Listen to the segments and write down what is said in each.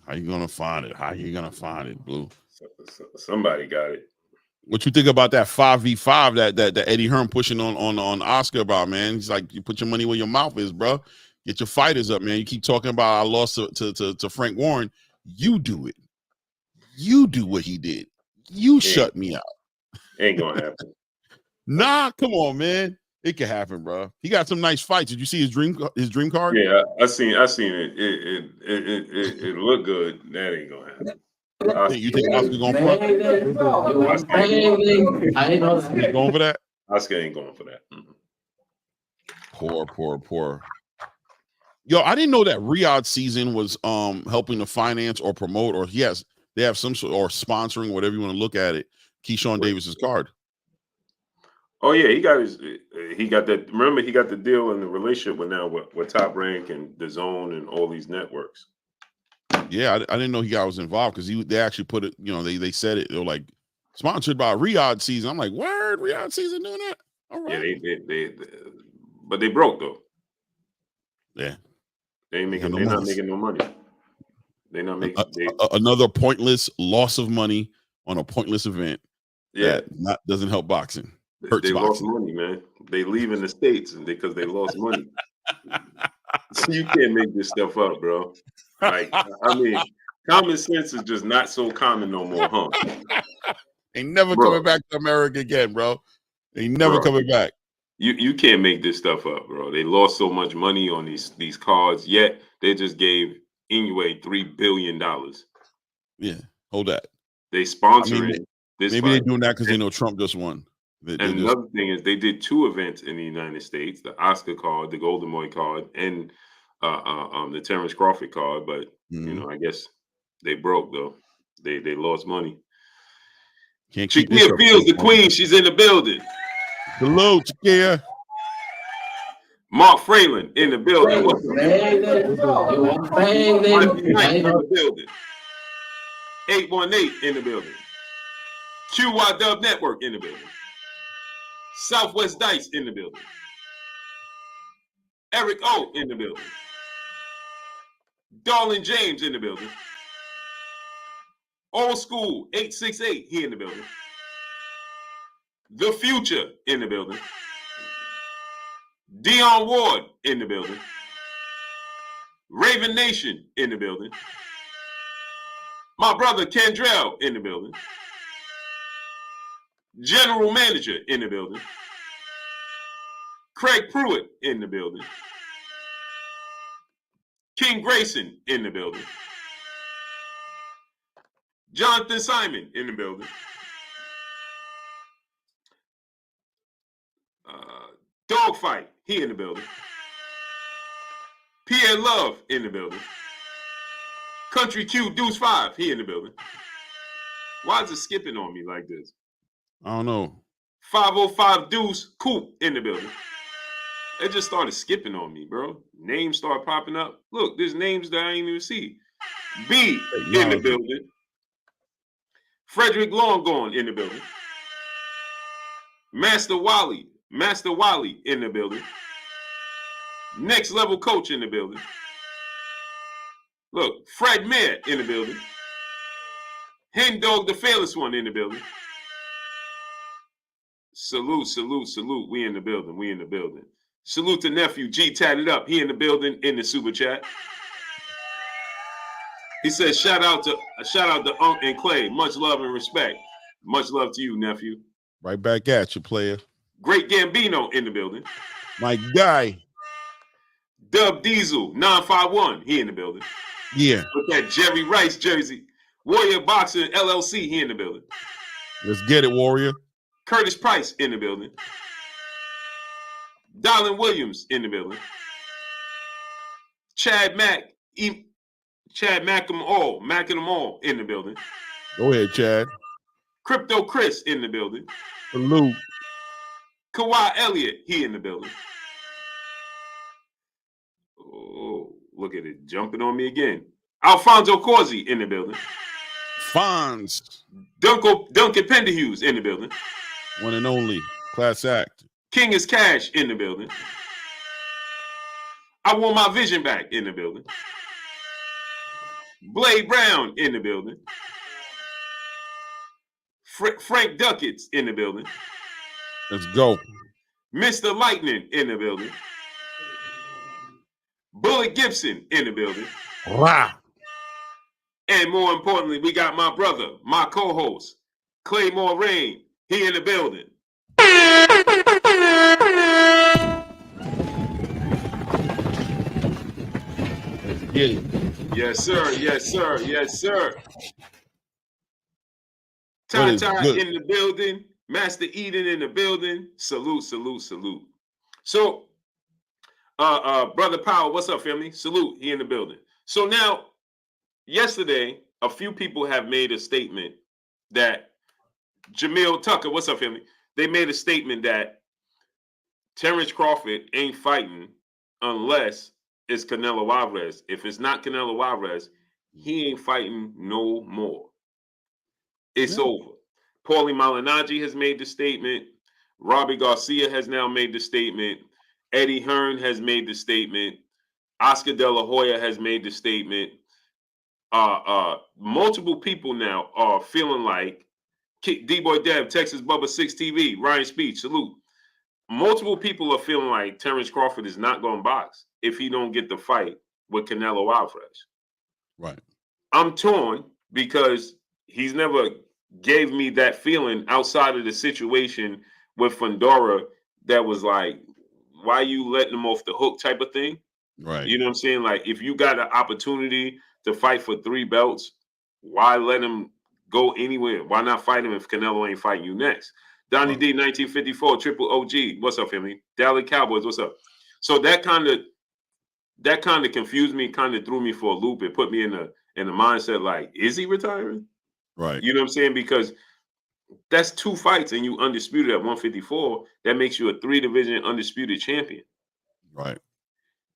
How you gonna find it? How you gonna find it, Blue? Somebody got it. What you think about that 5v5 that Eddie Hearn pushing on Oscar about, man? He's like, you put your money where your mouth is, bro. Get your fighters up, man. You keep talking about I lost to Frank Warren. You do it. You do what he did. You shut me out. Ain't gonna happen. Nah, come on, man. It can happen, bro. He got some nice fights. Did you see his dream card? Yeah, I seen it. It looked good. That ain't gonna happen. You think Oscar gonna front? He's going for that? Oscar ain't going for that. Poor. Yo, I didn't know that Riyadh season was helping to finance or promote, or yes, they have some sort or sponsoring, whatever you want to look at it. Keyshawn Davis's card. Oh yeah, he got that. Remember, he got the deal in the relationship with Top Rank and the Zone and all these networks. Yeah, I didn't know he was involved because they actually put it. You know, they said it. They were like sponsored by Riyadh season. I'm like, word, Riyadh season doing that? All right. Yeah, but they broke though. Yeah, they're not making no money. They're not making another pointless loss of money on a pointless event. Yeah, that doesn't help boxing. They lost money, man. They leave in the States because they lost money. So you can't make this stuff up, bro. Like, I mean, common sense is just not so common no more, huh? Ain't never coming back to America again, bro. Ain't never coming back. You can't make this stuff up, bro. They lost so much money on these cards, yet they just gave Inoue $3 billion. Yeah, hold that. They sponsoring this. Maybe they're doing that because they know Trump just won. Another thing is they did 2 events in the United States: the Oscar card, the Golden Boy card, and the Terence Crawford card. But you know, I guess they broke though. They lost money. Chiquia Fields, the queen, she's in the building. Hello, Chiquia. Mark Fralin in the building. What's up? In the building. 818 in the building. QY Dub Network in the building. Southwest Dice in the building. Eric O in the building. Darlin James in the building. Old School 868 he in the building. The Future in the building. Dion Ward in the building. Raven Nation in the building. My brother Kendrell in the building. General Manager in the building. Craig Pruitt in the building. King Grayson in the building. Jonathan Simon in the building. Dogfight, he in the building. Pierre Love in the building. Country Q Deuce 5, he in the building. Why is it skipping on me like this? I don't know. 505 Deuce Coop in the building. It just started skipping on me, bro. Names start popping up. Look, there's names that I ain't even see. B in the building. Frederick Longgorn in the building. Master Wally in the building. Next Level Coach in the building. Look, Fred Mayer in the building. Hen Dog the Fearless One in the building. Salute. We in the building. Salute to nephew G Tatted Up. He in the building in the super chat. He says shout out to Unc and Clay. Much love and respect. Much love to you, nephew. Right back at you, player. Great Gambino in the building. My guy. Dub Diesel 951. He in the building. Yeah. With that Jerry Rice jersey. Warrior Boxing LLC. He in the building. Let's get it, Warrior. Curtis Price in the building. Darlin Williams in the building. Chad Mack them all in the building. Go ahead, Chad. Crypto Chris in the building. Salute. Kawhi Elliott, he in the building. Oh, look at it jumping on me again. Alfonso Corsi in the building. Fonz. Duncan Pendahughes in the building. One and only. Class act. King is Cash in the building. I want my vision back in the building. Blade Brown in the building. Frank Duckett's in the building. Let's go. Mr. Lightning in the building. Bullet Gibson in the building. Rah. And more importantly, we got my brother, my co-host, Claymore Rain. He in the building. Let's get it. Yes, sir. Yes, sir. Yes, sir. Ty in the building. Master Eden in the building. Salute, salute, salute. So, Brother Powell, what's up, family? Salute. He in the building. So now, yesterday, a few people have made a statement that Jamil Tucker, what's up, family? They made a statement that Terence Crawford ain't fighting unless it's Canelo Alvarez. If it's not Canelo Alvarez, he ain't fighting no more. It's over. Paulie Malignaggi has made the statement. Robbie Garcia has now made the statement. Eddie Hearn has made the statement. Oscar De La Hoya has made the statement. Multiple people now are feeling like D-Boy Dev, Texas Bubba 6 TV, Ryan Speech, salute. Multiple people are feeling like Terence Crawford is not going to box if he don't get the fight with Canelo Alvarez. Right. I'm torn because he's never gave me that feeling outside of the situation with Fundora that was like, why you letting him off the hook type of thing? Right. You know what I'm saying? Like, if you got an opportunity to fight for 3 belts, why let him go anywhere? Why not fight him if Canelo ain't fighting you next? Donnie D, 1954, Triple OG, what's up, family? Dallas Cowboys, what's up? So that kind of confused me, kind of threw me for a loop. It put me in the mindset like, is he retiring? Right. You know what I'm saying? Because that's 2 fights and you undisputed at 154. That makes you a 3-division undisputed champion. Right.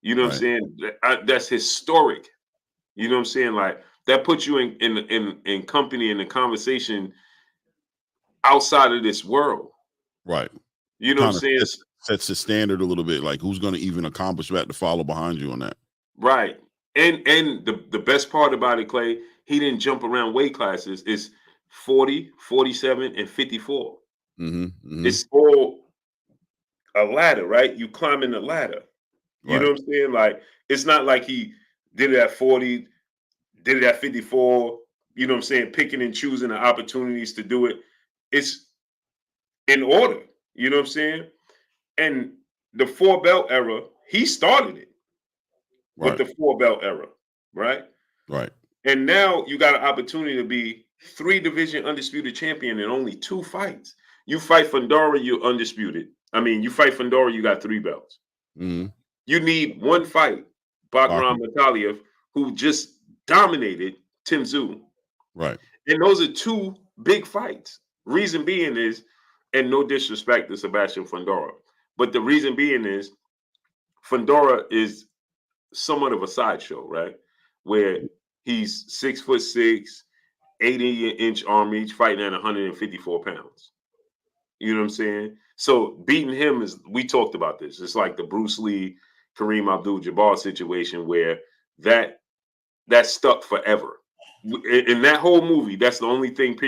You know what I'm saying? That's historic. You know what I'm saying? Like, that puts you in company in the conversation outside of this world. Right. You know what I'm saying? Sets the standard a little bit. Like, who's going to even accomplish that to follow behind you on that? Right. And the best part about it, Clay, he didn't jump around weight classes. It's 40, 47, and 54. It's all a ladder, right? You climbing the ladder. You know what I'm saying? Like, it's not like he did it at 40, did it at 54, you know what I'm saying? Picking and choosing the opportunities to do it. It's in order, you know what I'm saying? And the 4-belt era, he started it with the 4-belt era, right? Right. And now you got an opportunity to be 3-division undisputed champion in only 2 fights. You fight Fundora, you're undisputed. I mean, you fight Fundora, you got 3 belts. You need 1 fight, Bakhram Mataliev, who just dominated Tim Tszyu. Right. And those are 2 big fights. Reason being is, and no disrespect to Sebastian Fundora, but the reason being is Fundora is somewhat of a sideshow, right? Where he's 6'6", 80-inch arm reach, fighting at 154 pounds. You know what I'm saying? So beating him is, we talked about this. It's like the Bruce Lee, Kareem Abdul-Jabbar situation where that stuck forever. In that whole movie, that's the only thing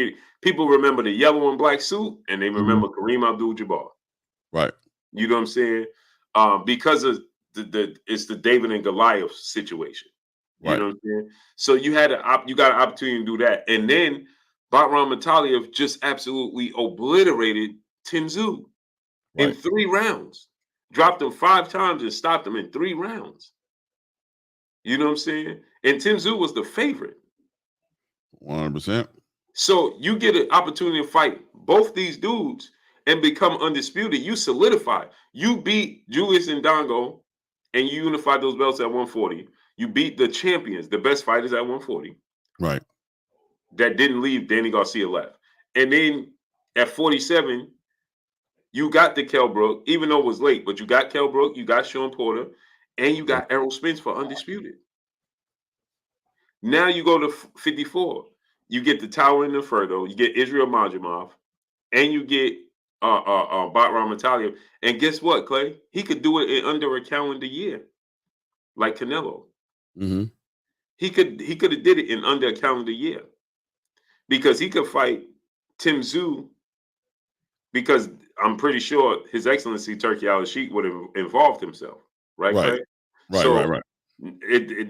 people remember, the yellow and black suit, and they remember Kareem Abdul-Jabbar. Right. You know what I'm saying? Because of it's the David and Goliath situation. You know what I'm saying? So you got an opportunity to do that. And then Bakhram Mataliev just absolutely obliterated Tim Tszyu in 3 rounds. Dropped him 5 times and stopped him in 3 rounds. You know what I'm saying? And Tim Tszyu was the favorite. 100%. So you get an opportunity to fight both these dudes and become undisputed. You solidify. You beat Julius Ndongo and you unified those belts at 140. You beat the champions, the best fighters at 140. Right. That didn't leave. Danny Garcia left. And then at 47, you got the Kell Brook, even though it was late, but you got Kell Brook, you got Sean Porter, and you got Errol Spence for undisputed. Now you go to 54. You get the Tower and the Ferdo, you get Israel Majumov, and you get Bakhram Mataliev. And guess what, Clay? He could do it in under a calendar year, like Canelo. He could have did it in under a calendar year, because he could fight Tim Tszyu, because I'm pretty sure His Excellency Turki Al-Sheikh would have involved himself, right, Right. Clay? Right. So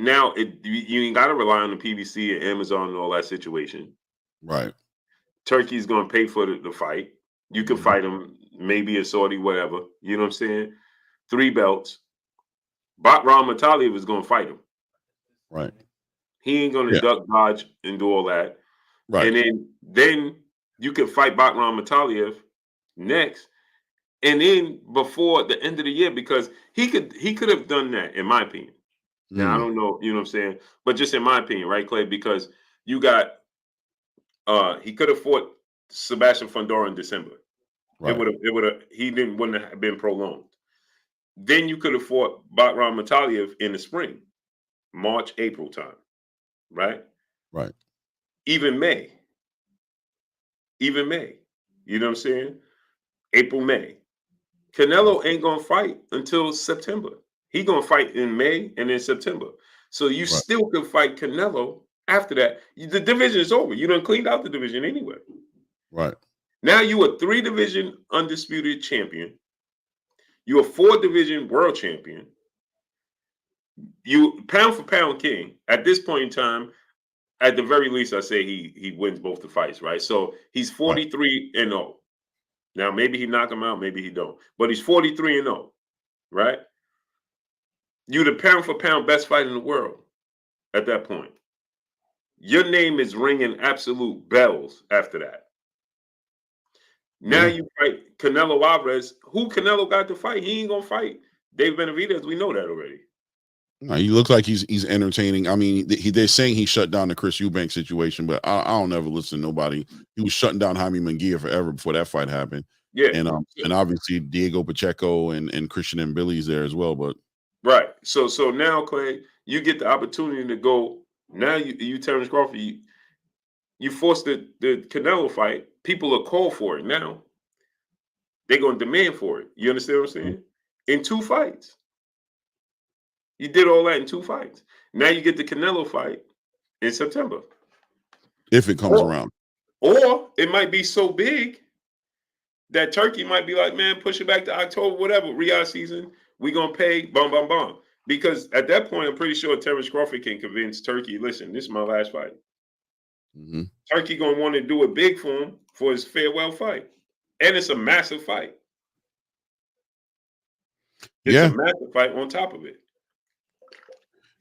now you ain't got to rely on the PBC and Amazon and all that situation. Right. Turkey's going to pay for the fight. You can fight him, maybe a Saudi, whatever. You know what I'm saying? 3 belts. Bakram Mataliev is going to fight him. Right. He ain't going to duck, dodge, and do all that. Right. And then you can fight Bakram Mataliev next, and then before the end of the year, because he could have done that, in my opinion. Now I don't know, you know what I'm saying, but just in my opinion, right, Clay? Because you got he could have fought Sebastian Fundora in December. Right. Wouldn't have been prolonged. Then you could have fought Bakram Mataliev in the spring, March, April time, right? Right. Even May. You know what I'm saying? April, May. Canelo ain't gonna fight until September. He gonna fight in May and in September. So you still can fight Canelo after that. The division is over. You done cleaned out the division anyway. Right. Now you a 3-division undisputed champion. You a 4-division world champion. You pound for pound king. At this point in time, at the very least, I say he wins both the fights, right? So he's 43-0. Now maybe he knock him out, maybe he don't, but he's 43-0, right? You the pound for pound best fighter in the world at that point. Your name is ringing absolute bells after that. Now you fight Canelo Alvarez. Who Canelo got to fight? He ain't gonna fight Dave Benavidez. We know that already. No, he looks like he's entertaining. I mean, they're saying he shut down the Chris Eubank situation, but I don't ever listen to nobody. He was shutting down Jaime Munguia forever before that fight happened. Yeah, and obviously Diego Pacheco and Christian Mbilli's there as well. But right, so now, Clay, you get the opportunity to go. Now you Terence Crawford, you forced the Canelo fight. People are called for it now. They're gonna demand for it. You understand what I'm saying? In 2 fights. You did all that in 2 fights. Now you get the Canelo fight in September. If it comes around. Or it might be so big that Turkey might be like, man, push it back to October, whatever, Riyadh season. We're going to pay, bum, bum, bum. Because at that point, I'm pretty sure Terence Crawford can convince Turkey, listen, this is my last fight. Turkey going to want to do it big for him for his farewell fight. And it's a massive fight. It's a massive fight on top of it.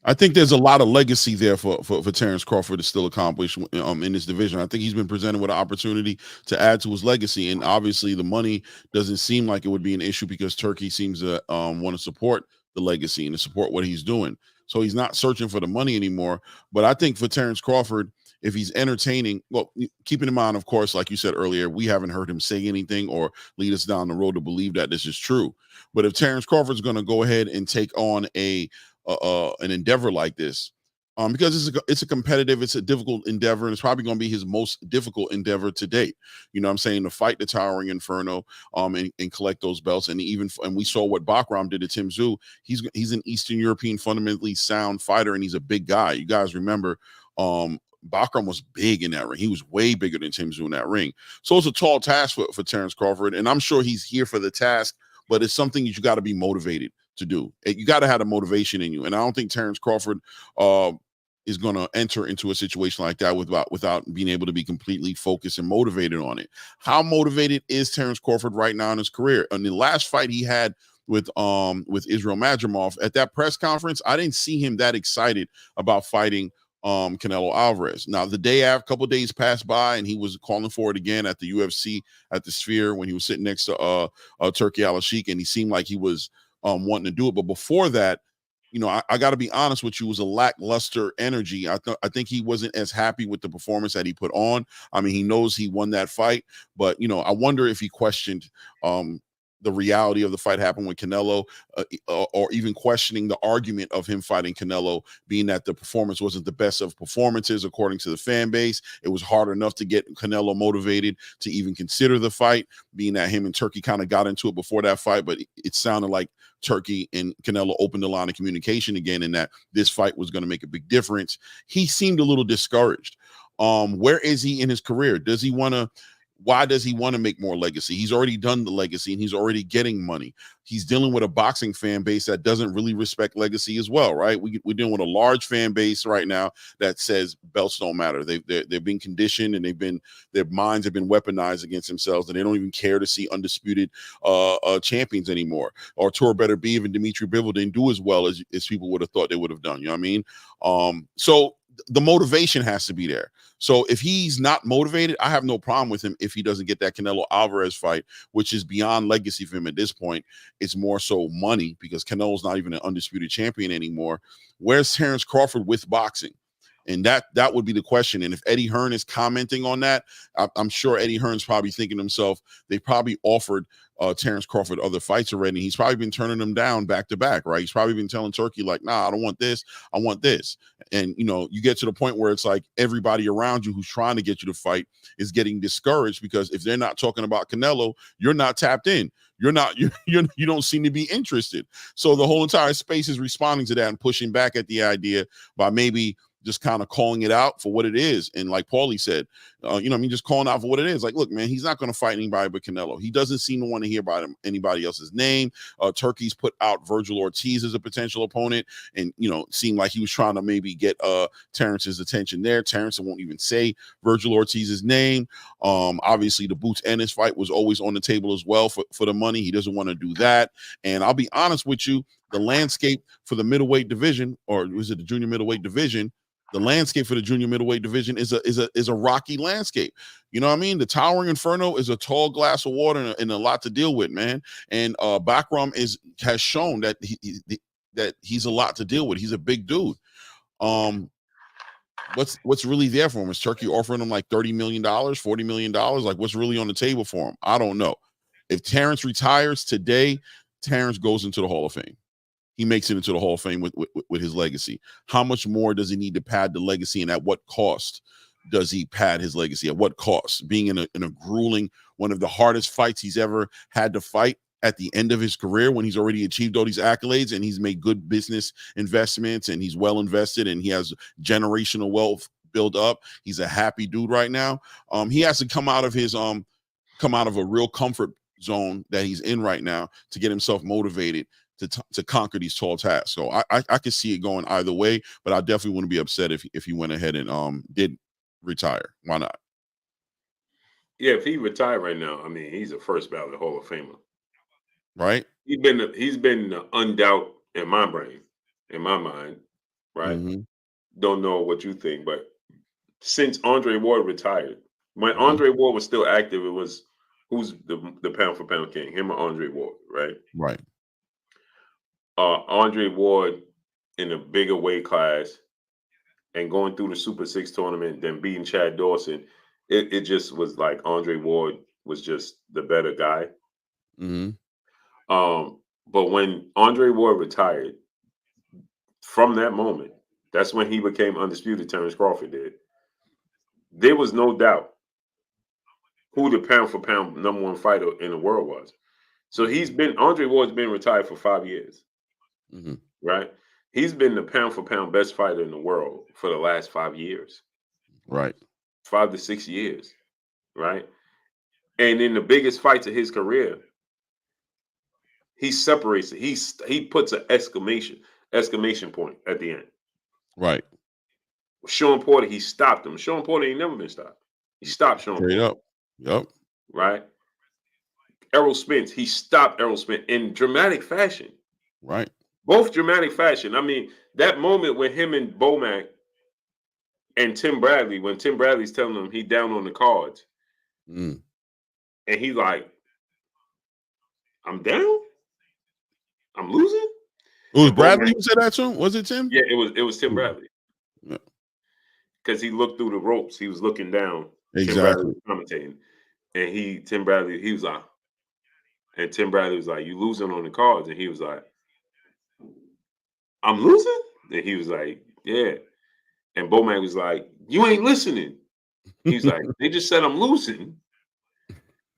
I think there's a lot of legacy there for Terence Crawford to still accomplish in this division. I think he's been presented with an opportunity to add to his legacy, and obviously the money doesn't seem like it would be an issue because Turkey seems to want to support the legacy and to support what he's doing. So he's not searching for the money anymore. But I think for Terence Crawford, if he's entertaining, well, keeping in mind, of course, like you said earlier, we haven't heard him say anything or lead us down the road to believe that this is true. But if Terence Crawford's going to go ahead and take on an endeavor like this, because it's a competitive, it's a difficult endeavor, and it's probably going to be his most difficult endeavor to date. You know what I'm saying? To fight the towering Inferno, and collect those belts. And we saw what Bakram did to Tim Tszyu. He's an Eastern European fundamentally sound fighter, and he's a big guy. You guys remember, Bakram was big in that ring. He was way bigger than Tim Tszyu in that ring. So it's a tall task for Terence Crawford, and I'm sure he's here for the task, but it's something that you got to be motivated to do. You got to have a motivation in you, and I don't think Terence Crawford is going to enter into a situation like that without being able to be completely focused and motivated on it. How motivated is Terence Crawford right now in his career? In the last fight he had with Israel Madrimov, at that press conference, I didn't see him that excited about fighting Canelo Alvarez. Now, a couple of days passed by, and he was calling for it again at the UFC at the Sphere when he was sitting next to Turki Al-Sheikh, and he seemed like he was wanting to do it. But before that, you know, I got to be honest with you, it was a lackluster energy. I think he wasn't as happy with the performance that he put on. I mean, he knows he won that fight, but, you know, I wonder if he questioned the reality of the fight happened with Canelo, or even questioning the argument of him fighting Canelo, being that the performance wasn't the best of performances according to the fan base. It was hard enough to get Canelo motivated to even consider the fight, being that him and Turkey kind of got into it before that fight, but it sounded like Turkey and Canelo opened the line of communication again, and that this fight was going to make a big difference. He seemed a little discouraged. Where is he in his career? Why does he want to make more legacy? He's already done the legacy and he's already getting money. He's dealing with a boxing fan base that doesn't really respect legacy as well, right? We're dealing with a large fan base right now that says belts don't matter. They've been conditioned and their minds have been weaponized against themselves, and they don't even care to see undisputed champions anymore. Or Artur Beterbiev and Dmitry Bivol didn't do as well as people would have thought they would have done. You know what I mean? So the motivation has to be there. So if he's not motivated, I have no problem with him if he doesn't get that Canelo Alvarez fight, which is beyond legacy for him at this point. It's more so money, because Canelo's not even an undisputed champion anymore. Where's Terence Crawford with boxing? And that would be the question. And if Eddie Hearn is commenting on that, I'm sure Eddie Hearn's probably thinking to himself, they probably offered Terence Crawford other fights already. He's probably been turning them down back to back, right? He's probably been telling Turkey, like, nah, I don't want this. I want this. And, you get to the point where it's like everybody around you who's trying to get you to fight is getting discouraged, because if they're not talking about Canelo, you're not tapped in. You don't seem to be interested. So the whole entire space is responding to that and pushing back at the idea by maybe just kind of calling it out for what it is. And like Paulie said, just calling out for what it is. Like, look, man, he's not going to fight anybody but Canelo. He doesn't seem to want to hear about anybody else's name. Turkey's put out Virgil Ortiz as a potential opponent, and, seemed like he was trying to maybe get Terence's attention there. Terence won't even say Virgil Ortiz's name. Obviously, the Boots Ennis fight was always on the table as well for the money. He doesn't want to do that. And I'll be honest with you, the landscape for the middleweight division, or was it the junior middleweight division? The landscape for the junior middleweight division is a rocky landscape. You know what I mean? The Towering Inferno is a tall glass of water and a lot to deal with, man. And Bakram has shown that he's a lot to deal with. He's a big dude. What's really there for him? Is Turkey offering him like $30 million, $40 million? Like, what's really on the table for him? I don't know. If Terence retires today, Terence goes into the Hall of Fame. He makes it into the Hall of Fame with his legacy. How much more does he need to pad the legacy, and at what cost does he pad his legacy? At what cost? Being in a grueling, one of the hardest fights he's ever had to fight at the end of his career, when he's already achieved all these accolades and he's made good business investments and he's well invested and he has generational wealth built up. He's a happy dude right now. He has to come out of a real comfort zone that he's in right now to get himself motivated to conquer these tall tasks. So I could see it going either way, but I definitely wouldn't be upset if he went ahead and did retire. Why not? Yeah, if he retired right now, I mean, he's a first ballot Hall of Famer. Right? He's been the undoubt in my brain, in my mind, right? Mm-hmm. Don't know what you think, but since Andre Ward retired, when Andre Ward was still active, it was who's the pound for pound king, him or Andre Ward, right? Right. Andre Ward in a bigger weight class and going through the Super 6 tournament, then beating Chad Dawson, it just was like Andre Ward was just the better guy. Mm-hmm. But when Andre Ward retired, from that moment, that's when he became undisputed. Terence Crawford did. There was no doubt who the pound for pound number one fighter in the world was. So Andre Ward's been retired for 5 years. Mm-hmm. Right? He's been the pound for pound best fighter in the world for the last 5 years. Right. 5 to 6 years. Right? And in the biggest fights of his career, he separates it. He puts an exclamation point at the end. Right. Sean Porter, he stopped him. Sean Porter ain't never been stopped. He stopped Sean Straight Porter. up. Yep. Right? Errol Spence, he stopped Errol Spence in dramatic fashion. Right. Both dramatic fashion. I mean, that moment with him and Bomac and Tim Bradley, when Tim Bradley's telling him he down on the cards, and he's like, "I'm down? I'm losing?" It was Bradley who said that to him? Was it Tim? Yeah, it was Tim Bradley. Yeah. Because he looked through the ropes. He was looking down. Exactly. Tim Bradley was commentating. And Tim Bradley, he was like, And Tim Bradley was like, "You losing on the cards?" And he was like, "I'm losing?" And he was like, "Yeah." And Bomac was like, "You ain't listening." He's like, "They just said I'm losing."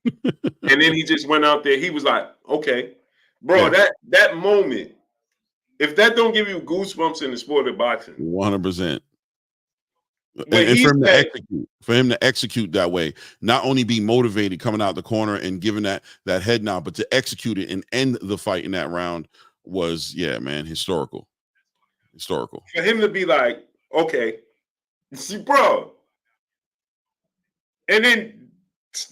And then he just went out there. He was like, "Okay, bro, that moment, if that don't give you goosebumps in the sport of boxing, 100%. when And he said, for him to execute that way, not only be motivated coming out the corner and giving that head nod, but to execute it and end the fight in that round was, yeah, man, historical. for him to be like, okay, see, bro, and then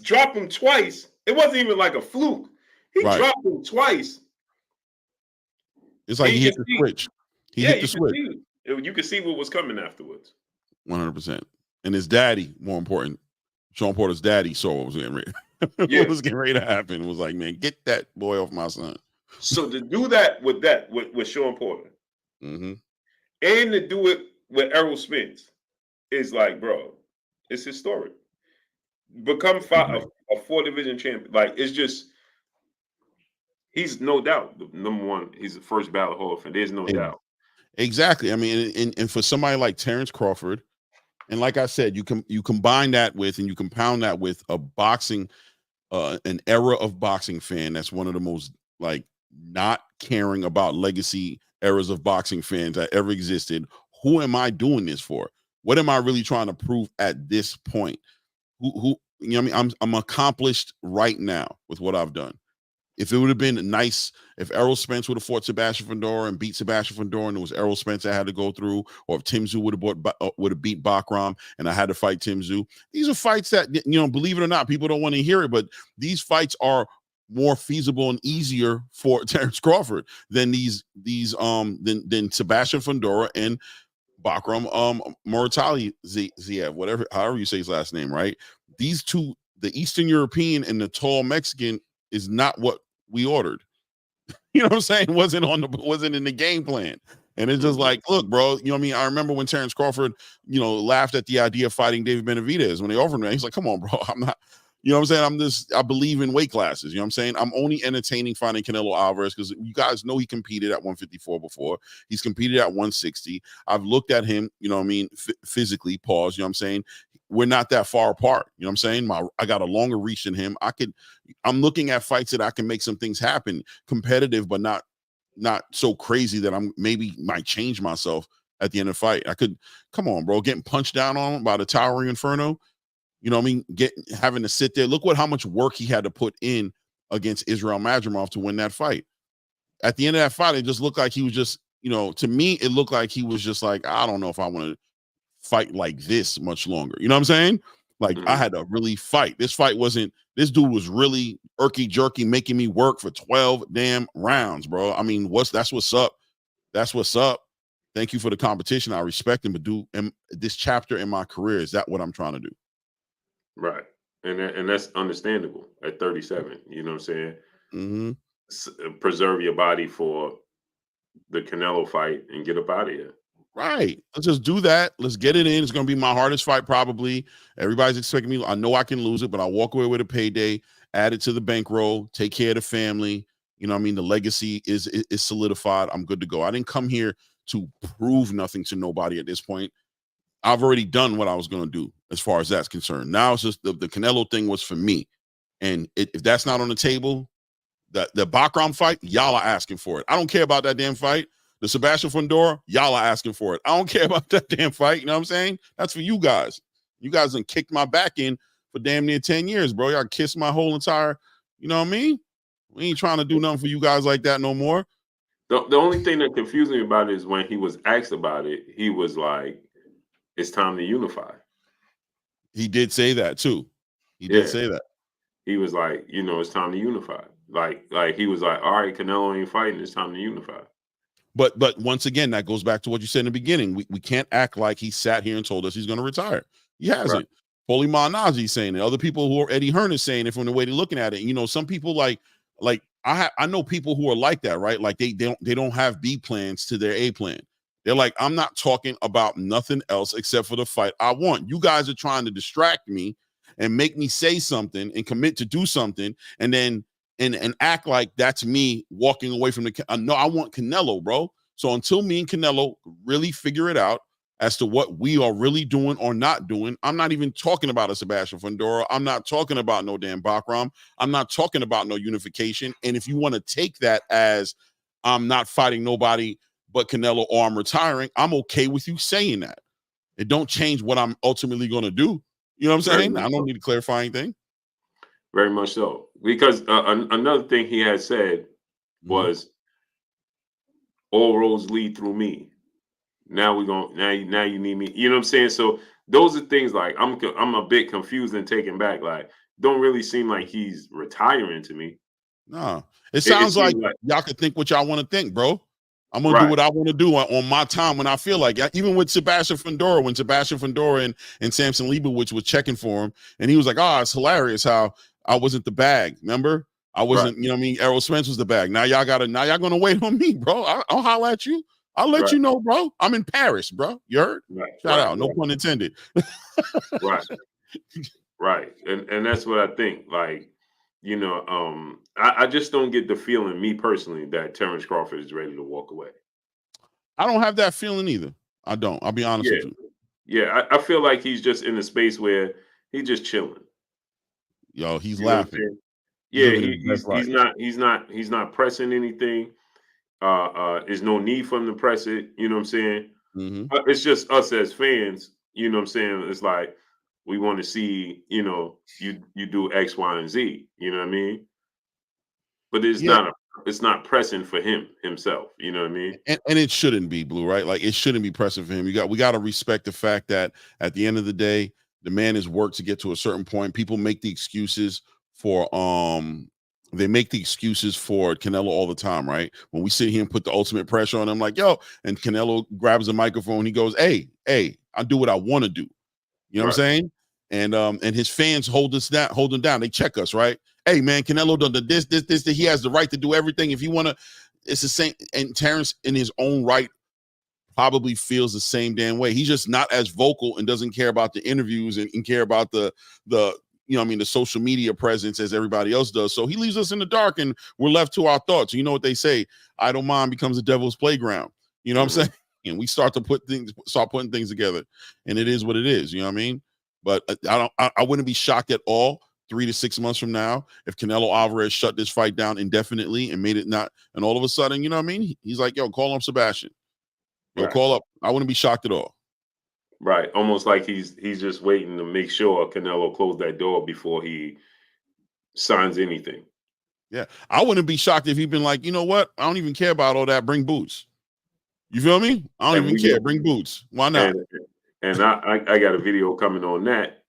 drop him twice. It wasn't even like a fluke. He Right. dropped him twice. It's like he hit the switch. He hit the switch. You could see what was coming afterwards. 100%. And his daddy, more important, Sean Porter's daddy saw what was getting ready. What was getting ready to happen. It was like, man, get that boy off my son. So to do that with Sean Porter, Mm-hmm. and to do it with Errol Spence is like, bro, it's historic. Become a 4 division champion. Like, it's just, he's no doubt the number one. He's the first ballot Hall of Fame. There's no doubt. Exactly. I mean, and for somebody like Terence Crawford, and like I said, you combine that with and you compound that with a boxing, an era of boxing fan that's one of the most like not caring about legacy eras of boxing fans that ever existed. Who am I doing this for? What am I really trying to prove at this point? Who you know what I mean? I'm accomplished right now with what I've done. If it would have been nice, if Errol Spence would have fought Sebastian Fundora and beat Sebastian Fundora, and it was Errol Spence I had to go through, or if Tim Tszyu would have beat Bakram and I had to fight Tim Tszyu, these are fights that, you know, believe it or not, people don't want to hear it, but these fights are more feasible and easier for Terence Crawford than than Sebastian Fundora and Bakram Muratali Ziev, whatever, however you say his last name, right? These two, the Eastern European and the tall Mexican, is not what we ordered. You know what I'm saying? Wasn't in the game plan. And it's just like, look, bro, you know what I mean? I remember when Terence Crawford, you know, laughed at the idea of fighting David Benavidez when they offered him. He's like, come on, bro. I'm not, you know what I'm saying? I believe in weight classes. You know what I'm saying? I'm only entertaining fighting Canelo Alvarez because you guys know he competed at 154 before. He's competed at 160. I've looked at him, you know what I mean, physically, pause, you know what I'm saying? We're not that far apart. You know what I'm saying? I got a longer reach than him. I'm looking at fights that I can make some things happen, competitive, but not so crazy that I'm maybe might change myself at the end of the fight. Come on, bro, getting punched down on by the towering inferno. You know what I mean? Having to sit there. Look how much work he had to put in against Israel Madrimov to win that fight. At the end of that fight, it just looked like he was just, you know, to me, it looked like he was just like, I don't know if I want to fight like this much longer. You know what I'm saying? Like, I had to really fight. This dude was really irky jerky, making me work for 12 damn rounds, bro. I mean, that's what's up. That's what's up. Thank you for the competition. I respect him, but this chapter in my career, is that what I'm trying to do? Right. And that's understandable at 37. You know what I'm saying? Mm-hmm. Preserve your body for the Canelo fight and get up out of here. Right. Let's just do that. Let's get it in. It's going to be my hardest fight, probably. Everybody's expecting me. I know I can lose it, but I'll walk away with a payday, add it to the bankroll, take care of the family. You know what I mean? The legacy is solidified. I'm good to go. I didn't come here to prove nothing to nobody at this point. I've already done what I was going to do as far as that's concerned. Now it's just the Canelo thing was for me. And if that's not on the table, the Bakram fight, y'all are asking for it. I don't care about that damn fight. The Sebastian Fundora, y'all are asking for it. I don't care about that damn fight. You know what I'm saying? That's for you guys. You guys done kicked my back in for damn near 10 years, bro. Y'all kissed my whole entire, you know what I mean? We ain't trying to do nothing for you guys like that no more. The only thing that confused me about it is when he was asked about it, he was like, it's time to unify. He did say that too. He did say that. He was like, you know, it's time to unify. Like he was like, all right, Canelo ain't fighting. It's time to unify. But once again, that goes back to what you said in the beginning. We can't act like he sat here and told us he's going to retire. He hasn't. Paulie Malignaggi saying it. Other people who are Eddie Hearn is saying it from the way they're looking at it. You know, some people like I know people who are like that, right? Like they don't have B plans to their A plan. They're like, I'm not talking about nothing else except for the fight I want. You guys are trying to distract me and make me say something and commit to do something, and then and act like that's me walking away from the. No, I want Canelo, bro. So until me and Canelo really figure it out as to what we are really doing or not doing, I'm not even talking about a Sebastian Fundora. I'm not talking about no damn Bakram. I'm not talking about no unification. And if you want to take that as I'm not fighting nobody but Canelo or I'm retiring, I'm okay with you saying that. It don't change what I'm ultimately going to do. You know what I'm saying? I don't need to clarify anything. Very much so. Because another thing he had said was, all roads lead through me. Now we're going now you need me. You know what I'm saying? So those are things like I'm a bit confused and taken back. Like, don't really seem like he's retiring to me. No. It sounds like y'all can think what y'all want to think, bro. I'm gonna do what I want to do on my time when I feel like it. Even with Sebastian Fundora, when Sebastian Fundora and Samson Leibowitz was checking for him, and he was like, "Oh, it's hilarious how I wasn't the bag." Remember, I wasn't. You know what I mean? Errol Spence was the bag. Now y'all gonna wait on me, bro. I'll holler at you. I'll let you know, bro. I'm in Paris, bro. You heard? Shout out. No pun intended. Right. And that's what I think. Like, you know, I just don't get the feeling, me personally, that Terence Crawford is ready to walk away. I don't have that feeling either. I don't. I'll be honest with you. Yeah, I feel like he's just in a space where he's just chilling. Yo, he's laughing. Yeah, he's not pressing anything. There's no need for him to press it. You know what I'm saying? It's just us as fans. You know what I'm saying? It's like we want to see, you know, you do X, Y, and Z. You know what I mean? But it's not pressing for himself. You know what I mean? And it shouldn't be, Blue, right? Like, it shouldn't be pressing for him. We got to respect the fact that at the end of the day, the man has worked to get to a certain point. People make the excuses for they make the excuses for Canelo all the time, right? When we sit here and put the ultimate pressure on him, like, yo, and Canelo grabs a microphone, he goes, hey, I do what I want to do. You know what I'm saying? And his fans hold him down. They check us, right? Hey, man, Canelo done this. He has the right to do everything. If you want to, it's the same. And Terence, in his own right, probably feels the same damn way. He's just not as vocal and doesn't care about the interviews and care about the you know what I mean, the social media presence as everybody else does. So he leaves us in the dark and we're left to our thoughts. You know what they say, idle mind becomes a devil's playground. You know what I'm saying? And we start putting things together, and it is what it is. You know what I mean? But I wouldn't be shocked at all 3 to 6 months from now if Canelo Alvarez shut this fight down indefinitely and made it not, and all of a sudden, you know what I mean? He's like, yo, call up Sebastian. Yo, call up. I wouldn't be shocked at all. Right. Almost like he's just waiting to make sure Canelo closed that door before he signs anything. Yeah. I wouldn't be shocked if he'd been like, you know what? I don't even care about all that. Bring boots. You feel me? I don't even care. Bring boots. Why not? And I got a video coming on that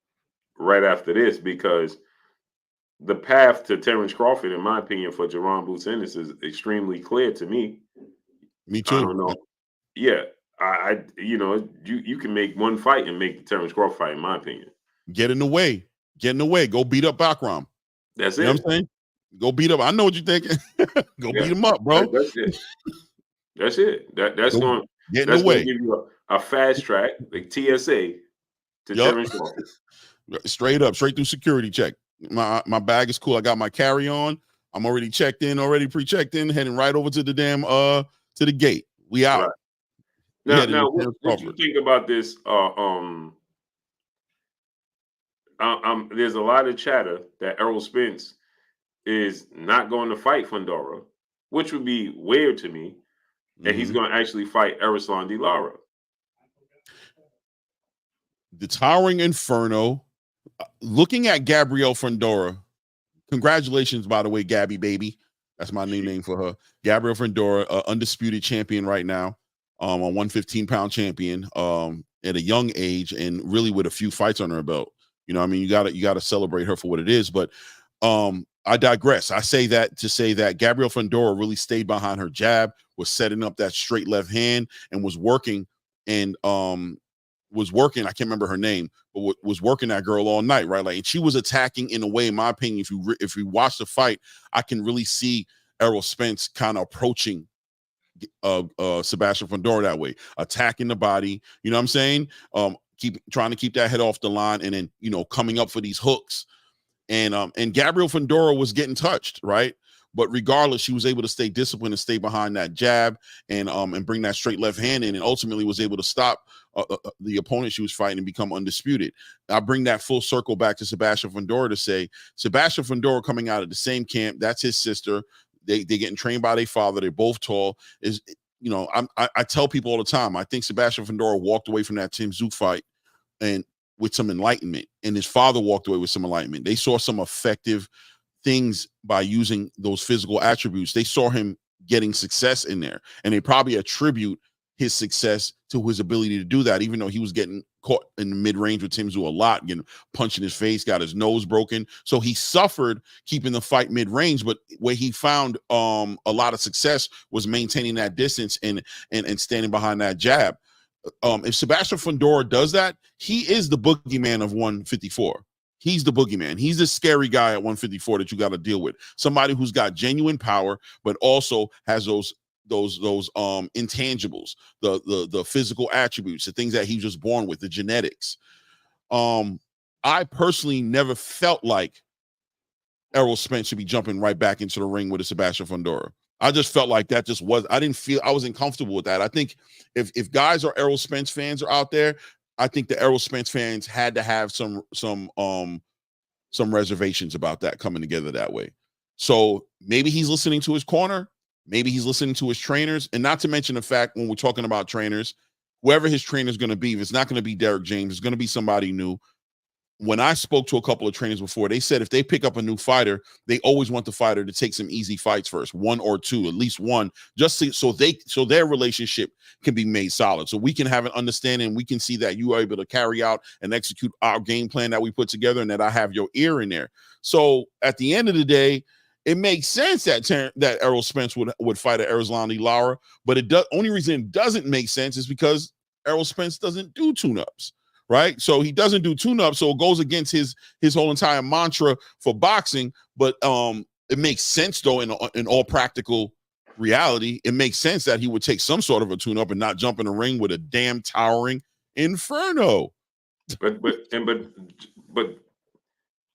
right after this, because the path to Terence Crawford, in my opinion, for Jaron Boots Ennis is extremely clear to me. Me too. I don't know. Yeah. I you know, you can make one fight and make the Terence Crawford fight, in my opinion. Get in the way. Go beat up Bakram. That's you know what I'm saying? Go beat up. I know what you're thinking. Go beat him up, bro. That's it. That's it. That's going to give you a fast track, like TSA, to Terence Crawford. Straight up, straight through security check. My bag is cool. I got my carry on. I'm already checked in, pre-checked in, heading right over to the damn to the gate. We out. Right. Now what you think about this? There's a lot of chatter that Errol Spence is not going to fight Fundora, which would be weird to me. And he's going to actually fight Erislandy Lara. The Towering Inferno. Looking at Gabrielle Fundora. Congratulations, by the way, Gabby baby. That's my new name for her. Gabrielle Fundora, undisputed champion right now. A 115-pound champion at a young age, and really with a few fights on her belt. You know what I mean? You gotta celebrate her for what it is. But I digress. I say that to say that Gabrielle Fundora really stayed behind her jab, was setting up that straight left hand, and was working and I can't remember her name, but was working that girl all night, right? Like, and she was attacking in a way, in my opinion, if we watch the fight, I can really see Errol Spence kind of approaching Sebastian Fundora that way, attacking the body. You know what I'm saying? Trying to keep that head off the line, and then, you know, coming up for these hooks. And Gabriel Fundora was getting touched, right? But regardless, she was able to stay disciplined and stay behind that jab and bring that straight left hand in, and ultimately was able to stop the opponent she was fighting and become undisputed. I bring that full circle back to Sebastian Fundora to say Sebastian Fundora coming out of the same camp. That's his sister. They getting trained by their father. They're both tall. I tell people all the time. I think Sebastian Fundora walked away from that Tim Zook fight and with some enlightenment, and his father walked away with some enlightenment. They saw some effective things by using those physical attributes. They saw him getting success in there, and they probably attribute his success to his ability to do that, even though he was getting caught in the mid-range with Tim Tszyu a lot, getting punched in his face, got his nose broken. So he suffered keeping the fight mid-range, but where he found a lot of success was maintaining that distance and standing behind that jab. If Sebastian Fundora does that, he is the boogeyman of 154. He's the boogeyman. He's the scary guy at 154 that you got to deal with. Somebody who's got genuine power, but also has those intangibles, the physical attributes, the things that he was born with, the genetics. I personally never felt like Errol Spence should be jumping right back into the ring with a Sebastian Fundora. I just felt like that just was, I wasn't comfortable with that. I think if guys are Errol Spence fans are out there, I think the Errol Spence fans had to have some reservations about that coming together that way. So maybe he's listening to his corner, maybe he's listening to his trainers, and not to mention the fact when we're talking about trainers, whoever his trainer is going to be, if it's not going to be Derek James, it's going to be somebody new. When I spoke to a couple of trainers before, they said if they pick up a new fighter, they always want the fighter to take some easy fights first, one or two, at least one, just so their relationship can be made solid. So we can have an understanding. We can see that you are able to carry out and execute our game plan that we put together, and that I have your ear in there. So at the end of the day, it makes sense that Errol Spence would fight at Erislandy Lara, but only reason it doesn't make sense is because Errol Spence doesn't do tune-ups. Right, so he doesn't do tune-up, so it goes against his whole entire mantra for boxing. But it makes sense though, in all practical reality, it makes sense that he would take some sort of a tune-up and not jump in the ring with a damn towering inferno. But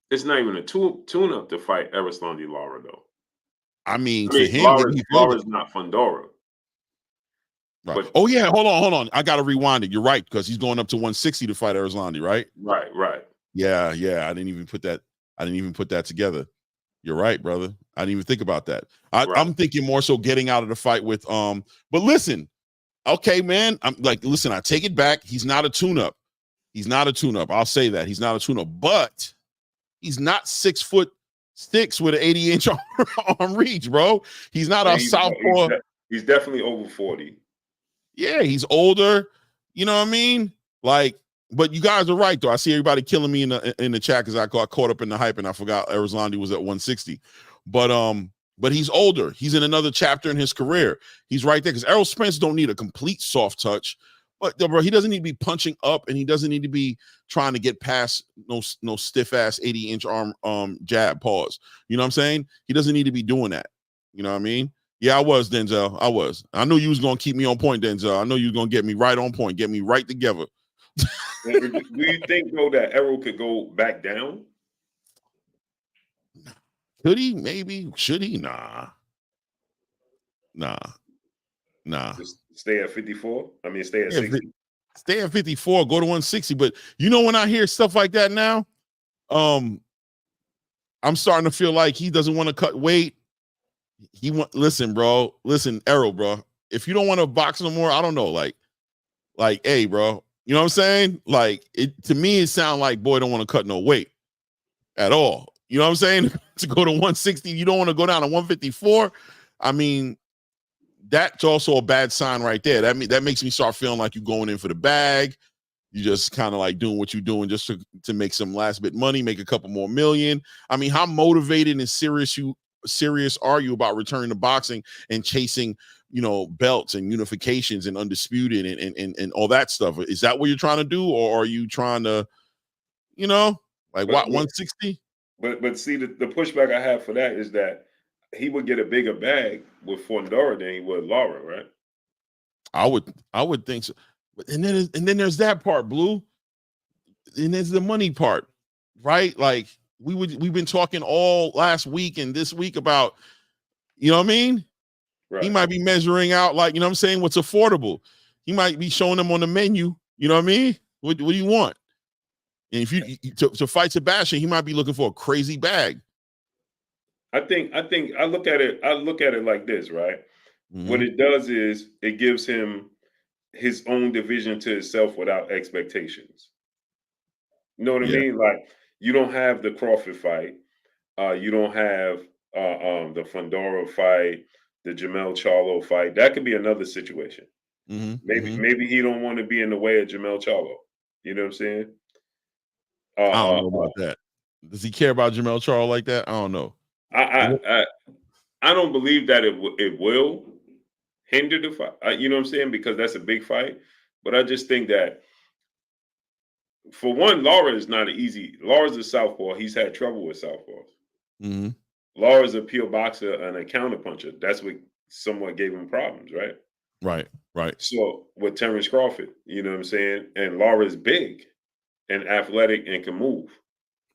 it's not even a tune-up to fight Erislandy Lara though. I mean, for him, Lara's not Fundora. Right. But, oh yeah, hold on. I gotta rewind it. You're right, because he's going up to 160 to fight Erislandy, right? Right. Yeah. I didn't even put that together. You're right, brother. I didn't even think about that. I'm thinking more so getting out of the fight with but listen, okay, man. Listen, I take it back. He's not a tune-up. I'll say that. He's not a tune-up, but he's not 6'6" with an 80-inch arm reach, bro. He's not a southpaw. He's definitely over 40. Yeah, he's older. You know what I mean? But you guys are right, though. I see everybody killing me in the chat because I got caught up in the hype and I forgot Erislandy was at 160. But he's older. He's in another chapter in his career. He's right there because Errol Spence don't need a complete soft touch, but bro, he doesn't need to be punching up, and he doesn't need to be trying to get past no stiff ass 80-inch arm jab pause. You know what I'm saying? He doesn't need to be doing that. You know what I mean? Yeah, I was, Denzel. I was. I knew you was going to keep me on point, Denzel. I know you was going to get me right on point, get me right together. Do you think, though, that Errol could go back down? Could he? Maybe. Should he? Nah. Just stay at 54? I mean, stay at 60? Stay at 54, go to 160. But you know when I hear stuff like that now, I'm starting to feel like he doesn't want to cut weight. Listen, Errol, bro. If you don't want to box no more, I don't know. Like, hey, bro. You know what I'm saying? To me, it sounds like boy don't want to cut no weight at all. You know what I'm saying? To go to 160, you don't want to go down to 154. I mean, that's also a bad sign right there. That makes me start feeling like you're going in for the bag. You just kind of doing what you're doing just to make some last bit money, make a couple more million. I mean, how motivated and serious are you about returning to boxing and chasing, belts and unifications and undisputed and all that stuff? Is that what you're trying to do, or are you trying to, what 160? But see, the pushback I have for that is that he would get a bigger bag with Fundora than he would Lara, right? I would think so. And then there's that part, Blue. And there's the money part, right? we've been talking all last week and this week about, you know what I mean? Right. He might be measuring out, like, you know what I'm saying, what's affordable. He might be showing them on the menu, you know what I mean? What do you want? And if you to fight Sebastian, he might be looking for a crazy bag. I think I look at it like this, right? What it does is it gives him his own division to himself without expectations. You know what I mean? Like, you don't have the Crawford fight, you don't have the Fundora fight, the Jamel Charlo fight. That could be another situation. Maybe he don't want to be in the way of Jamel Charlo. You know what I'm saying? I don't know about that. Does he care about Jamel Charlo like that? I don't know. I don't believe that it will hinder the fight. You know what I'm saying? Because that's a big fight. But I just think that, for one, Lara is not easy. Lara's a southpaw. He's had trouble with southpaws. Lara's a pure boxer and a counterpuncher. That's what somewhat gave him problems, right? Right. So with Terence Crawford, you know what I'm saying? And Lara's big and athletic and can move.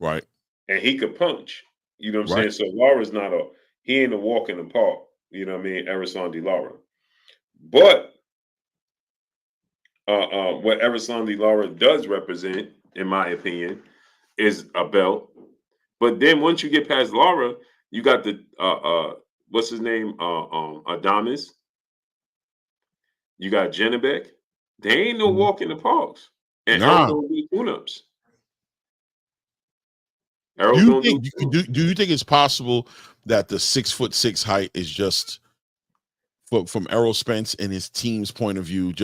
Right. And he could punch. You know what I'm saying? So Lara's he ain't a walk in the park. You know what I mean? Errol Lara. But what Errol Lara does represent, in my opinion, is a belt. But then once you get past Lara, you got the what's his name? Adonis. You got Janabek. They ain't no walk in the parks. And Errol don't do tune-ups. Do you think it's possible that the 6'6" height is just from Errol Spence and his team's point of view?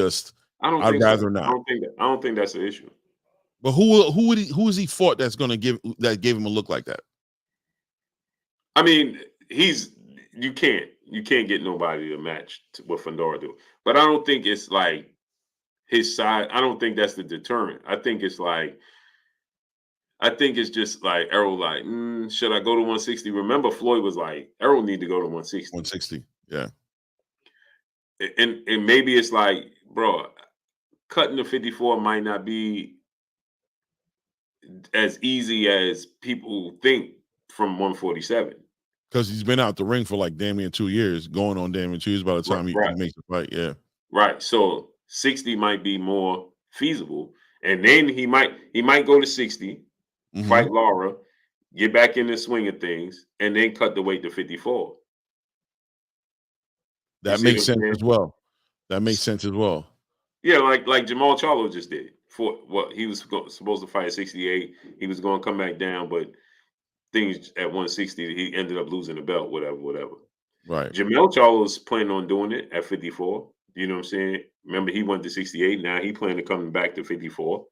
I'd rather not. I don't think that's an issue. But who has he fought that's gonna gave him a look like that? I mean, you can't get nobody to match what Fundora do. But I don't think it's like his size. I don't think that's the deterrent. I think it's just like Errol, like, should I go to 160? Remember, Floyd was like, Errol need to go to 160. 160, yeah. And maybe it's like, bro, cutting the 54 might not be as easy as people think from 147. Because he's been out the ring for like damn near 2 years, going on damn near 2 years by the time he makes the fight. Yeah. Right. So 60 might be more feasible. And then he might go to 60, fight Lara, get back in the swing of things, and then cut the weight to 54. That makes sense as well. Yeah, like Jamal Charlo just did. For what he was supposed to fight at 68, he was going to come back down, but things at 160, he ended up losing the belt, whatever. Right. Jamel Charlo's planning on doing it at 54. You know what I'm saying? Remember, he went to 68. Now he planning to come back to 54.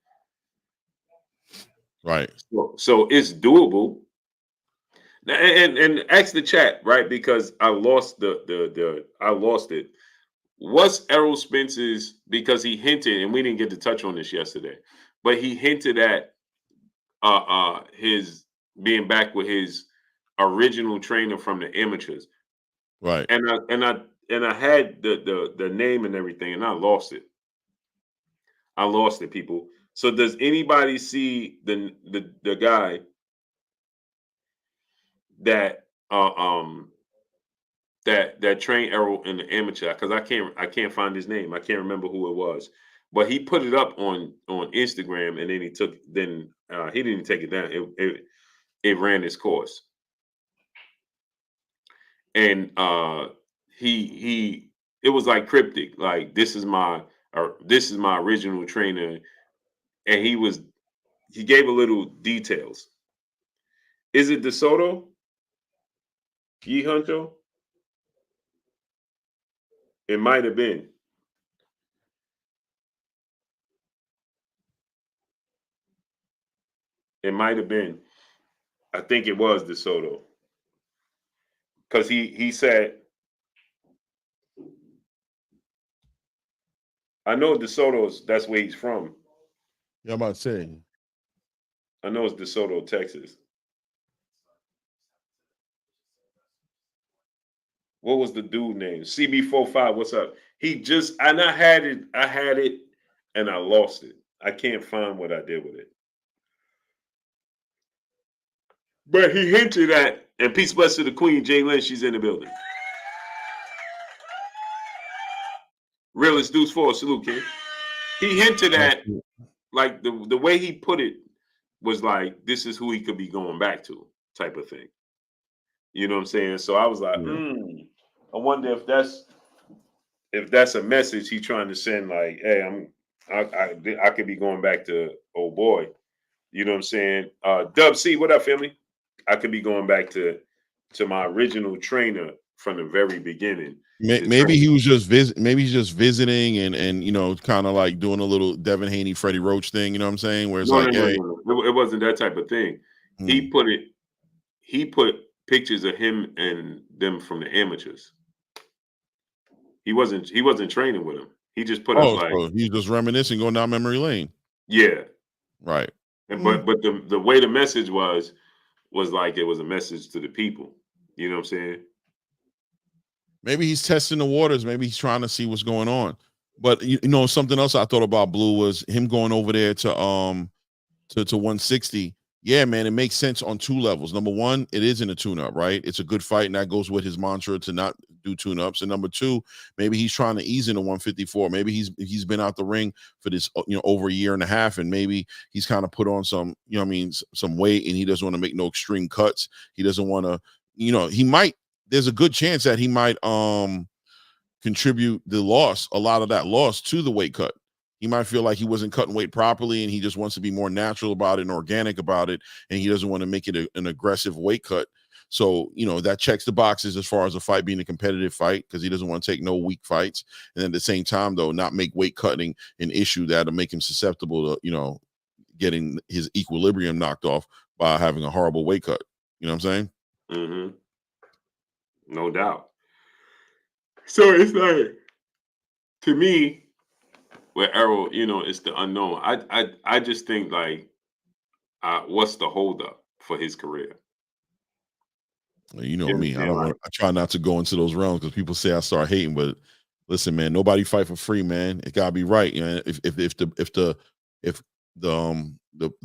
Right. So it's doable. And ask the chat, right? Because I lost I lost it. What's Errol Spence's, because he hinted, and we didn't get to touch on this yesterday, but he hinted at his being back with his original trainer from the amateurs. Right. And I had the name and everything, and I lost it. People. So does anybody see the guy that that trained Errol in the amateur? Because I can't find his name. I can't remember who it was. But he put it up on Instagram, and then he didn't take it down. It ran its course. And it was like cryptic, like, this is my original trainer, and he gave a little details. Is it DeSoto? Yi Huncho? It might have been. It might have been. I think it was DeSoto. Because he said, I know DeSoto's, that's where he's from. Yeah, I'm about to say. I know it's DeSoto, Texas. What was the dude name? CB45, what's up? I had it, and I lost it. I can't find what I did with it. But he hinted at, and peace bless to the queen, Jay Lynn, she's in the building. Realist Deuce 4, salute, kid. He hinted at, like, the way he put it was like, this is who he could be going back to, type of thing. You know what I'm saying? So I was like, I wonder if that's a message he's trying to send, like, hey, I could be going back to old boy. You know what I'm saying? Dub C, what up, family? I could be going back to my original trainer from the very beginning. Maybe he was just maybe he's just visiting and you know, kind of like doing a little Devin Haney, Freddie Roach thing. You know what I'm saying? Where it's no, like, hey, it wasn't that type of thing. He put pictures of him and them from the amateurs. He wasn't training with him. He just put up like, so he's just reminiscing, going down memory lane. Yeah, right. And but the way the message was like it was a message to the people. You know what I'm saying? Maybe he's testing the waters. Maybe he's trying to see what's going on. But you know, something else I thought about Blue was him going over there to 160. Yeah, man, it makes sense on two levels. Number one, it isn't a tune-up, right? It's a good fight, and that goes with his mantra to not do tune-ups. And number two, maybe he's trying to ease into 154. Maybe he's been out the ring for this, you know, over a year and a half, and maybe he's kind of put on some, you know what I mean, some weight, and he doesn't want to make no extreme cuts. He doesn't want to, you know, he might. There's a good chance that he might contribute a lot of that loss to the weight cut. He might feel like he wasn't cutting weight properly and he just wants to be more natural about it and organic about it, and he doesn't want to make it an aggressive weight cut. So, you know, that checks the boxes as far as a fight being a competitive fight, because he doesn't want to take no weak fights. And at the same time, though, not make weight cutting an issue that'll make him susceptible to, you know, getting his equilibrium knocked off by having a horrible weight cut. You know what I'm saying? No doubt. So it's like, to me, with Errol, you know, it's the unknown. I just think, like, what's the holdup for his career? You know me. I try not to go into those realms because people say I start hating. But listen, man, nobody fight for free, man. It gotta be right. You know, if the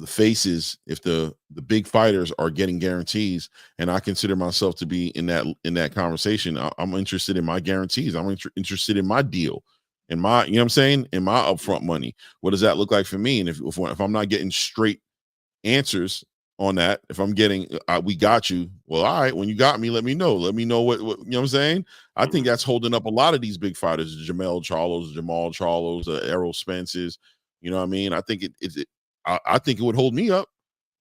faces, if the big fighters are getting guarantees, and I consider myself to be in that conversation, I'm interested in my guarantees. I'm interested in my deal, and my, you know what I'm saying, in my upfront money. What does that look like for me? And if I'm not getting straight answers on that, if I'm getting we got you, well, all right, when you got me, let me know what you know what I'm saying. I think that's holding up a lot of these big fighters, Jamal Charlos, Errol Spence's, you know what I mean. I think I think it would hold me up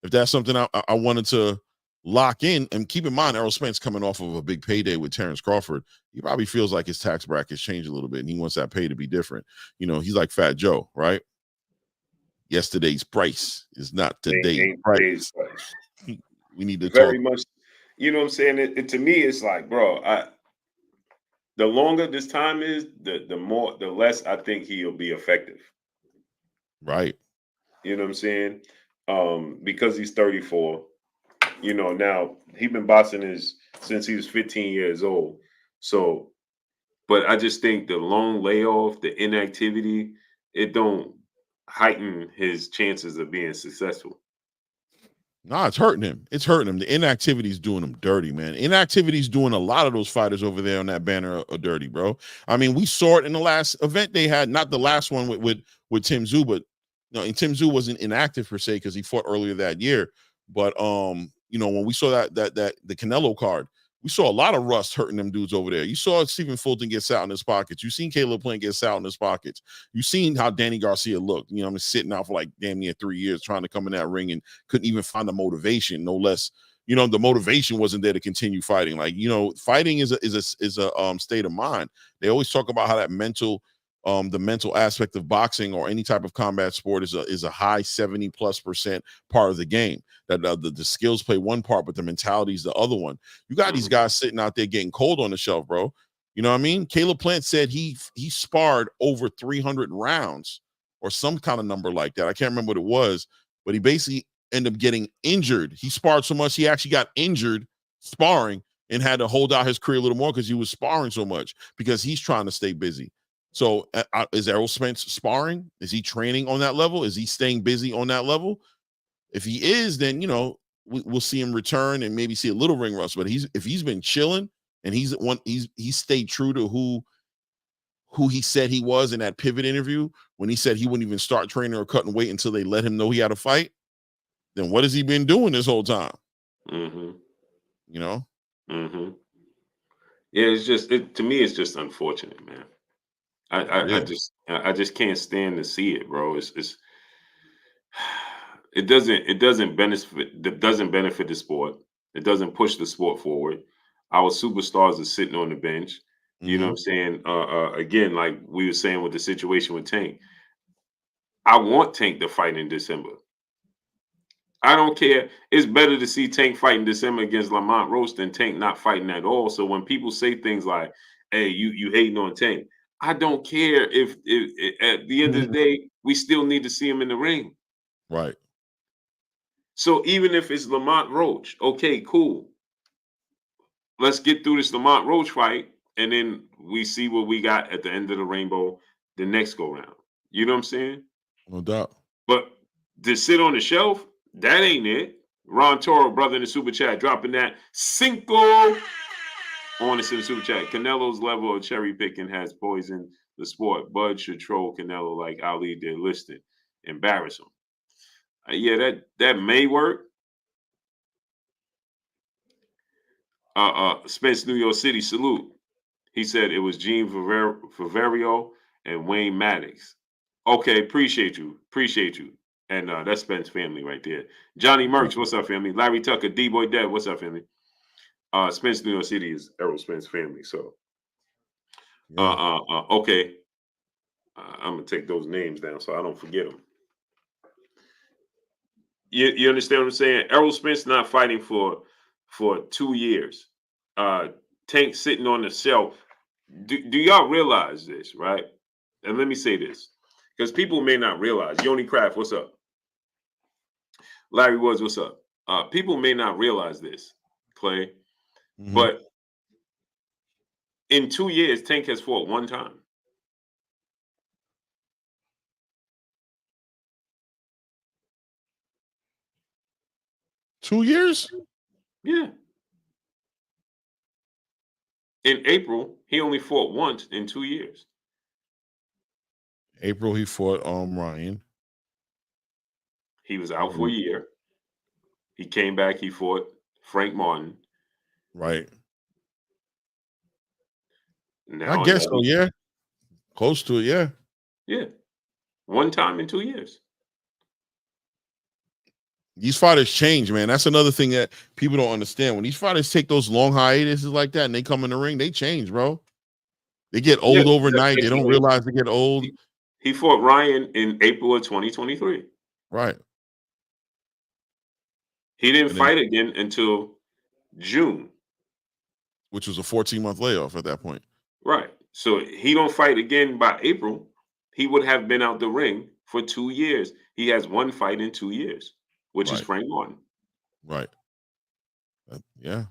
if that's something I wanted to lock in. And keep in mind, Errol Spence coming off of a big payday with Terence Crawford, he probably feels like his tax bracket's changed a little bit and he wants that pay to be different. You know, he's like Fat Joe, right? Yesterday's price is not today's price. We need to very talk. much. You know what I'm saying? It to me, it's like, bro, the longer this time is, the less I think he'll be effective. Right. You know what I'm saying? Because he's 34. You know, now he's been boxing since he was 15 years old. So, but I just think the long layoff, the inactivity, it don't heighten his chances of being successful. Nah, it's hurting him. It's hurting him. The inactivity's doing him dirty, man. Inactivity's doing a lot of those fighters over there on that banner are dirty, bro. I mean, we saw it in the last event they had, not the last one with Tim Tszyu, but no, and Tim Tszyu wasn't inactive per se because he fought earlier that year. But you know, when we saw that the Canelo card, we saw a lot of rust hurting them dudes over there. You saw Stephen Fulton get sat in his pockets. You seen Caleb Plant get sat in his pockets. You seen how Danny Garcia looked. You know, I'm sitting out for like damn near 3 years trying to come in that ring and couldn't even find the motivation. No less, you know, the motivation wasn't there to continue fighting. Like, you know, fighting is a state of mind. They always talk about how that mental, the mental aspect of boxing or any type of combat sport is a high 70+% part of the game. That the skills play one part, but the mentality is the other one. You got these guys sitting out there getting cold on the shelf, bro. You know what I mean? Caleb Plant said he sparred over 300 rounds or some kind of number like that. I can't remember what it was, but he basically ended up getting injured. He sparred so much he actually got injured sparring and had to hold out his career a little more because he was sparring so much because he's trying to stay busy. So is Errol Spence sparring? Is he training on that level? Is he staying busy on that level? If he is, then, you know, we'll see him return and maybe see a little ring rust. But if he's been chilling and he's stayed true to who he said he was in that pivot interview when he said he wouldn't even start training or cutting weight until they let him know he had a fight, then what has he been doing this whole time? Mm-hmm. You know? Mm-hmm. Yeah, it's just to me, it's just unfortunate, man. I just can't stand to see it, bro. It doesn't benefit the sport. It doesn't push the sport forward. Our superstars are sitting on the bench. You know what I'm saying? Again, like we were saying with the situation with Tank, I want Tank to fight in December. I don't care. It's better to see Tank fight in December against Lamont Roach than Tank not fighting at all. So when people say things like, "Hey, you hating on Tank," I don't care if at the end of the day we still need to see him in the ring. Right. So even if it's Lamont Roach, okay, cool. Let's get through this Lamont Roach fight, and then we see what we got at the end of the rainbow the next go round. You know what I'm saying? No doubt. But to sit on the shelf, that ain't it. Ron Toro, brother in the super chat, dropping that cinco on the super chat. Canelo's level of cherry picking has poisoned the sport. Bud should troll Canelo like Ali did listed. Embarrass him. Yeah, that may work. Spence, New York City, salute. He said it was Gene Faverio and Wayne Maddox. Okay, appreciate you. And that's Spence family right there. Johnny Merckx, what's up, family? Larry Tucker, D-Boy Dev, what's up, family? Spence, New York City is Errol Spence family. So, okay. I'm gonna take those names down so I don't forget them. You understand what I'm saying? Errol Spence not fighting for 2 years. Tank sitting on the shelf. Do y'all realize this, right? And let me say this, because people may not realize. Yoni Craft, what's up? Larry Woods, what's up? People may not realize this, Clay, but in 2 years, Tank has fought one time. $2 years? Yeah. In April, he only fought once in 2 years. April, he fought Ryan. He was out for a year. He came back. He fought Frank Martin. Right. Now I guess so. Yeah. Close to it. Yeah. Yeah. One time in 2 years. These fighters change, man. That's another thing that people don't understand. When these fighters take those long hiatuses like that and they come in the ring, they change, bro. They get old overnight. They don't realize they get old. He fought Ryan in April of 2023. Right. He didn't fight again until June. Which was a 14-month layoff at that point. Right. So he don't fight again by April. He would have been out the ring for 2 years. He has one fight in 2 years, which is Frank Martin. Right. Yeah.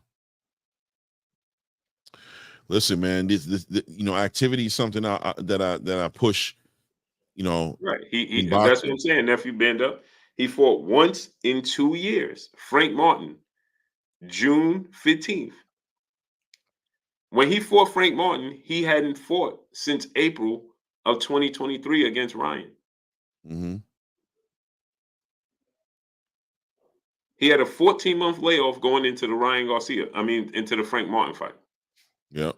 Listen, man, this activity is something that I push, Right. He that's what I'm saying, nephew Benda. He fought once in 2 years. Frank Martin, June 15th. When he fought Frank Martin, he hadn't fought since April of 2023 against Ryan. He had a 14-month layoff going into the into the Frank Martin fight. Yep.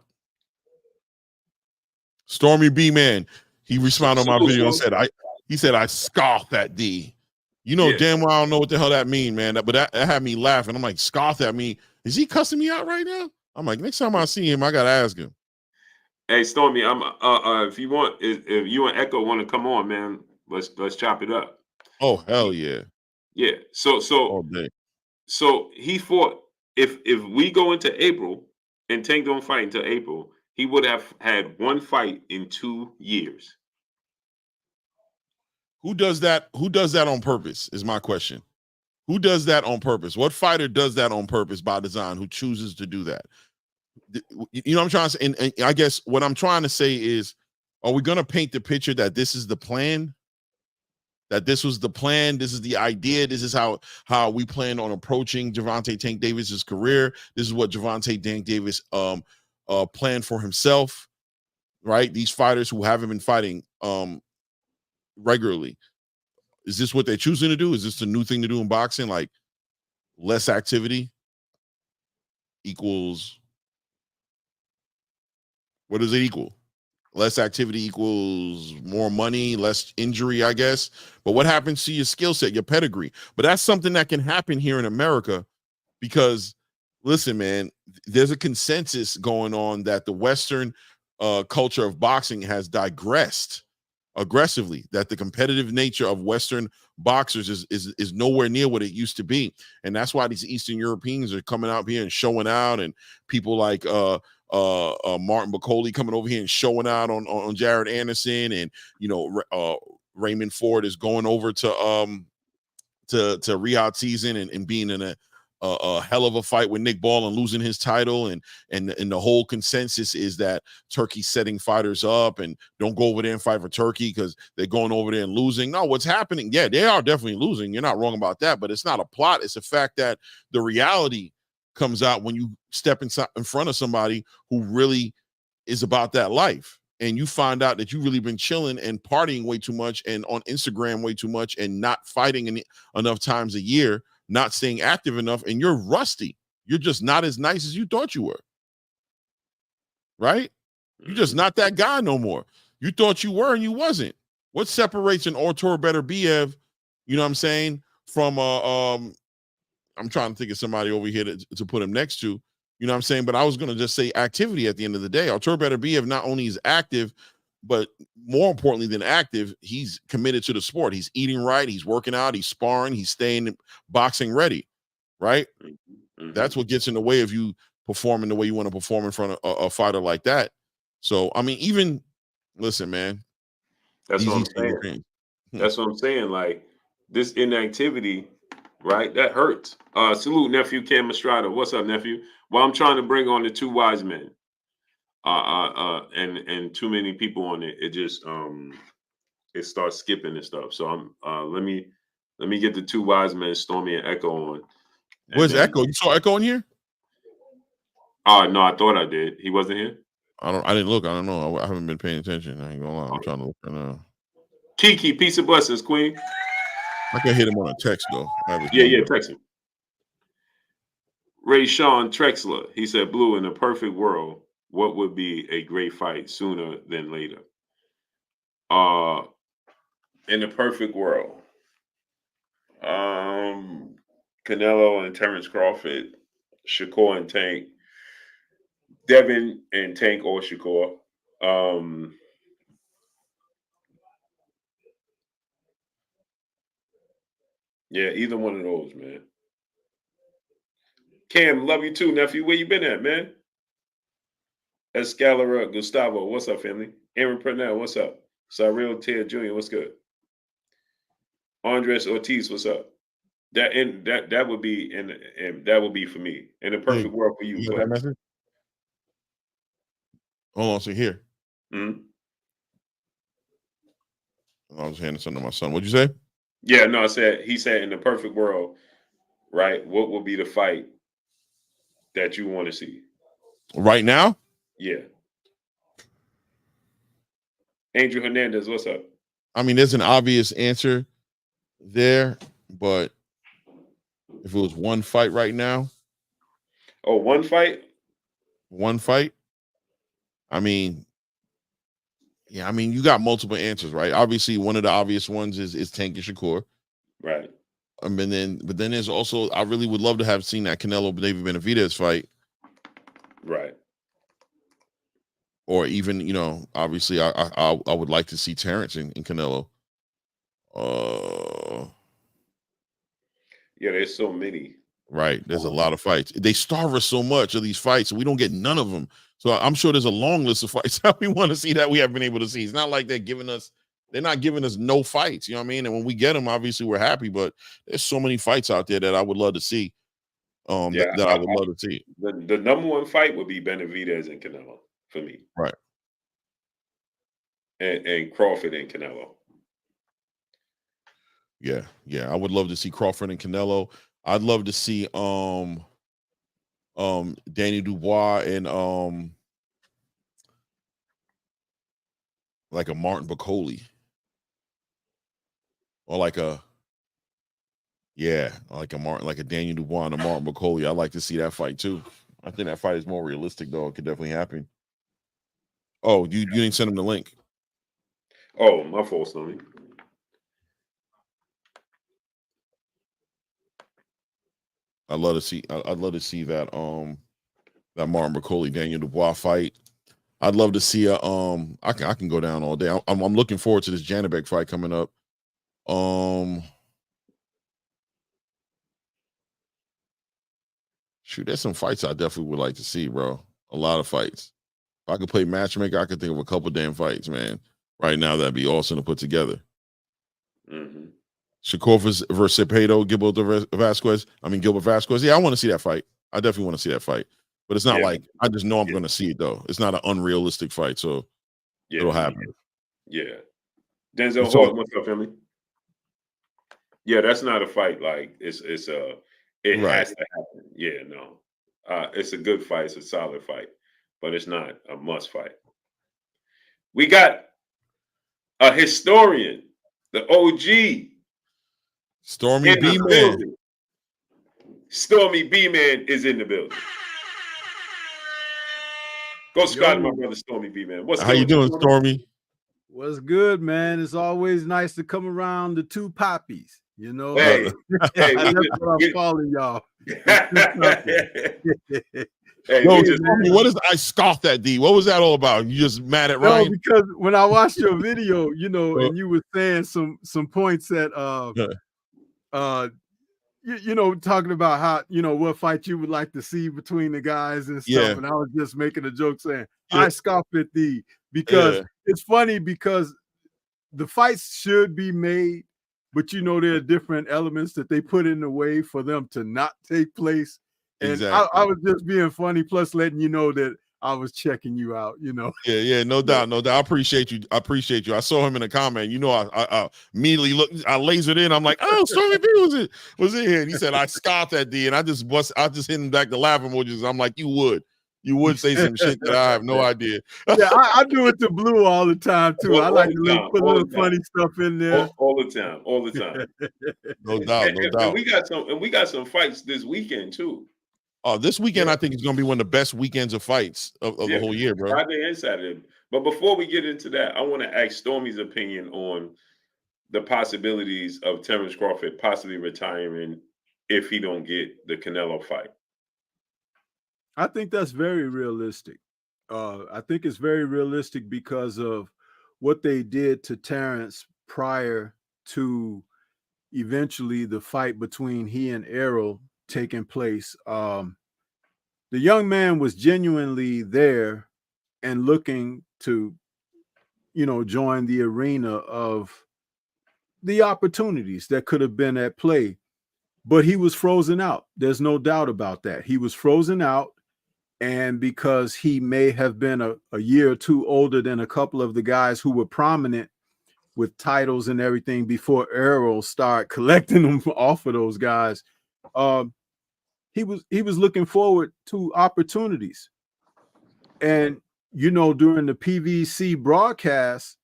Stormy B, man, he responded on my video and said, I scoffed at D. Damn well I don't know what the hell that mean, man. But that had me laughing. I'm like, scoffed at me. Is he cussing me out right now? I'm like, next time I see him, I gotta ask him. Hey, Stormy, I'm if you and Echo want to come on, man, let's chop it up. Oh, hell yeah. Yeah. So all day. So he fought. If we go into April and Tank don't fight until April, he would have had one fight in 2 years. Who does that? Who does that on purpose is my question. Who does that on purpose? What fighter does that on purpose by design? Who chooses to do that? You know what I'm trying to say? And I guess what I'm trying to say is, are we going to paint the picture that this is the plan? that this was the plan, this is the idea, this is how we plan on approaching Gervonta Tank Davis's career. This is what Gervonta Tank Davis planned for himself, right? These fighters who haven't been fighting regularly. Is this what they're choosing to do? Is this the new thing to do in boxing? Like less activity equals, what does it equal? Less activity equals more money, less injury, I guess. But what happens to your skill set, your pedigree? But that's something that can happen here in America because, listen, man, there's a consensus going on that the Western culture of boxing has digressed aggressively, that the competitive nature of Western boxers is nowhere near what it used to be. And that's why these Eastern Europeans are coming out here and showing out, and people like Martin Bacoli coming over here and showing out on Jared Anderson, and Raymond Ford is going over to Riyadh season and being in a hell of a fight with Nick Ball and losing his title, and the whole consensus is that Turkey's setting fighters up and don't go over there and fight for Turkey because they're going over there and losing. No, what's happening? Yeah, they are definitely losing. You're not wrong about that, but it's not a plot. It's a fact that the reality comes out when you step in front of somebody who really is about that life. And you find out that you've really been chilling and partying way too much and on Instagram way too much and not fighting enough times a year, not staying active enough, and you're rusty. You're just not as nice as you thought you were. Right? You're just not that guy no more. You thought you were and you wasn't. What separates an Artur Beterbiev, you know what I'm saying, from I'm trying to think of somebody over here to put him next to, you know what I'm saying? But I was going to just say activity at the end of the day. Artur Beterbiev not only is active, but more importantly than active, he's committed to the sport. He's eating right. He's working out. He's sparring. He's staying boxing ready, right? Mm-hmm. That's what gets in the way of you performing the way you want to perform in front of a fighter like that. So, I mean, listen, man. That's what I'm saying. That's what I'm saying. Like, this inactivity, right? That hurts. Salute, nephew Cam Estrada. What's up, nephew? Well, I'm trying to bring on the two wise men. And too many people on it. It just it starts skipping and stuff. So I'm let me get the two wise men, Stormy and Echo, on. Where's Echo? You saw Echo in here? No, I thought I did. He wasn't here. I didn't look. I don't know. I haven't been paying attention. I ain't gonna lie. I'm trying to look right now. Kiki, peace and blessings, Queen. I can hit him on a text though. Yeah, text him. Ray Sean Trexler. He said, "Blue, in a perfect world, what would be a great fight sooner than later?" In a perfect world, Canelo and Terence Crawford, Shakur and Tank, Devin and Tank or Shakur. Yeah, either one of those, man. Cam, love you too, nephew. Where you been at, man? Escalera, Gustavo, what's up, family? Aaron Purnell, what's up? Cyril Ted Jr., what's good? Andres Ortiz, what's up? That would be and that would be for me. In a perfect world for you. You that message? Hold on, so here. Mm-hmm. I was handing something to my son. What'd you say? Yeah, no, he said in the perfect world, right? What will be the fight that you want to see? Right now? Yeah. Angel Hernandez, what's up? I mean, there's an obvious answer there, but if it was one fight right now. Oh, one fight? One fight? I mean, yeah, I mean, you got multiple answers, right? Obviously, one of the obvious ones is Tank and Shakur. Right. But then there's also, I really would love to have seen that Canelo David Benavidez fight. Right. Or even, obviously I would like to see Terence and Canelo. Yeah, there's so many. Right. There's a lot of fights. They starve us so much of these fights, so we don't get none of them. So I'm sure there's a long list of fights that we want to see that we haven't been able to see. It's not like they're not giving us no fights. You know what I mean? And when we get them, obviously we're happy, but there's so many fights out there that I would love to see. That I would love to see. The number one fight would be Benavidez and Canelo for me. Right. And Crawford and Canelo. Yeah. I would love to see Crawford and Canelo. I'd love to see Danny Dubois and like a Martin Bacoli. Or like a like a Daniel Dubois and a Martin Bacoli. I'd like to see that fight too. I think that fight is more realistic though. It could definitely happen. Oh, you didn't send him the link. Oh, my fault, Sonny. I'd love to see that that Martin Bacoli Daniel Dubois fight. I'd love to see a I can go down all day. I'm looking forward to this Janibek fight coming up. Shoot, there's some fights I definitely would like to see, bro. A lot of fights. If I could play matchmaker, I could think of a couple damn fights, man. Right now, that'd be awesome to put together. Mm-hmm. Shakur versus Cepedo, Gilbert Vasquez. Yeah, I want to see that fight. I definitely want to see that fight. But it's not like I just know I'm going to see it though. It's not an unrealistic fight, so it'll happen. Yeah. Denzel Hart, what's up, family? Yeah, that's not a fight. Like it has to happen. Yeah, no. It's a good fight. It's a solid fight, but it's not a must fight. We got a historian, the OG, Stormy B-Man. Stormy B-Man is in the building. Go Scott, my brother Stormy B-Man. How you doing, Stormy? What's good, man? It's always nice to come around the two poppies. You know, hey, that's what I'm calling y'all. What is I scoffed at D? What was that all about? You just mad at Ryan? No, because when I watched your video, you know, and you were saying some points that you know, talking about how, you know, what fight you would like to see between the guys and stuff. And I was just making a joke saying, I scoffed at D because it's funny because the fights should be made, but you know, there are different elements that they put in the way for them to not take place. And I was just being funny, plus letting you know that I was checking you out, you know. Yeah, no doubt. I appreciate you. I saw him in a comment. You know, I immediately looked, I lasered in. I'm like, oh, Stormy B was in here. And he said, I scoffed at D, and I just hit him back the laughing emojis. I'm like, you would say some shit that I have no idea. Yeah, I do it to Blue all the time too. I like to put a little funny stuff in there all the time. No doubt. And we got some fights this weekend too. This weekend I think is going to be one of the best weekends of fights of the whole year, bro. Friday and Saturday. But before we get into that, I want to ask Stormy's opinion on the possibilities of Terence Crawford possibly retiring if he don't get the Canelo fight. I think that's very realistic. I think it's very realistic because of what they did to Terence prior to eventually the fight between he and Errol taking place. The young man was genuinely there and looking to, you know, join the arena of the opportunities that could have been at play, but he was frozen out. There's no doubt about that. He was frozen out. And because he may have been a year or two older than a couple of the guys who were prominent with titles and everything before Errol started collecting them off of those guys, he was looking forward to opportunities. And, you know, during the PVC broadcast,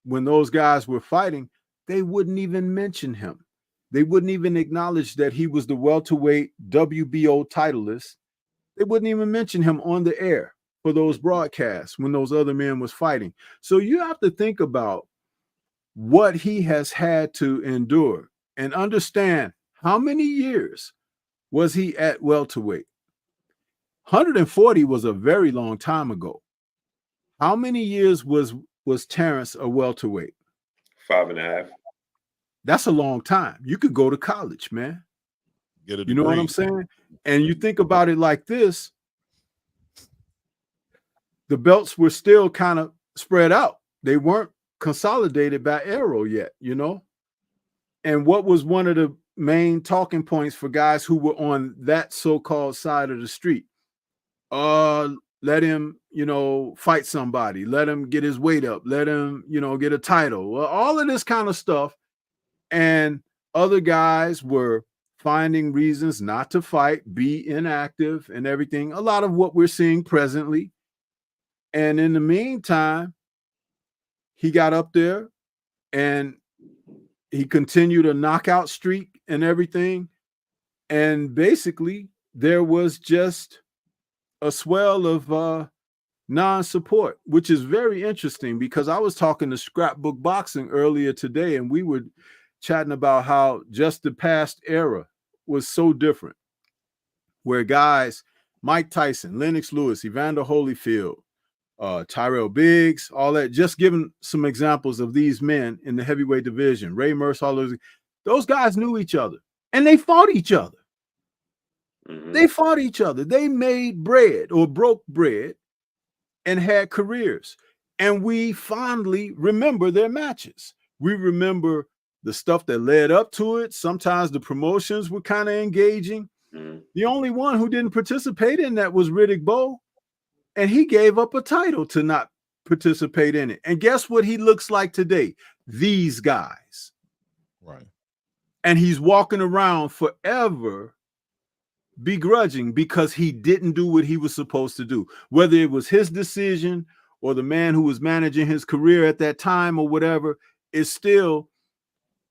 when those guys were fighting, they wouldn't even mention him. They wouldn't even acknowledge that he was the welterweight WBO titleist. They wouldn't even mention him on the air for those broadcasts when those other men was fighting. So you have to think about what he has had to endure and understand how many years was he at welterweight. 140 was a very long time ago. How many years was Terence a welterweight? 5.5. That's a long time. You could go to college, man. You know what I'm saying? And you think about it like this, the belts were still kind of spread out. They weren't consolidated by Errol yet, you know? And what was one of the main talking points for guys who were on that so-called side of the street? Let him, you know, fight somebody. Let him get his weight up. Let him, you know, get a title. Well, all of this kind of stuff. And Other guys were finding reasons not to fight, be inactive, and everything. A lot of what we're seeing presently. And in the meantime, he got up there and he continued a knockout streak and everything. And basically, there was just a swell of non-support, which is very interesting because I was talking to Scrapbook Boxing earlier today, and we were chatting about how just the past era was so different, where guys, Mike Tyson, Lennox Lewis, Evander Holyfield, Tyrell Biggs, all that, just giving some examples of these men in the heavyweight division, Ray Merce, all those guys knew each other and they fought each other. Mm-hmm. They fought each other. They made bread or broke bread and had careers. And we fondly remember their matches. We remember the stuff that led up to it. Sometimes the promotions were kind of engaging. Mm-hmm. The only one who didn't participate in that was Riddick Bowe. And he gave up a title to not participate in it. And guess what he looks like today? These guys. Right. And he's walking around forever begrudging because he didn't do what he was supposed to do. Whether it was his decision or the man who was managing his career at that time or whatever, it still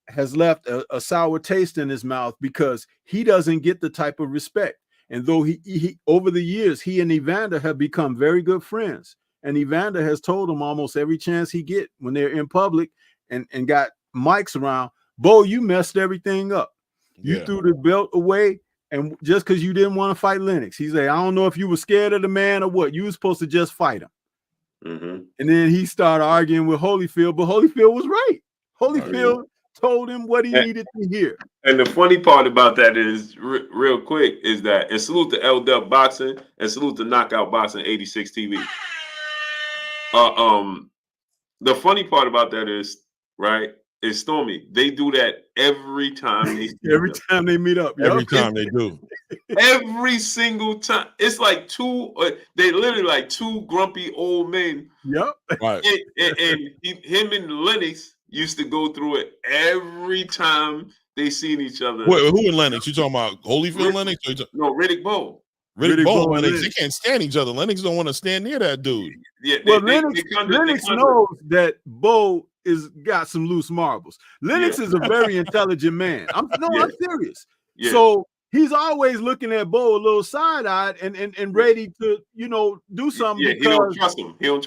has left a sour taste in his mouth because he doesn't get the type of respect. And though he over the years, he and Evander have become very good friends. And Evander has told him almost every chance he get when they're in public and got mics around, Bo, you messed everything up. You threw the belt away. And just because you didn't want to fight Lennox, he said, I don't know if you were scared of the man or what. You were supposed to just fight him. Mm-hmm. And then he started arguing with Holyfield, but Holyfield was right. Holyfield told him what he needed to hear. And the funny part about that is, real quick, is that, and salute to LW Boxing and salute to Knockout Boxing 86 TV. The funny part about that is, right, is Stormy. They do that every time they time they meet up. Every time they do. Every single time. It's like they literally like two grumpy old men. Yep. Right. And him and Lennox used to go through it every time they seen each other. Wait, who in Lennox? You talking about Holyfield Lennox? No, Riddick Bowe. Riddick Bowe and Lennox. They can't stand each other. Lennox don't want to stand near that dude. Yeah, Lennox knows that Bowe got some loose marbles. Lennox is a very intelligent man. I'm serious. Yeah. So he's always looking at Bowe a little side-eyed and ready to, do something. Yeah, he don't trust him. He don't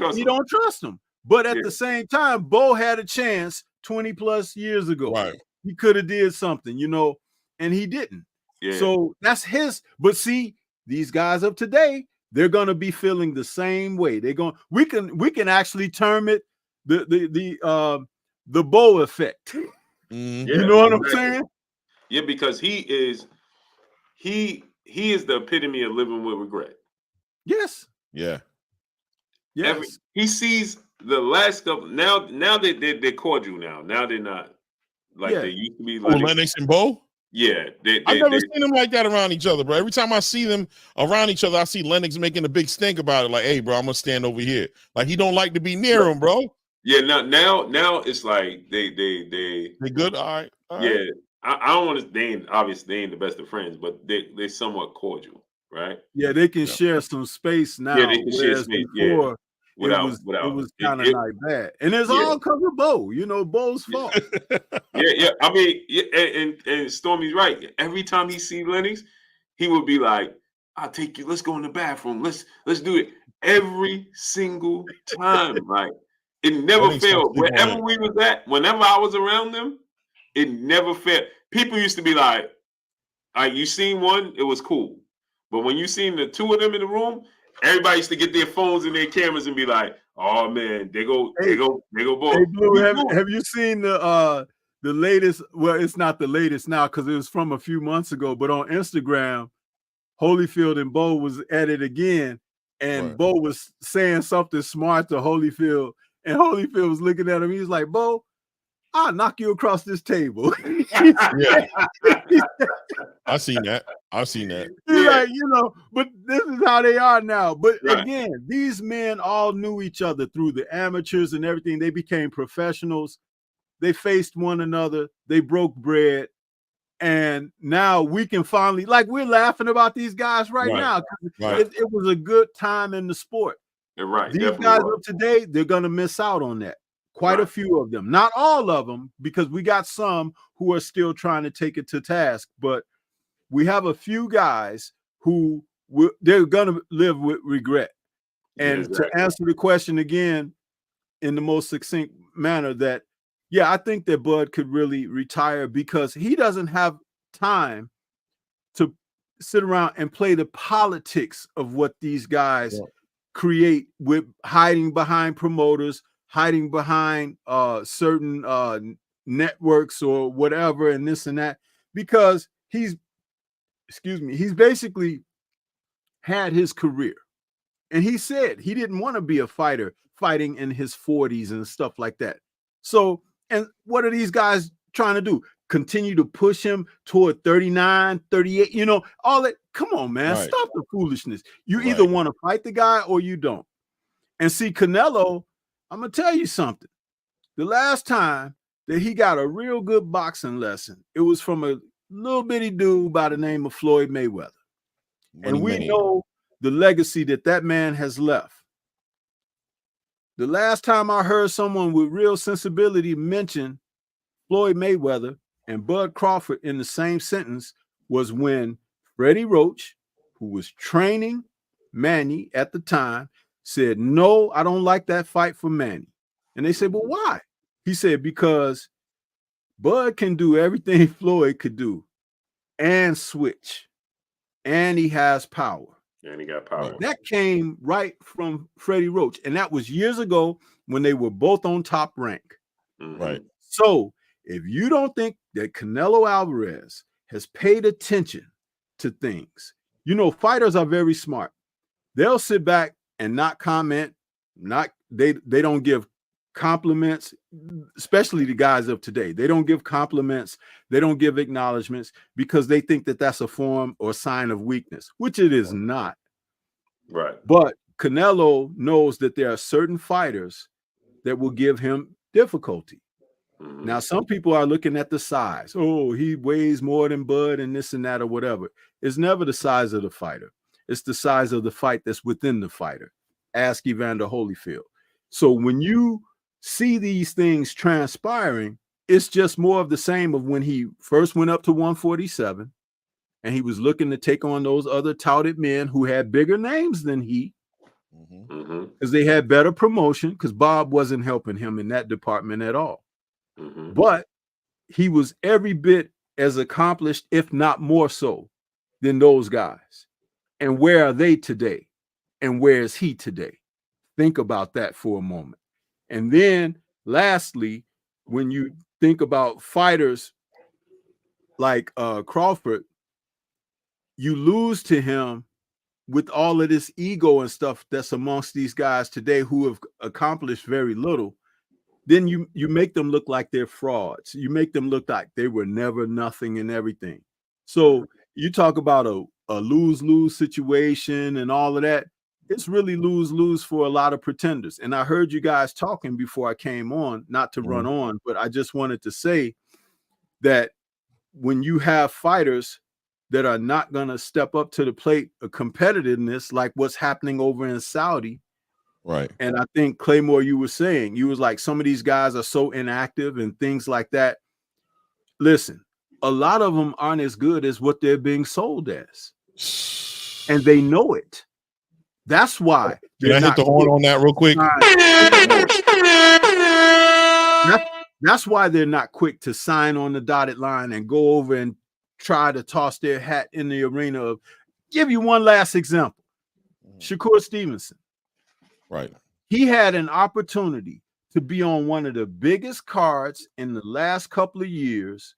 trust him. But at the same time, Bowe had a chance 20 plus years ago. Right. He could have did something, and he didn't. Yeah. So that's his. But see, these guys of today, they're gonna be feeling the same way. We can actually term it the Bowe effect. Mm-hmm. You know what I'm saying? Yeah, because he is the epitome of living with regret. Yes. Yeah. Yes. He sees the last couple. Now they're cordial now. Now they're not like they used to be. Like Lennox and Bowe. Yeah, I've never seen them like that around each other, bro. Every time I see them around each other, I see Lennox making a big stink about it. Like, hey, bro, I'm gonna stand over here. Like he don't like to be near him, bro. Yeah, now it's like they good. All right. Yeah, I don't want to. Obviously they ain't the best of friends, but they're somewhat cordial, right? Yeah, they can share some space now. Yeah, they can share space. Before, Without it was kind of like that, and it's all because of Bowe. Bowe's fault. Yeah. I mean, and Stormy's right. Every time he see Lennox, he would be like, "I'll take you. Let's go in the bathroom. Let's do it." Every single time, like it never failed. Wherever we was at, whenever I was around them, it never failed. People used to be like, you seen one, it was cool, but when you seen the two of them in the room. Everybody used to get their phones and their cameras and be like, "Oh man, they go Bowe." Hey, Blue, have you seen the latest? Well, it's not the latest now because it was from a few months ago. But on Instagram, Holyfield and Bowe was at it again, and Bowe was saying something smart to Holyfield, and Holyfield was looking at him. He was like, "Bowe, I'll knock you across this table." Yeah, I seen that. He's like, but this is how they are now. But again, these men all knew each other through the amateurs and everything. They became professionals. They faced one another. They broke bread. And now we can finally, like, we're laughing about these guys right now. It was a good time in the sport. Right. These guys of today, they're going to miss out on that. Quite a few of them. Not all of them, because we got some who are still trying to take it to task. But we have a few guys who they're going to live with regret. And to answer the question again in the most succinct manner, that, yeah, I think that Bud could really retire because he doesn't have time to sit around and play the politics of what these guys create with hiding behind promoters, hiding behind certain networks or whatever, and this and that, because he's basically had his career. And he said he didn't want to be a fighter fighting in his 40s and stuff like that. So, and what are these guys trying to do? Continue to push him toward 39, 38, all that. Come on, man. Stop the foolishness. You either want to fight the guy or you don't. And see, Canelo, I'm going to tell you something. The last time that he got a real good boxing lesson, it was from a little bitty dude by the name of Floyd Mayweather. And we know the legacy that man has left. The last time I heard someone with real sensibility mention Floyd Mayweather and Bud Crawford in the same sentence was when Freddie Roach, who was training Manny at the time, said, "No, I don't like that fight for Manny." And they said, "Well, why?" He said, "Because Bud can do everything Floyd could do and switch, and he has power." And he got power. That came right from Freddie Roach. And that was years ago when they were both on Top Rank. Right. So if you don't think that Canelo Alvarez has paid attention to things, fighters are very smart. They'll sit back and not comment. They don't give compliments, especially the guys of today. They don't give compliments. They don't give acknowledgments because they think that that's a form or sign of weakness, which it is not. Right. But Canelo knows that there are certain fighters that will give him difficulty. Now, some people are looking at the size. Oh, he weighs more than Bud and this and that or whatever. It's never the size of the fighter. It's the size of the fight that's within the fighter. Ask Evander Holyfield. So when you see these things transpiring, it's just more of the same of when he first went up to 147 and he was looking to take on those other touted men who had bigger names than he, because they had better promotion, because Bob wasn't helping him in that department at all. But he was every bit as accomplished, if not more so, than those guys. And where are they today? And where is he today? Think about that for a moment. And then lastly, when you think about fighters like Crawford, you lose to him with all of this ego and stuff that's amongst these guys today who have accomplished very little. Then you make them look like they're frauds. You make them look like they were never nothing and everything. So you talk about a lose-lose situation and all of that. It's really lose-lose for a lot of pretenders. And I heard you guys talking before I came on, not to run on, but I just wanted to say that when you have fighters that are not going to step up to the plate of competitiveness, like what's happening over in Saudi. Right. And I think, Claymore, you was like, some of these guys are so inactive and things like that. Listen, a lot of them aren't as good as what they're being sold as. And they know it. That's why. Can I hit the horn on that real quick? That's why they're not quick to sign on the dotted line and go over and try to toss their hat in the arena of. Give you one last example. Shakur Stevenson. Right. He had an opportunity to be on one of the biggest cards in the last couple of years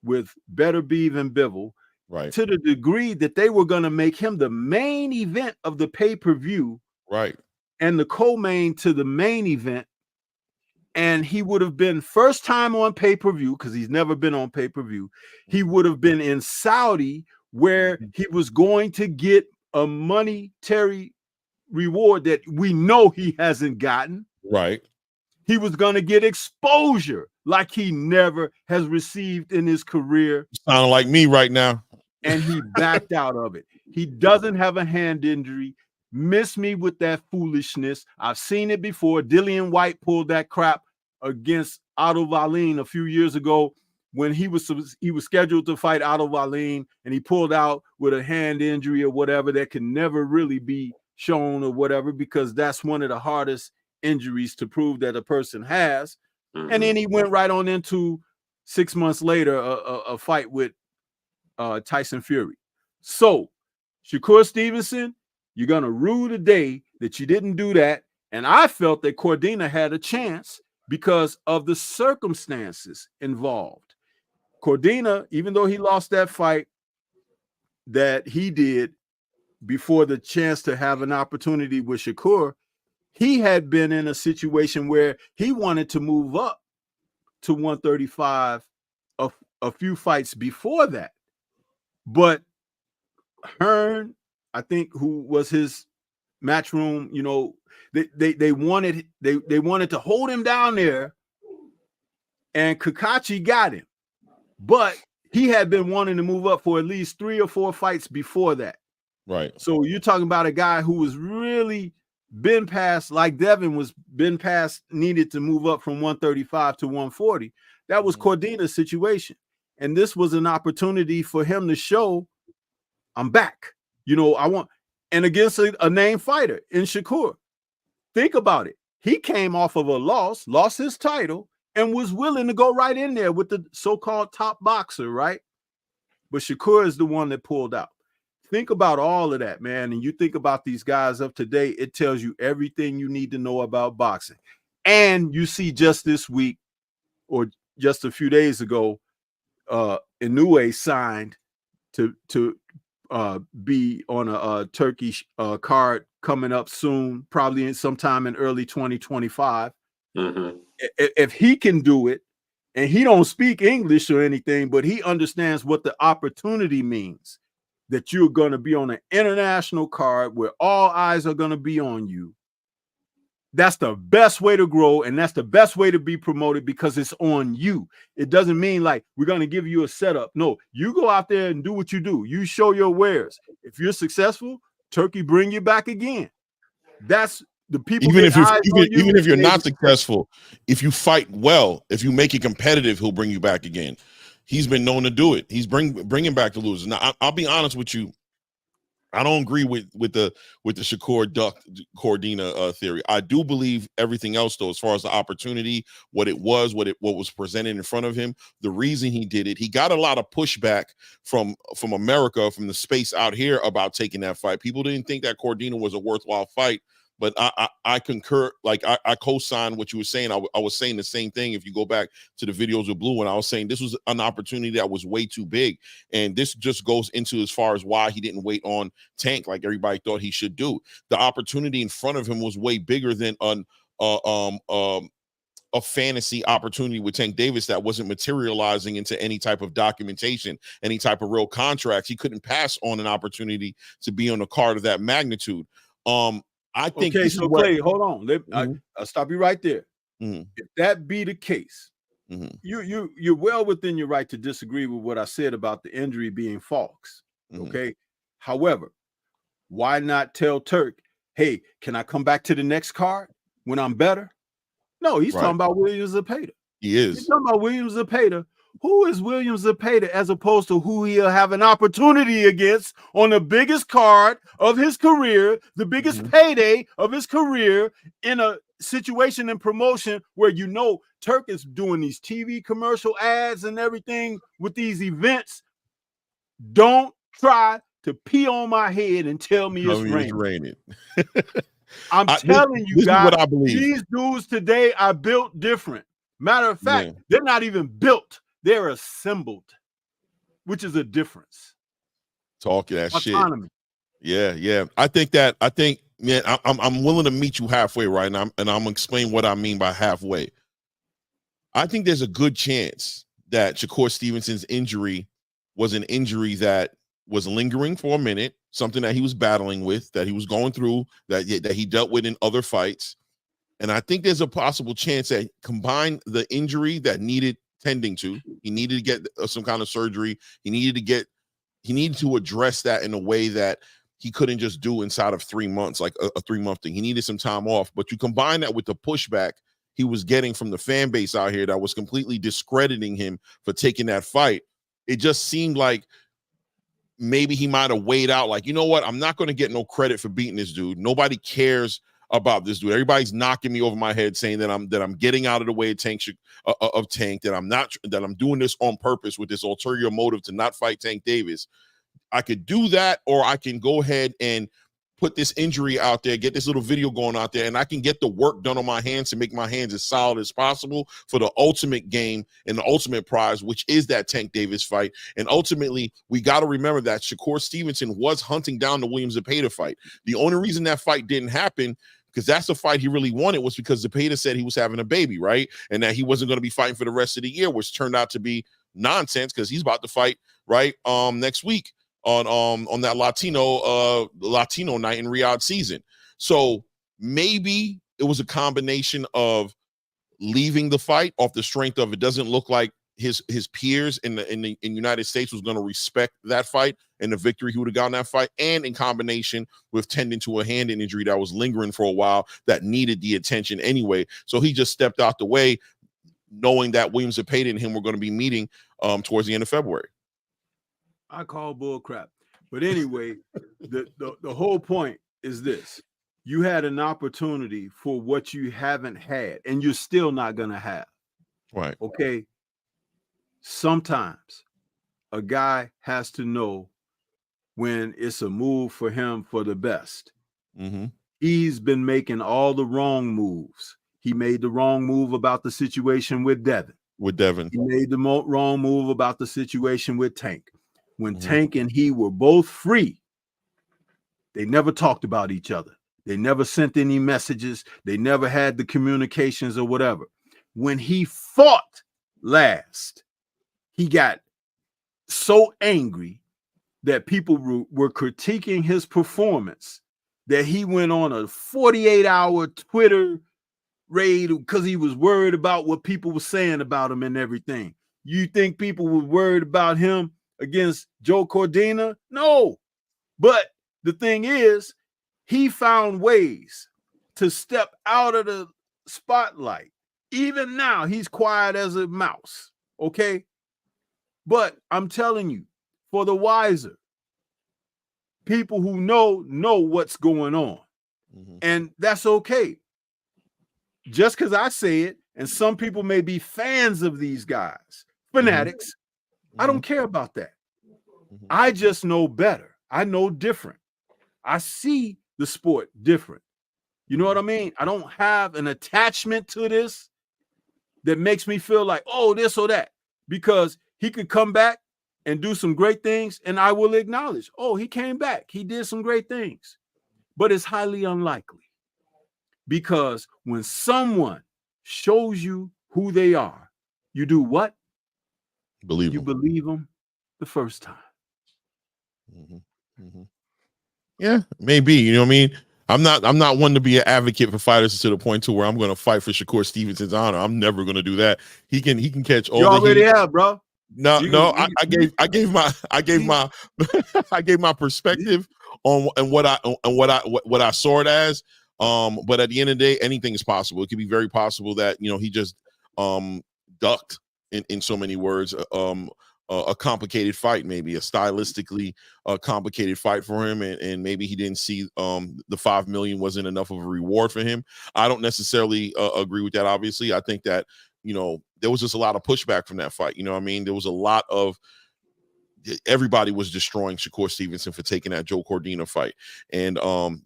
with Better Beeve and Bivol, right, to the degree that they were going to make him the main event of the pay-per-view, right, and the co-main to the main event. And he would have been first time on pay-per-view, because he's never been on pay-per-view. He would have been in Saudi, where he was going to get a monetary reward that we know he hasn't gotten. Right. he was going to get exposure like he never has received in his career. Sounding like me right now. And he backed out of it. He doesn't have a hand injury. Miss me with that foolishness. I've seen it before. Dillian White pulled that crap against Otto Wallin a few years ago when he was scheduled to fight Otto Wallin, and he pulled out with a hand injury or whatever that can never really be shown or whatever, because that's one of the hardest injuries to prove that a person has. And then he went right on into 6 months later a fight with Tyson Fury. So Shakur Stevenson, you're going to rue the day that you didn't do that. And I felt that Cordina had a chance because of the circumstances involved. Cordina, even though he lost that fight that he did before the chance to have an opportunity with Shakur, he had been in a situation where he wanted to move up to 135 a few fights before that. But Hearn, I think, who was his matchroom, you know, they wanted to hold him down there, and Kakachi got him. But he had been wanting to move up for at least 3 or 4 fights before that. Right. So you're talking about a guy who was really been past, like Devin was been past, needed to move up from 135 to 140. That was Cordina's situation. And this was an opportunity for him to show, I'm back. You know, I want, and against a named fighter in Shakur. Think about it. He came off of a loss, lost his title, and was willing to go right in there with the so-called top boxer, right? But Shakur is the one that pulled out. Think about all of that, man. And you think about these guys of today, it tells you everything you need to know about boxing. And you see just this week, or just a few days ago, Inoue signed to be on a Turkish card coming up soon, probably sometime in early 2025. If he can do it, and he don't speak English or anything, but he understands what the opportunity means, that you're going to be on an international card where all eyes are going to be on you. That's the best way to grow, and that's the best way to be promoted, because it's on you. It doesn't mean like we're going to give you a setup. No, you go out there and do what you do. You show your wares. If you're successful, Turkey bring you back again. That's the people. Even if you're not successful, if you fight well, if you make it competitive, he'll bring you back again. He's been known to do it. He's bringing back the losers. Now, I'll be honest with you. I don't agree with the Shakur Duck Cordina theory. I do believe everything else, though, as far as the opportunity, what was presented in front of him, the reason he did it. He got a lot of pushback from America, from the space out here about taking that fight. People didn't think that Cordina was a worthwhile fight. But I concur, like I co-sign what you were saying. I was saying the same thing. If you go back to the videos of Blue, and I was saying this was an opportunity that was way too big. And this just goes into as far as why he didn't wait on Tank like everybody thought he should do. The opportunity in front of him was way bigger than a fantasy opportunity with Tank Davis that wasn't materializing into any type of documentation, any type of real contracts. He couldn't pass on an opportunity to be on a card of that magnitude. I think. Okay, so Clay, hold on. I'll stop you right there. If that be the case, you're well within your right to disagree with what I said about the injury being false. Okay. However, why not tell Turk, hey, can I come back to the next card when I'm better? No, he's talking about Williams Zepeda. He is. He's talking about Williams Zepeda. Who is Williams Zepeda as opposed to who he'll have an opportunity against on the biggest card of his career, the biggest payday of his career, in a situation and promotion where you know Turk is doing these TV commercial ads and everything with these events. Don't try to pee on my head and tell me it's raining. I'm telling you guys, what I believe. These dudes today are built different. Matter of fact, they're not even built. They're assembled, which is a difference. Talking that autonomy. Shit. Yeah. I think, man, I'm willing to meet you halfway right now, and I'm gonna explain what I mean by halfway. I think there's a good chance that Shakur Stevenson's injury was an injury that was lingering for a minute, something that he was battling with, that he was going through, that he dealt with in other fights. And I think there's a possible chance that combine the injury that needed tending to, he needed to get some kind of surgery. He needed to address that in a way that he couldn't just do inside of 3 months, like a 3-month thing. He needed some time off. But you combine that with the pushback he was getting from the fan base out here that was completely discrediting him for taking that fight. It just seemed like maybe he might have weighed out, like, you know what? I'm not going to get no credit for beating this dude. Nobody cares about this dude. Everybody's knocking me over my head, saying that I'm getting out of the way of Tank, that I'm doing this on purpose with this ulterior motive to not fight Tank Davis. I could do that, or I can go ahead and put this injury out there, get this little video going out there, and I can get the work done on my hands to make my hands as solid as possible for the ultimate game and the ultimate prize, which is that Tank Davis fight. And ultimately, we got to remember that Shakur Stevenson was hunting down the Williams Zepeda fight. The only reason that fight didn't happen, because that's the fight he really wanted, was because Zepeda said he was having a baby, right? And that he wasn't going to be fighting for the rest of the year, which turned out to be nonsense, because he's about to fight right next week on that Latino night in Riyadh season. So maybe it was a combination of leaving the fight off the strength of, it doesn't look like his peers in the United States was going to respect that fight and the victory he would have gotten that fight, and in combination with tending to a hand injury that was lingering for a while that needed the attention anyway. So he just stepped out the way, knowing that Williams Zepeda and him were going to be meeting towards the end of February. I call bull crap. But anyway, the whole point is this. You had an opportunity for what you haven't had, and you're still not going to have. Right. Okay. Sometimes a guy has to know when it's a move for him for the best. Mm-hmm. He's been making all the wrong moves. He made the wrong move about the situation with Devin. He made the wrong move about the situation with Tank. When Tank and he were both free, they never talked about each other. They never sent any messages. They never had the communications or whatever. When he fought last, he got so angry that people were critiquing his performance that he went on a 48-hour Twitter raid because he was worried about what people were saying about him and everything. You think people were worried about him against Joe Cordina? No. But the thing is, he found ways to step out of the spotlight. Even now, he's quiet as a mouse, okay? But I'm telling you, for the wiser, people who know what's going on. Mm-hmm. And that's okay. Just because I say it, and some people may be fans of these guys, fanatics, mm-hmm. I don't care about that. Mm-hmm. I just know better. I know different. I see the sport different. You know what I mean? I don't have an attachment to this that makes me feel like, oh, this or that, because he could come back and do some great things, and I will acknowledge, oh, he came back. He did some great things. But it's highly unlikely, because when someone shows you who they are, you do what? Believe you them. Believe them the first time. Mm-hmm. Mm-hmm. Yeah, maybe. You know what I mean? I'm not one to be an advocate for fighters to the point to where I'm going to fight for Shakur Stevenson's honor. I'm never going to do that. He can catch all. You already have, bro. No. I gave my perspective on what I saw it as. But at the end of the day, anything is possible. It could be very possible that, you know, he just ducked in so many words a complicated fight, maybe a stylistically complicated fight for him, and maybe he didn't see the $5 million wasn't enough of a reward for him. I don't necessarily agree with that. Obviously, I think that, you know, there was just a lot of pushback from that fight. You know what I mean? There was a lot of, everybody was destroying Shakur Stevenson for taking that Joe Cordina fight. And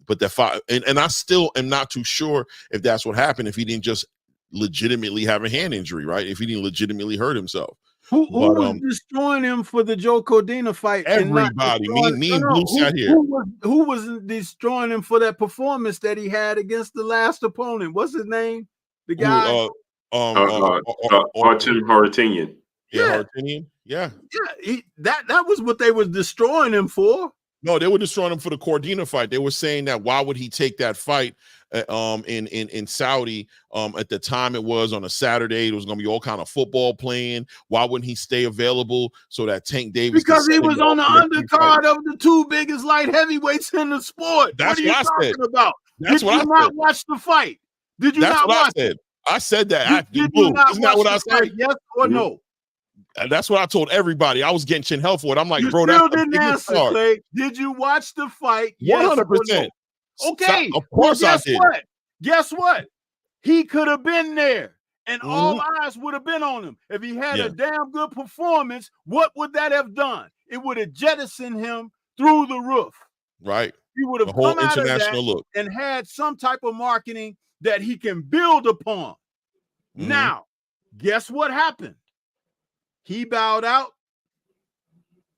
but that fight, and I still am not too sure if that's what happened, if he didn't just legitimately have a hand injury, right? If he didn't legitimately hurt himself. Who was destroying him for the Joe Cordina fight? Everybody. Me and Blue sat here. Who was destroying him for that performance that he had against the last opponent? What's his name? The guy? Artem Haratinian. Yeah, Haratinian. Yeah. That was what they was destroying him for. No, they were destroying him for the Cordina fight. They were saying that why would he take that fight in Saudi at the time it was on a Saturday. There was going to be all kind of football playing. Why wouldn't he stay available so that Tank Davis? Because he was on the undercard of the two biggest light heavyweights in the sport. That's what are you talking about? That's Did what you not watch the fight? Did you not watch it? I said that. Did you not watch what I the said? fight? Yes or no? That's what I told everybody. I was getting chin hell for it. I'm like, you bro, still that's didn't answer, Clay. Did you watch the fight? 100%. Okay. Of course I did. Guess what? He could have been there, and all eyes would have been on him. If he had a damn good performance, what would that have done? It would have jettisoned him through the roof. Right. He would have come out of that and had some type of marketing that he can build upon. Now, guess what happened? He bowed out.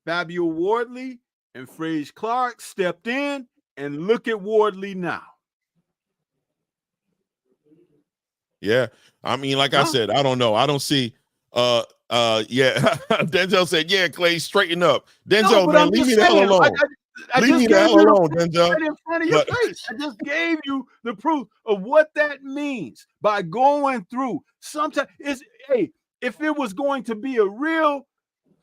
Fabio Wardley and Frazier Clark stepped in, and look at Wardley now. Yeah. I mean, like I said, I don't know. I don't see yeah. Denzel said, yeah, Clay, straighten up. Denzel, man, leave me the hell alone. Leave me the hell alone, Denzel. Right in front of your face. I just gave you the proof of what that means by going through. Sometimes if it was going to be a real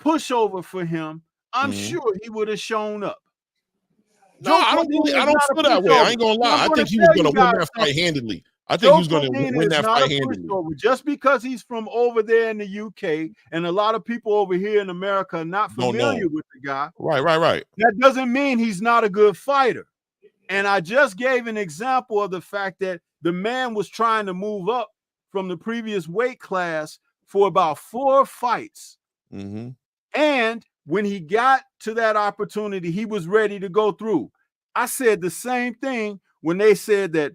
pushover for him, I'm sure he would have shown up. No, I don't feel that way. I ain't gonna lie. I think he was gonna win that fight handily. I think he's going to win that fight handily. Just because he's from over there in the UK, and a lot of people over here in America are not familiar with the guy. Right. That doesn't mean he's not a good fighter. And I just gave an example of the fact that the man was trying to move up from the previous weight class for about 4 fights. And when he got to that opportunity, he was ready to go through. I said the same thing when they said that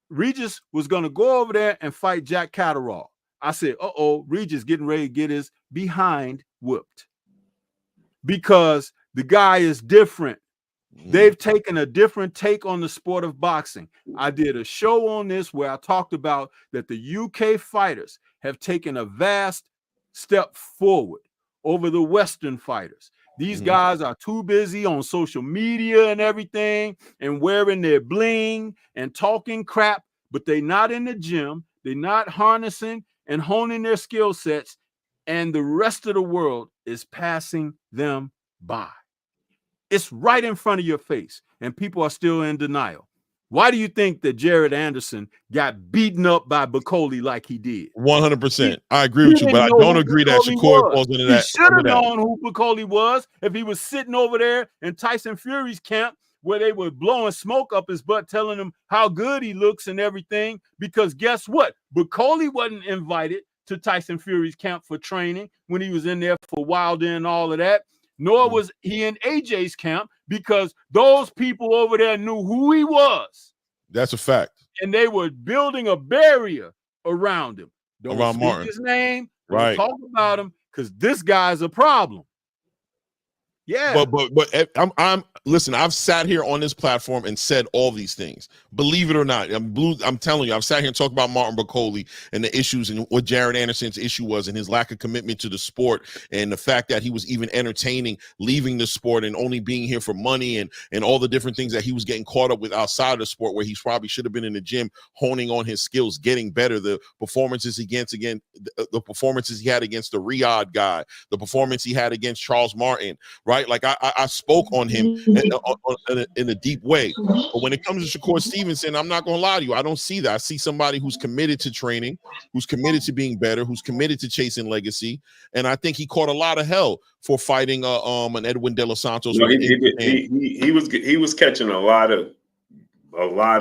Regis was going to go over there and fight Jack Catterall. I said, Regis getting ready to get his behind whooped because the guy is different. They've taken a different take on the sport of boxing. I did a show on this where I talked about that the UK fighters have taken a vast step forward over the Western fighters. These guys are too busy on social media and everything and wearing their bling and talking crap, but they're not in the gym. They're not harnessing and honing their skill sets, and the rest of the world is passing them by. It's right in front of your face, and people are still in denial. Why do you think that Jared Anderson got beaten up by Bacoli like he did? 100%. I agree with you, but I don't agree that Shakur falls into that. He should have known who Bacoli was if he was sitting over there in Tyson Fury's camp where they were blowing smoke up his butt, telling him how good he looks and everything. Because guess what? Bacoli wasn't invited to Tyson Fury's camp for training when he was in there for Wilder and all of that. Nor was he in AJ's camp because those people over there knew who he was. That's a fact. And they were building a barrier around him. Don't around speak Martin. his name. Right. Don't talk about him because this guy's a problem. Yeah. But I'm listen, I've sat here on this platform and said all these things. Believe it or not, I'm telling you, I've sat here and talked about Martin Bacoli and the issues and what Jared Anderson's issue was and his lack of commitment to the sport and the fact that he was even entertaining leaving the sport and only being here for money and all the different things that he was getting caught up with outside of the sport where he probably should have been in the gym honing on his skills, getting better. The performances the performances he had against the Riyadh guy, the performance he had against Charles Martin, right? Like I spoke on him in a deep way. But when it comes to Shakur Stevenson, I'm not going to lie to you. I don't see that. I see somebody who's committed to training, who's committed to being better, who's committed to chasing legacy. And I think he caught a lot of hell for fighting an Edwin De Los Santos. No, he was catching a lot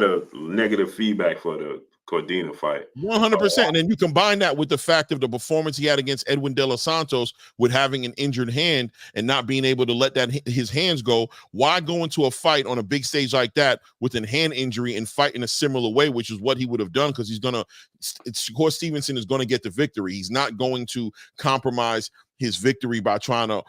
of negative feedback for the Cordina fight. 100%. And then you combine that with the fact of the performance he had against Edwin De Los Santos with having an injured hand and not being able to let his hands go. Why go into a fight on a big stage like that with a hand injury and fight in a similar way, which is what he would have done because Shakur Stevenson is going to get the victory. He's not going to compromise his victory by trying to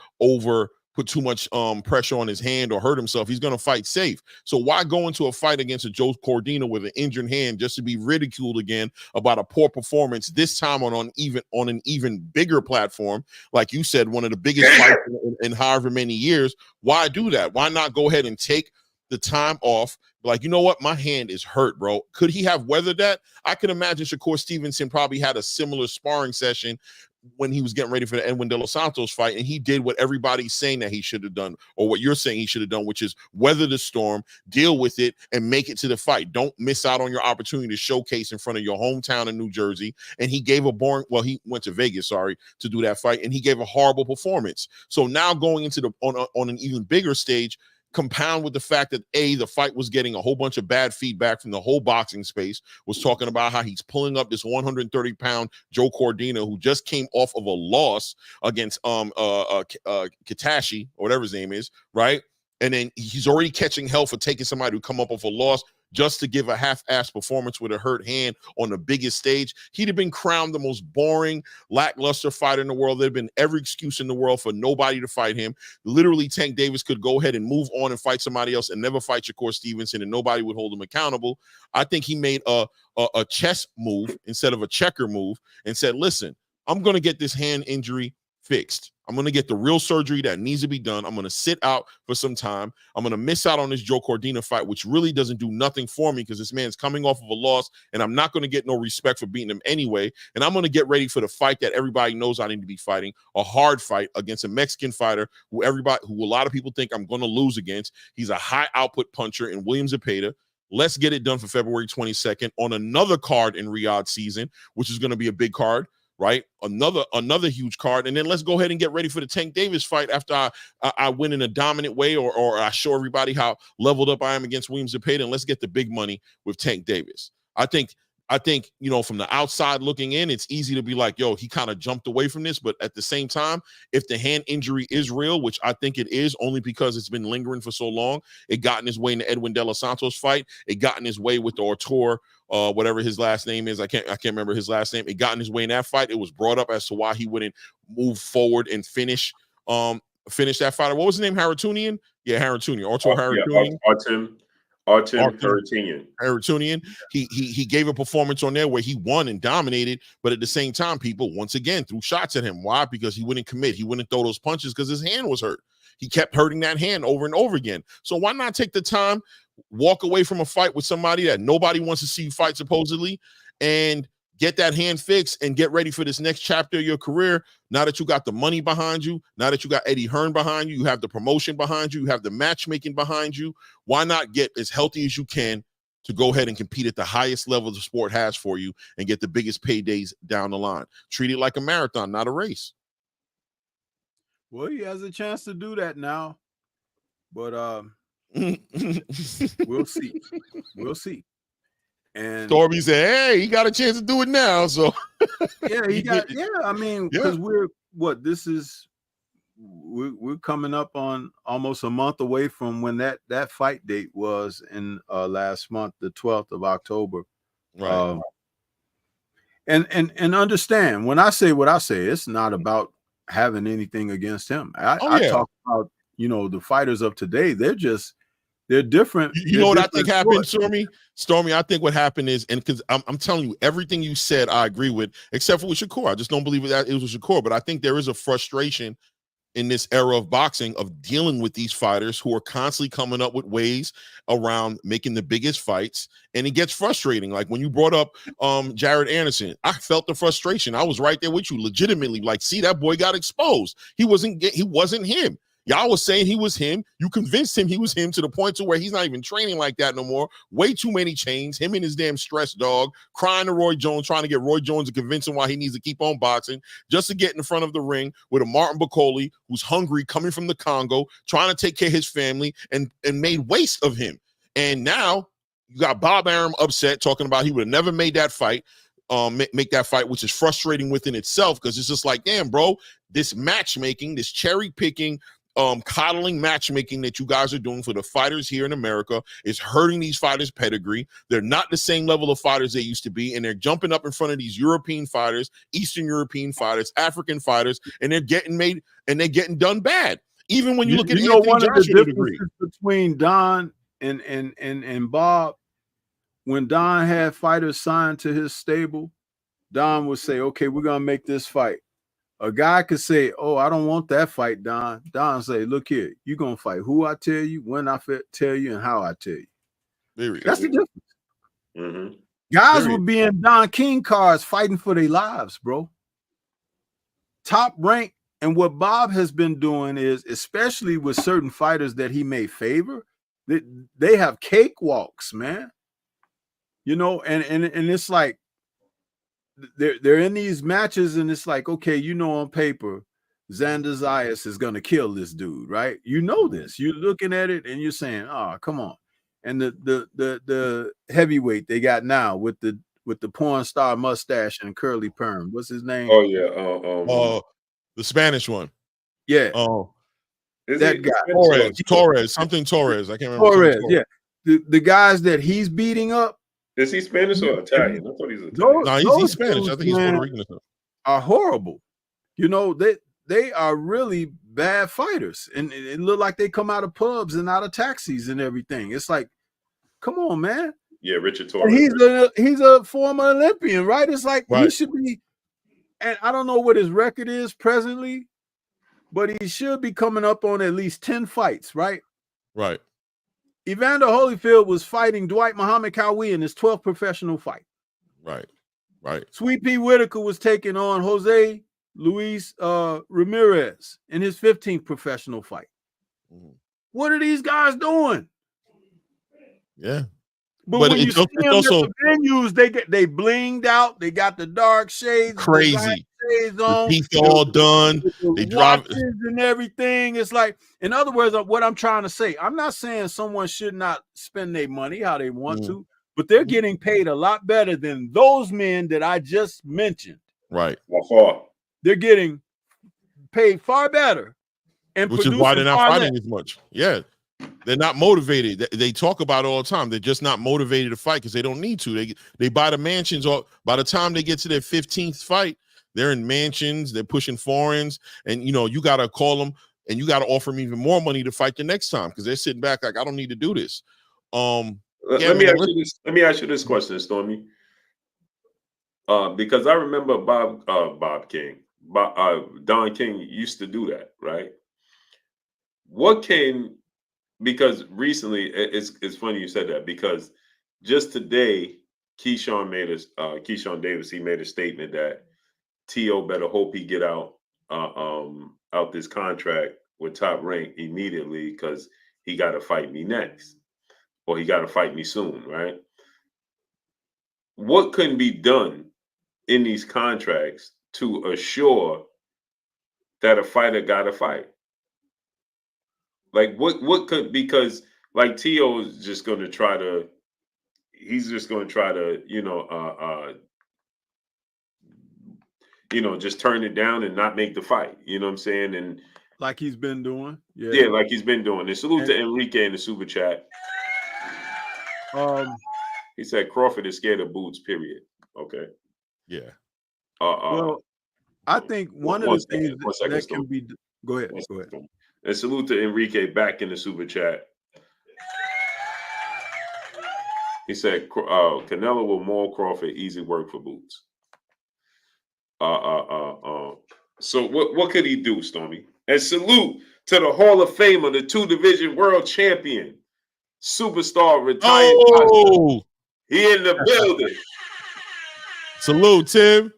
put too much pressure on his hand or hurt himself. He's going to fight safe. So why go into a fight against a Joe Cordina with an injured hand just to be ridiculed again about a poor performance, this time on an even bigger platform? Like you said, one of the biggest fights in however many years. Why do that? Why not go ahead and take the time off? Like, you know what? My hand is hurt, bro. Could he have weathered that? I could imagine Shakur Stevenson probably had a similar sparring session when he was getting ready for the Edwin De Los Santos fight, and he did what everybody's saying that he should have done, or what you're saying he should have done, which is weather the storm, deal with it, and make it to the fight. Don't miss out on your opportunity to showcase in front of your hometown in New Jersey. And he gave he went to Vegas, to do that fight, and he gave a horrible performance. So now going into on an even bigger stage, compound with the fact that the fight was getting a whole bunch of bad feedback from the whole boxing space, was talking about how he's pulling up this 130-pound Joe Cordina, who just came off of a loss against Katashi, or whatever his name is, right? And then he's already catching hell for taking somebody who come up off a loss just to give a half-assed performance with a hurt hand on the biggest stage. He'd have been crowned the most boring, lackluster fighter in the world. There'd been every excuse in the world for nobody to fight him. Literally, Tank Davis could go ahead and move on and fight somebody else and never fight Shakur Stevenson, and nobody would hold him accountable. I think he made a chess move instead of a checker move and said, listen, I'm going to get this hand injury fixed. I'm going to get the real surgery that needs to be done. I'm going to sit out for some time. I'm going to miss out on this Joe Cordina fight, which really doesn't do nothing for me because this man's coming off of a loss, and I'm not going to get no respect for beating him anyway. And I'm going to get ready for the fight that everybody knows I need to be fighting, a hard fight against a Mexican fighter who a lot of people think I'm going to lose against. He's a high output puncher in William Zepeda. Let's get it done for February 22nd on another card in Riyadh season, which is going to be a big card. Right, another huge card, and then let's go ahead and get ready for the Tank Davis fight after I win in a dominant way, or I show everybody how leveled up I am against William Zepeda, and let's get the big money with Tank Davis. I think from the outside looking in, it's easy to be like, yo, he kind of jumped away from this, but at the same time, if the hand injury is real, which I think it is, only because it's been lingering for so long, it got in his way in the Edwin De Los Santos fight, it got in his way with the Artur, whatever his last name is, I can't remember his last name. It got in his way in that fight. It was brought up as to why he wouldn't move forward and finish that fighter. What was his name? Haratunian? Yeah, Haratunian. Artur Haratunian. Artem Haratunian. He gave a performance on there where he won and dominated, but at the same time, people once again threw shots at him. Why? Because he wouldn't commit. He wouldn't throw those punches because his hand was hurt. He kept hurting that hand over and over again. So why not take the time, walk away from a fight with somebody that nobody wants to see you fight supposedly, and get that hand fixed and get ready for this next chapter of your career. Now that you got the money behind you, now that you got Eddie Hearn behind you, you have the promotion behind you, you have the matchmaking behind you, why not get as healthy as you can to go ahead and compete at the highest level the sport has for you and get the biggest paydays down the line? Treat it like a marathon, not a race. Well, he has a chance to do that now, but we'll see. We'll see. And Stormy said, "Hey, he got a chance to do it now." So yeah, he got. Yeah, I mean, because we're coming up on almost a month away from when that fight date was in last month, the 12th of October. Right. And understand, when I say what I say, it's not about having anything against him. I talk about, the fighters of today. They're different. You know what I think happened, Stormy? I think what happened is, and because I'm telling you, everything you said, I agree with, except for with Shakur. I just don't believe that it was with Shakur. But I think there is a frustration in this era of boxing of dealing with these fighters who are constantly coming up with ways around making the biggest fights, and it gets frustrating. Like when you brought up Jared Anderson, I felt the frustration. I was right there with you, legitimately. Like, see, that boy got exposed. He wasn't him. Y'all was saying he was him. You convinced him he was him to the point to where he's not even training like that no more. Way too many chains. Him and his damn stress dog, crying to Roy Jones, trying to get Roy Jones to convince him why he needs to keep on boxing, just to get in front of the ring with a Martin Bacoli who's hungry, coming from the Congo, trying to take care of his family, and made waste of him. And now you got Bob Arum upset, talking about he would have never made that fight. Make that fight, which is frustrating within itself, because it's just like, damn, bro, this matchmaking, this cherry picking, coddling matchmaking that you guys are doing for the fighters here in America is hurting these fighters' pedgree. They're not the same level of fighters they used to be, and they're jumping up in front of these European fighters, Eastern European fighters, African fighters, and they're getting made, and they're getting done bad. Even when you look at know, Anthony one of the Joshua to a degree. differences between Don and Bob, when Don had fighters signed to his stable, Don would say, okay, we're going to make this fight. A guy could say, oh, I don't want that fight, Don. Don say, look here, you're going to fight who I tell you, when I tell you, and how I tell you. That's the difference. Mm-hmm. Guys would be in Don King cards fighting for their lives, bro. Top rank. And what Bob has been doing is, especially with certain fighters that he may favor, they have cakewalks, man. You know, and it's like they're in these matches, and it's like, okay, you know, on paper, Xander Zayas is gonna kill this dude, right? You know this. You're looking at it and you're saying, oh, come on. And the heavyweight they got now with the porn star mustache and curly perm. What's his name? Oh yeah. The Spanish one. Yeah. Oh, that guy. Torres. Something Torres. I can't remember. Torres. Yeah. The guys that he's beating up. Is he Spanish or Italian? I thought he's Italian. No, he's Spanish. I think he's Puerto Rican or something. Are horrible. You know, they are really bad fighters. And it look like they come out of pubs and out of taxis and everything. It's like, come on, man. Yeah, Richard Torres. He's a former Olympian, right? It's like he should be, and I don't know what his record is presently, but he should be coming up on at least 10 fights, right? Right. Evander Holyfield was fighting Dwight Muhammad Cowie in his 12th professional fight. Right. Sweet Pea Whitaker was taking on Jose Luis Ramirez in his 15th professional fight. Mm-hmm. What are these guys doing? Yeah. But when you see them also at the venues, they blinged out. They got the dark shades, crazy shades on. The teeth all done. They drive and everything. It's like, in other words, what I'm trying to say, I'm not saying someone should not spend their money how they want to, but they're getting paid a lot better than those men that I just mentioned. Right. They're getting paid far better, and which is why they're not fighting as much. Yeah. They're not motivated. They talk about it all the time. They're just not motivated to fight because they don't need to. They buy the mansions. Or by the time they get to their 15th fight, they're in mansions. They're pushing foreigns, and you got to call them and you got to offer them even more money to fight the next time because they're sitting back like, I don't need to do this. Let me ask you this question, Stormy. Because I remember Don King used to do that, right? Because recently, it's funny you said that, because just today, Keyshawn Davis, he made a statement that T.O. better hope he get out this contract with Top Rank immediately because he got to fight me next, or he got to fight me soon, right? What can be done in these contracts to assure that a fighter got to fight? Like what could, because like T.O. is just going to try to, just turn it down and not make the fight. You know what I'm saying? And like he's been doing. Yeah, like he's been doing. And salute to Enrique in the super chat. He said Crawford is scared of boots, period. Okay. Yeah. Well, I think one of the things that can be, go ahead. And salute to Enrique back in the super chat. He said, Canelo will maul Crawford, easy work for boots. So what could he do, Stormy? And salute to the Hall of Famer, the 2-division world champion, superstar, retired. Oh, he in the building. Salute, Tim.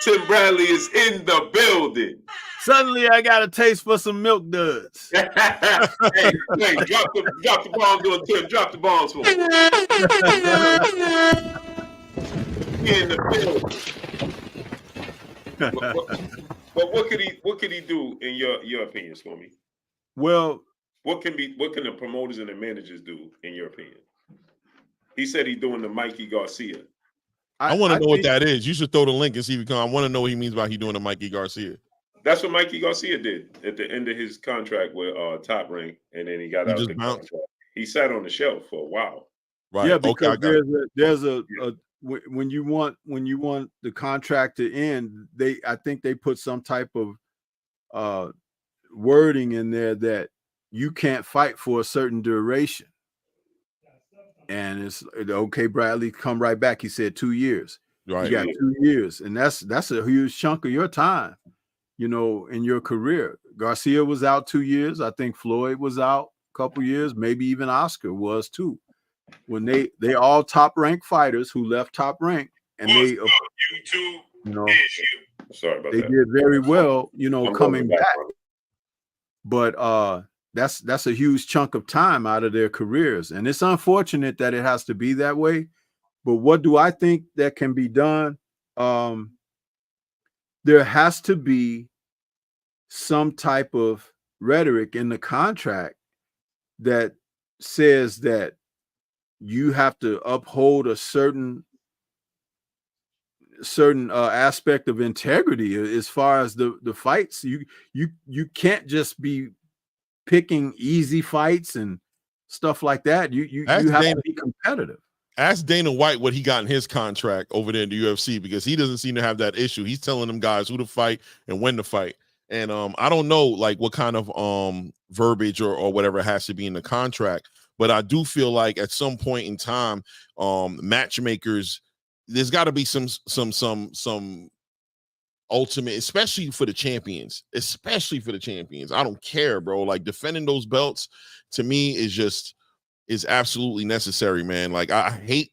Tim Bradley is in the building. Suddenly, I got a taste for some milk duds. hey, drop the bombs on Tim. Drop the bombs for him. In the building. But what could he do in your opinion, Stormy? Well, what can the promoters and the managers do in your opinion? He said he's doing the Mikey Garcia. I want to know what that is. You should throw the link and see if he can. I want to know what he means by he doing the Mikey Garcia. That's what Mikey Garcia did at the end of his contract with Top Rank, and then he got out of the contract. He sat on the shelf for a while. Right. Yeah, because there's a when you want the contract to end, I think they put some type of wording in there that you can't fight for a certain duration. And it's okay, Bradley, come right back. He said 2 years. Right. You got 2 years, and that's a huge chunk of your time, you know, in your career. Garcia was out 2 years. I think Floyd was out a couple years, maybe even Oscar was too. When they all top ranked fighters who left top rank, and they, you know, sorry about they that. did very well, you know, coming back. But that's a huge chunk of time out of their careers, and it's unfortunate that it has to be that way. But what do I think that can be done? There has to be some type of rhetoric in the contract that says that you have to uphold a certain aspect of integrity as far as the fights. You can't just be picking easy fights and stuff like that. You have to be competitive. Ask Dana White what he got in his contract over there in the UFC, because he doesn't seem to have that issue. He's telling them guys who to fight and when to fight. And I don't know like what kind of verbiage or whatever has to be in the contract, but I do feel like at some point in time, matchmakers, there's got to be some ultimate, especially for the champions. I don't care, bro. Like defending those belts to me is absolutely necessary, man. Like I hate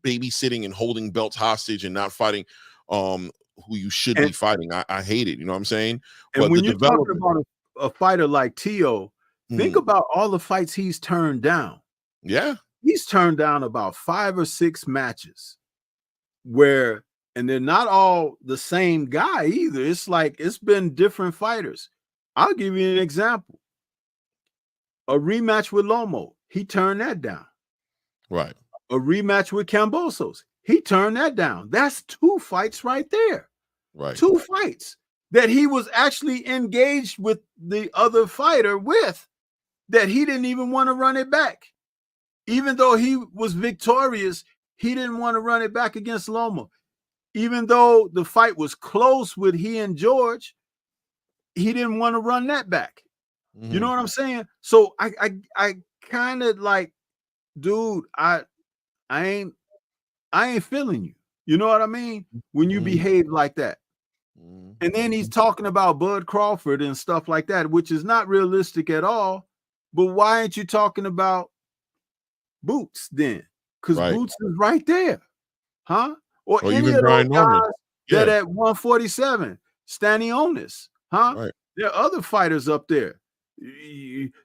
babysitting and holding belts hostage and not fighting who you should be fighting. I hate it. You know what I'm saying? And but when you're talking about a fighter like Tio, think about all the fights he's turned down. Yeah. He's turned down about 5 or 6 matches where, and they're not all the same guy either. It's like it's been different fighters. I'll give you an example. A rematch with Lomo, he turned that down. Right. A rematch with Kambosos, he turned that down. That's 2 fights right there. Right. 2 fights that he was actually engaged with the other fighter with, that he didn't even want to run it back. Even though he was victorious, he didn't want to run it back against Loma. Even though the fight was close with he and George, he didn't want to run that back. Mm-hmm. You know what I'm saying? So I kind of like, dude, I ain't feeling you. You know what I mean? When you behave like that. And then he's talking about Bud Crawford and stuff like that, which is not realistic at all. But why aren't you talking about Boots then? Because Boots is right there. Huh? Or any of those guys that at 147, Stanionis. Huh? Right. There are other fighters up there.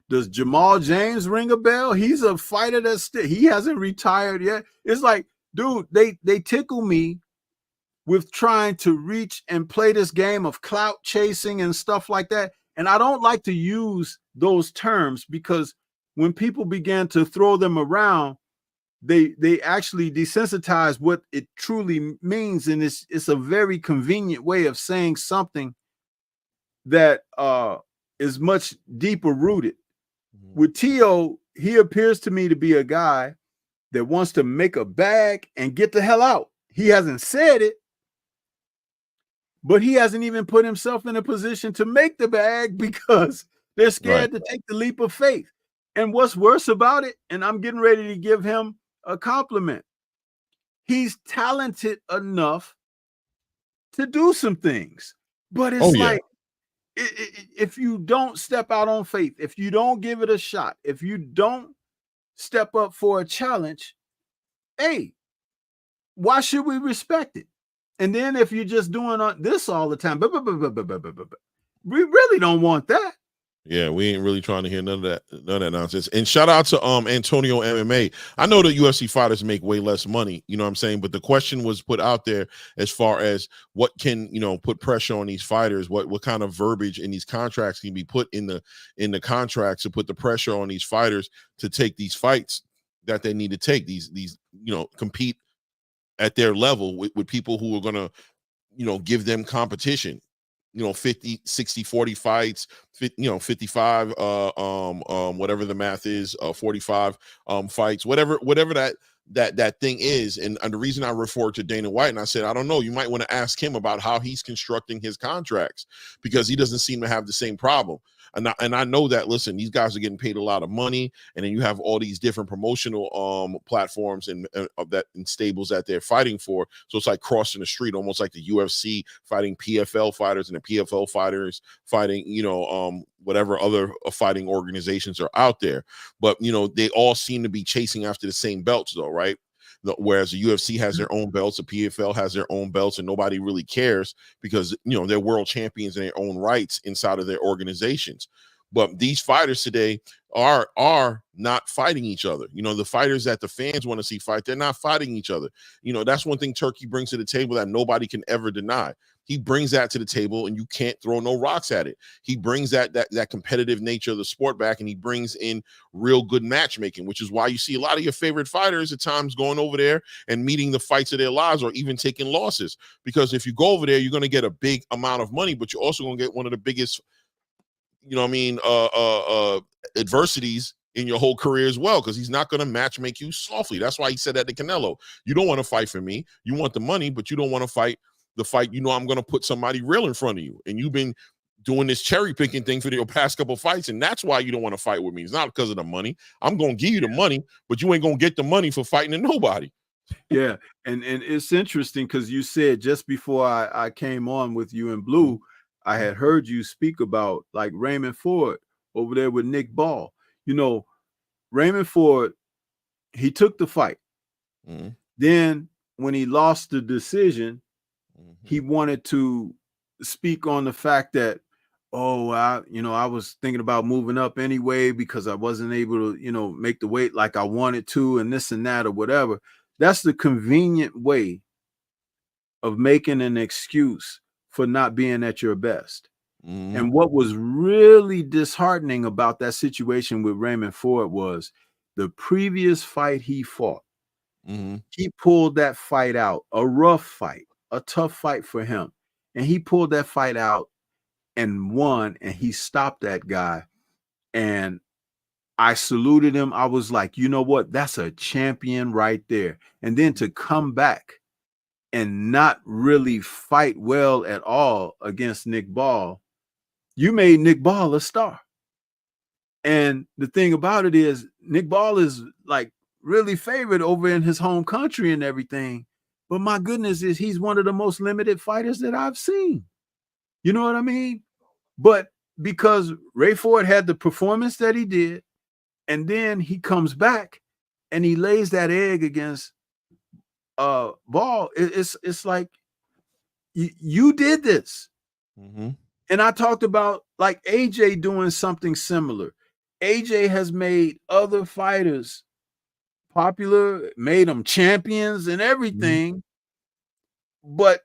Does Jamal James ring a bell? He's a fighter that's he hasn't retired yet. It's like, dude, they tickle me with trying to reach and play this game of clout chasing and stuff like that. And I don't like to use those terms because when people began to throw them around, they actually desensitize what it truly means. And it's a very convenient way of saying something that is much deeper rooted. With Tio, he appears to me to be a guy that wants to make a bag and get the hell out. He hasn't said it, but he hasn't even put himself in a position to make the bag because they're scared to take the leap of faith. And what's worse about it, and I'm getting ready to give him a compliment, he's talented enough to do some things. But it's if you don't step out on faith, if you don't give it a shot, if you don't step up for a challenge, hey, why should we respect it? And then if you're just doing this all the time, we really don't want that. Yeah, we ain't really trying to hear none of that nonsense. And shout out to Antonio MMA. I know that UFC fighters make way less money, you know what I'm saying? But the question was put out there as far as what can, put pressure on these fighters, what kind of verbiage in these contracts can be put in the contracts to put the pressure on these fighters to take these fights that they need to take, these compete at their level with people who are going to, give them competition. 50, 60, 40 fights, 55, whatever the math is, 45 fights, whatever that thing is. And the reason I referred to Dana White, and I said, I don't know, you might want to ask him about how he's constructing his contracts, because he doesn't seem to have the same problem. And I know that, listen, these guys are getting paid a lot of money, and then you have all these different promotional platforms and stables that they're fighting for. So it's like crossing the street, almost like the UFC fighting PFL fighters and the PFL fighters fighting, whatever other fighting organizations are out there. But, they all seem to be chasing after the same belts though, right? Whereas the UFC has their own belts, the PFL has their own belts, and nobody really cares because, they're world champions in their own rights inside of their organizations. But these fighters today are not fighting each other. The fighters that the fans want to see fight, they're not fighting each other. That's one thing Turkey brings to the table that nobody can ever deny. He brings that to the table, and you can't throw no rocks at it. He brings that competitive nature of the sport back, and he brings in real good matchmaking, which is why you see a lot of your favorite fighters at times going over there and meeting the fights of their lives or even taking losses. Because if you go over there, you're going to get a big amount of money, but you're also going to get one of the biggest, adversities in your whole career as well, because he's not going to matchmake you softly. That's why he said that to Canelo. You don't want to fight for me. You want the money, but you don't want to fight the fight. I'm going to put somebody real in front of you. And you've been doing this cherry picking thing for your past couple fights, and that's why you don't want to fight with me. It's not because of the money. I'm going to give you the money, but you ain't going to get the money for fighting to nobody. Yeah, and it's interesting because you said just before I came on with you in Blue, I had heard you speak about like Raymond Ford over there with Nick Ball. Raymond Ford, he took the fight. Mm-hmm. Then when he lost the decision, he wanted to speak on the fact that, I was thinking about moving up anyway because I wasn't able to, make the weight like I wanted to and this and that or whatever. That's the convenient way of making an excuse for not being at your best. Mm-hmm. And what was really disheartening about that situation with Raymond Ford was the previous fight he fought. Mm-hmm. He pulled that fight out, a rough fight, a tough fight for him. And he pulled that fight out and won, and he stopped that guy. And I saluted him. I was like, you know what? That's a champion right there. And then to come back and not really fight well at all against Nick Ball, you made Nick Ball a star. And the thing about it is, Nick Ball is like really favored over in his home country and everything. But my goodness, he's one of the most limited fighters that I've seen. You know what I mean? But because Ray Ford had the performance that he did, and then he comes back and he lays that egg against Ball. It's like you did this. Mm-hmm. And I talked about like AJ doing something similar. AJ has made other fighters popular, made them champions and everything. Mm-hmm. But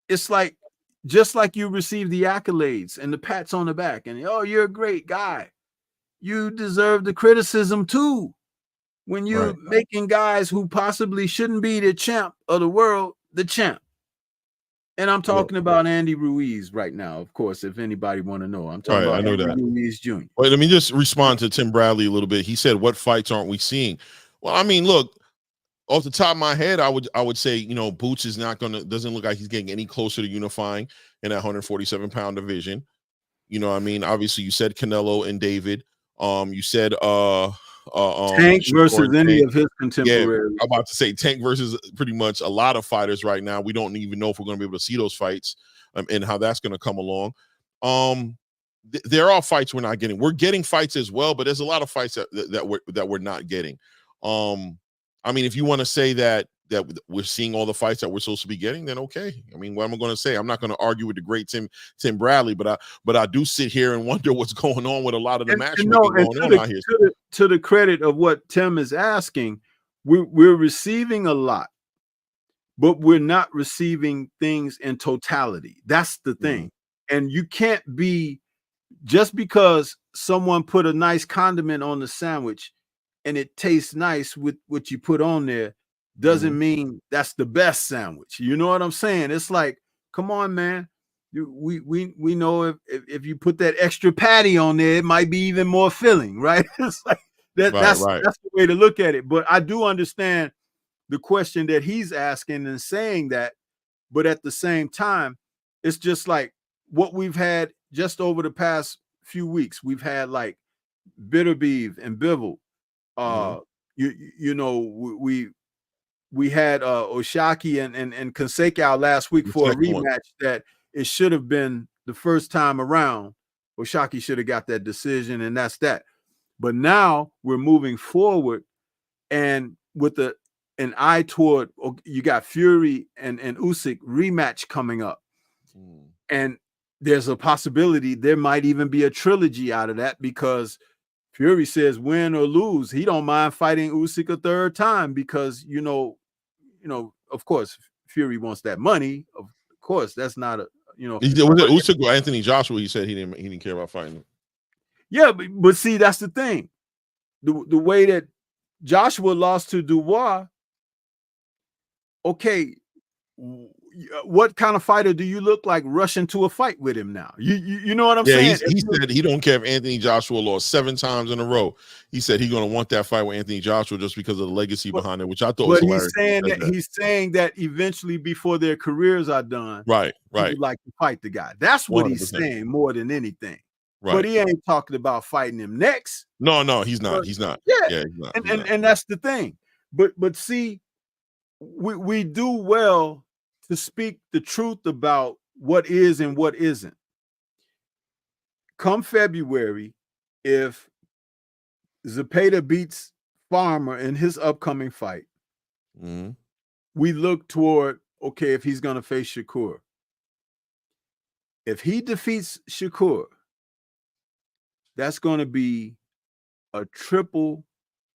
it's like, just like you receive the accolades and the pats on the back and, you're a great guy. You deserve the criticism too. When you're making guys who possibly shouldn't be the champ of the world, the champ. And I'm talking about Andy Ruiz right now, of course, if anybody want to know. I'm talking about Andy Ruiz Jr. Wait, let me just respond to Tim Bradley a little bit. He said, what fights aren't we seeing? Well, I mean, look, off the top of my head, I would say, Boots is doesn't look like he's getting any closer to unifying in that 147-pound division. Obviously you said Canelo and David. You said Tank versus any of his contemporaries. Yeah, I'm about to say Tank versus pretty much a lot of fighters right now. We don't even know if we're going to be able to see those fights and how that's going to come along. There are fights we're not getting. We're getting fights as well, but there's a lot of fights that we're not getting. If you want to say that we're seeing all the fights that we're supposed to be getting, then okay. What am I going to say? I'm not going to argue with the great Tim Bradley, but I do sit here and wonder what's going on with a lot of the matchmaking going on out here. To the credit of what Tim is asking, we're receiving a lot, but we're not receiving things in totality. That's the thing. Mm-hmm. And you can't be, just because someone put a nice condiment on the sandwich and it tastes nice with what you put on there, doesn't mean that's the best sandwich. You know what I'm saying? It's like, come on, man. We know if you put that extra patty on there, it might be even more filling, right? It's like that's the way to look at it. But I do understand the question that he's asking and saying that. But at the same time, it's just like what we've had just over the past few weeks, we've had like Bitterbeef and Bivol. You know, we had Oshaki and Conseco last week for a rematch that it should have been the first time around. Oshaki should have got that decision, and that's that. But now we're moving forward, and with an eye toward, you got Fury and Usyk rematch coming up, and there's a possibility there might even be a trilogy out of that, because Fury says win or lose, he don't mind fighting Usyk a third time, because you know, of course, Fury wants that money. Of course, that's not a, was it Usyk or Anthony Joshua? He said he didn't care about fighting him. Yeah, but see, that's the thing. The way that Joshua lost to Dubois, okay, what kind of fighter do you look like rushing to a fight with him now? You know what I'm saying? He said he don't care if Anthony Joshua lost 7 times in a row. He said he's going to want that fight with Anthony Joshua just because of the legacy behind it, which I thought was hilarious. He's saying that eventually, before their careers are done, right, he would like to fight the guy. That's what 100%. He's saying more than anything. Right. But he ain't talking about fighting him next. No, he's not. He's not. Yeah, he's not. And that's the thing. But see, we do well to speak the truth about what is and what isn't. Come February, if Zepeda beats Farmer in his upcoming fight, we look toward, okay, if he's going to face Shakur. If he defeats Shakur, that's going to be a triple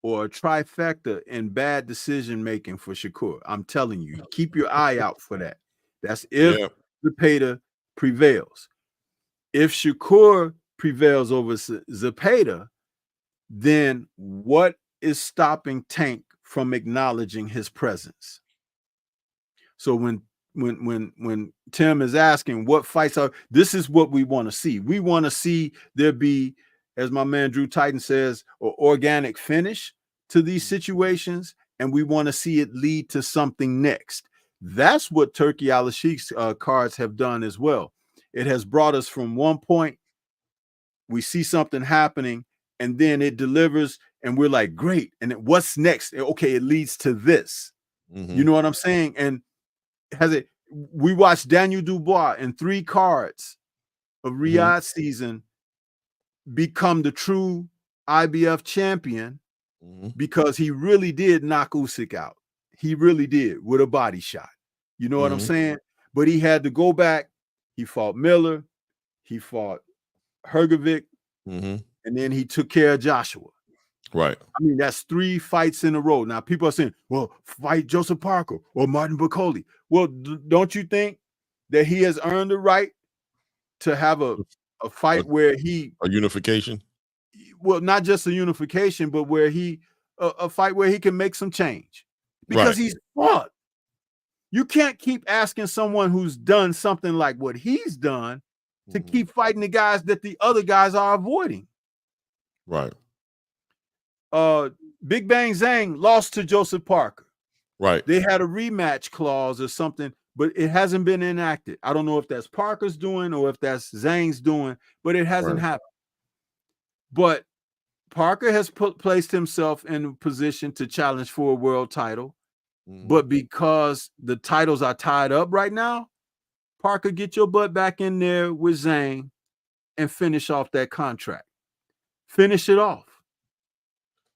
or a trifecta in bad decision making for Shakur. I'm telling you, keep your eye out for that. That's if Zepeda prevails. If Shakur prevails over Zepeda, then what is stopping Tank from acknowledging his presence? So when Tim is asking what fights are, this is what we want to see. We want to see there be, as my man Drew Titan says, an organic finish to these situations, and we want to see it lead to something next. That's what Turki Al-Sheikh's cards have done as well. It has brought us from one point, we see something happening, and then it delivers, and we're like, great. And what's next? Okay, it leads to this. You know what I'm saying? And we watched Daniel Dubois in 3 cards of Riyadh season become the true IBF champion, because he really did knock Usyk out. He really did, with a body shot. You know what I'm saying? But he had to go back. He fought Miller. He fought Hrgovic. And then he took care of Joshua. Right. I mean, that's 3 fights in a row. Now, people are saying, well, fight Joseph Parker or Martin Bacoli. Well, don't you think that he has earned the right to have a fight where he... A unification? Well, not just a unification, but where a fight where he can make some change. Because he's fought. You can't keep asking someone who's done something like what he's done to keep fighting the guys that the other guys are avoiding. Right. Big Bang Zhang lost to Joseph Parker. Right. They had a rematch clause or something, but it hasn't been enacted. I don't know if that's Parker's doing or if that's Zhang's doing, but it hasn't happened. But Parker has placed himself in a position to challenge for a world title. But because the titles are tied up right now, Parker, get your butt back in there with Zhang and finish off that contract. Finish it off.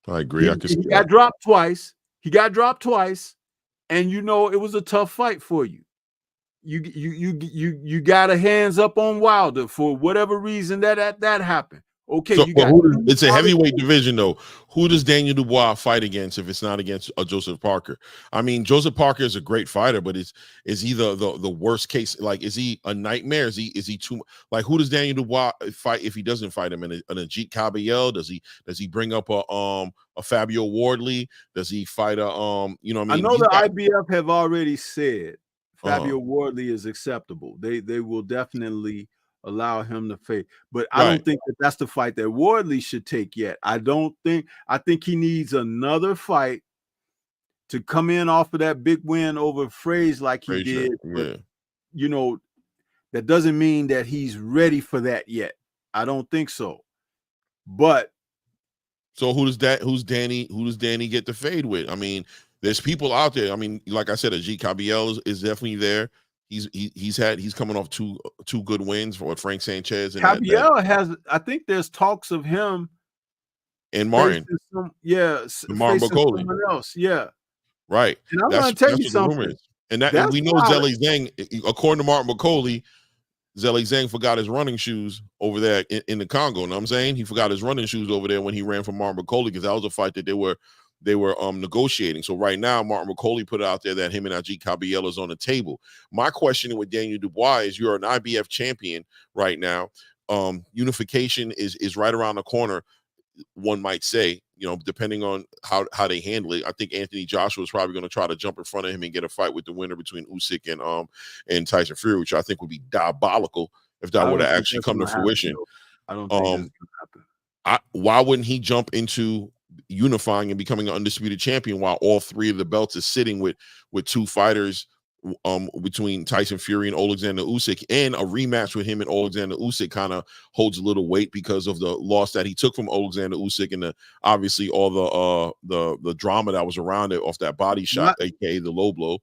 I agree. He got dropped twice. And you know it was a tough fight for you. You got a hands up on Wilder for whatever reason that happened. Okay, so, it's a heavyweight division though. Who does Daniel Dubois fight against if it's not against Joseph Parker? I mean, Joseph Parker is a great fighter, but is he the worst case? Like, is he a nightmare? Is he too like? Who does Daniel Dubois fight if he doesn't fight him? An Ajit Caballel? Does he bring up a Fabio Wardley? Does he fight a you know what I mean? I know the IBF have already said Fabio Wardley is acceptable. They will definitely allow him to fight, but I don't think that's the fight that Wardley should take yet. I think he needs another fight to come in off of that big win over Frazier like he did. But, you know, that doesn't mean that he's ready for that yet. I don't think so. But so who's Danny get the fade with? I mean, there's people out there. I mean, like I said, Ajit Cabiel is definitely there. He's coming off two good wins for Frank Sanchez and Cabiel has. I think there's talks of him and Martin, Martin facing Bacoli. someone else. Yeah, right. And I'm going to tell you something. And we know Zhang Zhang, according to Martin Bacoli, Zhang Zhang forgot his running shoes over there in the Congo. You know what I'm saying? He forgot his running shoes over there when he ran for Martin Bacoli, because that was a fight that they were negotiating. So right now, Martin Bacoli put it out there that him and Ajit Cabiel is on the table. My question with Daniel Dubois is, you're an IBF champion right now. Unification is right around the corner, one might say, depending on how they handle it. I think Anthony Joshua is probably going to try to jump in front of him and get a fight with the winner between Usyk and Tyson Fury, which I think would be diabolical if that were to actually come to fruition. I don't think that's going to happen. Why wouldn't he jump into unifying and becoming an undisputed champion while all three of the belts is sitting with two fighters between Tyson Fury and Alexander Usyk, and a rematch with him and Alexander Usyk kind of holds a little weight because of the loss that he took from Alexander Usyk and obviously all the drama that was around it off that body shot, aka the low blow.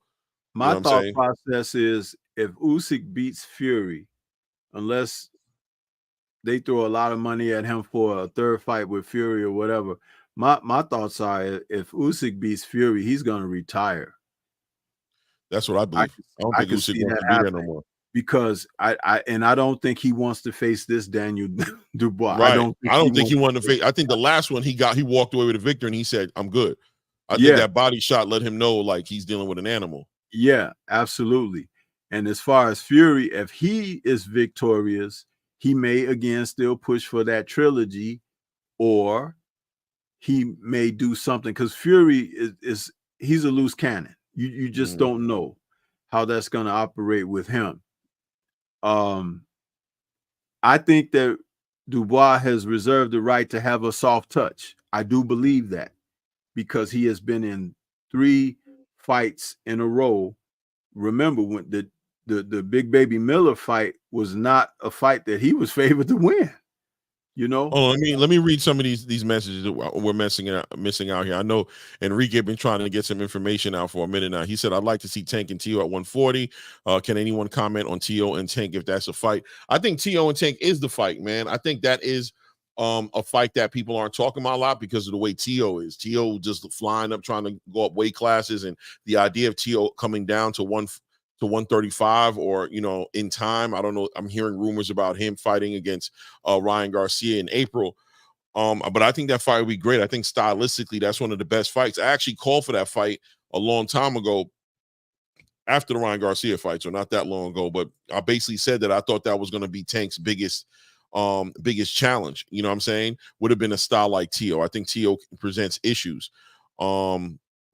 My thought process is, if Usyk beats Fury, unless they throw a lot of money at him for a third fight with Fury or whatever, my thoughts are, if Usyk beats Fury, he's going to retire. That's what I believe. I don't think Usyk wants to be there no more, because I don't think he wants to face this Daniel Dubois. Right. I don't think he wanted to face. I think the last one he walked away with a victory, and he said, "I'm good." I think that body shot let him know like he's dealing with an animal. Yeah, absolutely. And as far as Fury, if he is victorious, he may again still push for that trilogy, or he may do something, because Fury he's a loose cannon. You just don't know how that's going to operate with him. I think that Dubois has reserved the right to have a soft touch. I do believe that, because he has been in 3 fights in a row. Remember, when the Big Baby Miller fight was not a fight that he was favored to win. Oh, let me read some of these messages that we're missing out here. I know Enrique been trying to get some information out for a minute now. He said, "I'd like to see Tank and Tio at 140. Can anyone comment on Tio and Tank if that's a fight?" I think Tio and Tank is the fight, man. I think that is a fight that people aren't talking about a lot because of the way Tio is. Tio just flying up, trying to go up weight classes, and the idea of Tio coming down to 135 or in time. I don't know. I'm hearing rumors about him fighting against Ryan Garcia in April. But I think that fight would be great. I think stylistically that's one of the best fights. I actually called for that fight a long time ago after the Ryan Garcia fight, so not that long ago. But I basically said that I thought that was going to be Tank's biggest challenge. You know what I'm saying? Would have been a style like Tio. I think Tio presents issues.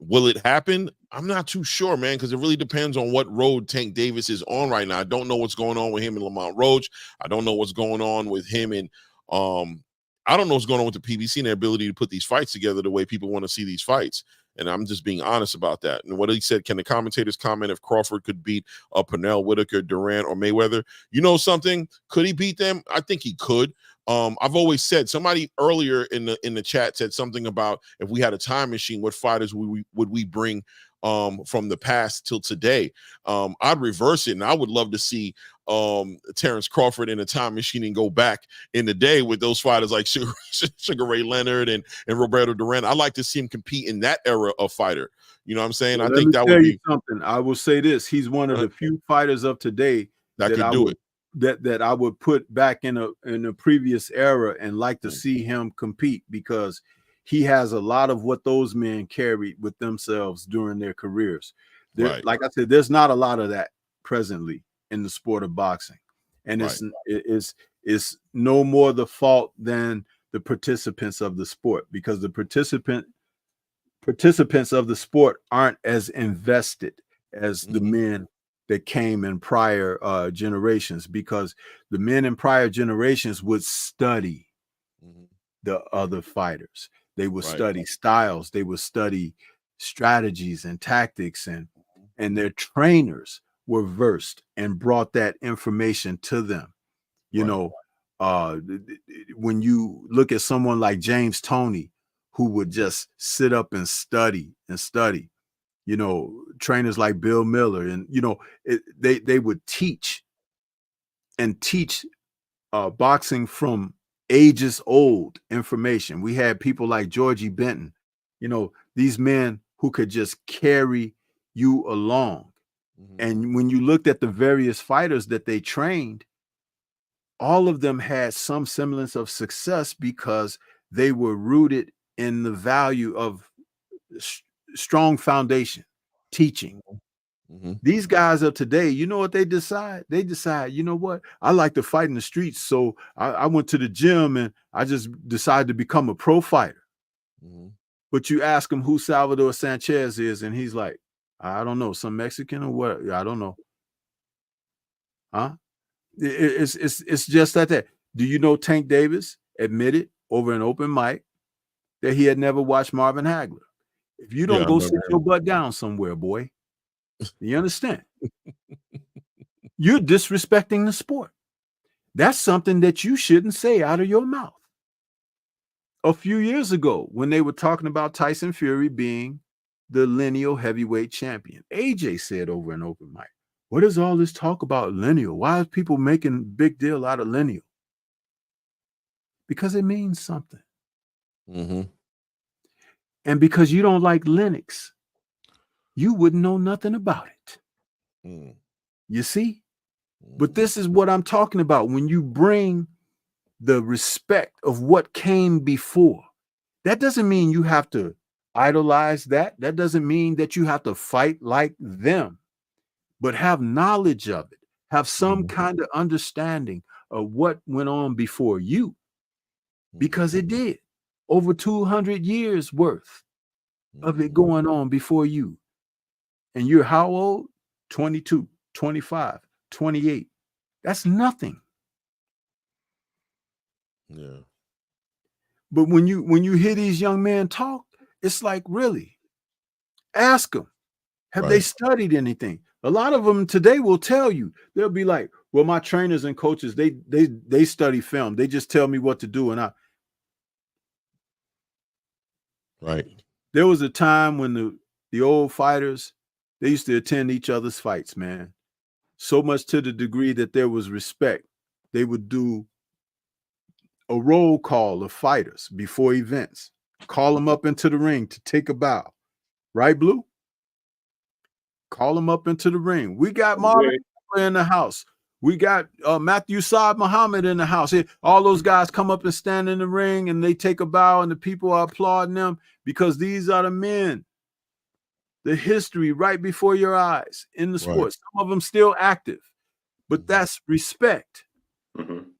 Will it happen? I'm not too sure, man, because it really depends on what road Tank Davis is on right now. I don't know what's going on with him and Lamont Roach. I don't know what's going on with him and I don't know what's going on with the PBC and their ability to put these fights together the way people want to see these fights. And I'm just being honest about that. And what he said, can the commentators comment if Crawford could beat Pernell, Whitaker, Durant, or Mayweather? You know something? Could he beat them? I think he could. I've always said, somebody earlier in the chat said something about, if we had a time machine, what fighters would we bring from the past till today? I'd reverse it, and I would love to see Terence Crawford in a time machine and go back in the day with those fighters like Sugar Ray Leonard and Roberto Duran. I'd like to see him compete in that era of fighter. You know what I'm saying? Well, I think that would be something. I will say this: he's one of the few fighters of today that could do it. That I would put back in a previous era and like to see him compete, because he has a lot of what those men carried with themselves during their careers. Right. Like I said, there's not a lot of that presently in the sport of boxing, and it's no more the fault than the participants of the sport, because the participants of the sport aren't as invested as the men that came in prior generations, because the men in prior generations would study the other fighters. They would study styles. They would study strategies and tactics, and their trainers were versed and brought that information to them. You know, When you look at someone like James Toney, who would just sit up and study, you know, trainers like Bill Miller, and you know, they would teach boxing from ages old information. We had people like Georgie Benton, you know, these men who could just carry you along. Mm-hmm. And when you looked at the various fighters that they trained, all of them had some semblance of success because they were rooted in the value of strong foundation, teaching. Mm-hmm. These guys of today, you know what they decide? They decide, you know what? I like to fight in the streets. So I went to the gym and I just decided to become a pro fighter. Mm-hmm. But you ask him who Salvador Sanchez is, and he's like, I don't know, some Mexican or what? I don't know. Huh? It's just that. Do you know Tank Davis admitted over an open mic that he had never watched Marvin Hagler? If you don't go sit your butt down somewhere, boy, you understand? You're disrespecting the sport. That's something that you shouldn't say out of your mouth. A few years ago, when they were talking about Tyson Fury being the lineal heavyweight champion, AJ said over an open mic, what is all this talk about lineal? Why is people making a big deal out of lineal? Because it means something. Mm-hmm. And because you don't like Linux, you wouldn't know nothing about it. Mm. You see? But this is what I'm talking about. When you bring the respect of what came before, that doesn't mean you have to idolize that. That doesn't mean that you have to fight like them, but have knowledge of it. Have some kind of understanding of what went on before you, because it did. Over 200 years worth of it going on before you. And you're how old? 22, 25, 28. That's nothing. Yeah. But when you hear these young men talk, it's like, really, ask them, have they studied anything? A lot of them today will tell you, they'll be like, well, my trainers and coaches, they study film. They just tell me what to do. And there was a time when the old fighters, they used to attend each other's fights, man. So much to the degree that there was respect. They would do a roll call of fighters before events, call them up into the ring to take a bow. Right, Blue? Call them up into the ring. We got Marvin in the house. We got Matthew Saad Muhammad in the house. All those guys come up and stand in the ring and they take a bow and the people are applauding them because these are the men. The history right before your eyes in the sport. Some of them still active, but that's respect. Mm-hmm.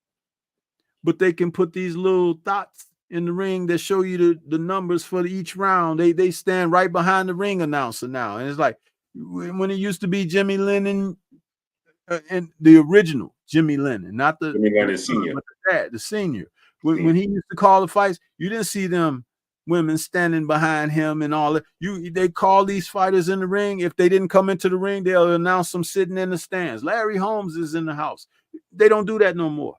But they can put these little dots in the ring that show you the numbers for each round. They stand right behind the ring announcer now. And it's like when it used to be Jimmy Lennon and the original Jimmy Lennon, not the Jimmy Lennon senior, but the senior. When he used to call the fights, you didn't see them women standing behind him and all that. They call these fighters in the ring. If they didn't come into the ring, they'll announce them sitting in the stands. Larry Holmes is in the house. They don't do that no more.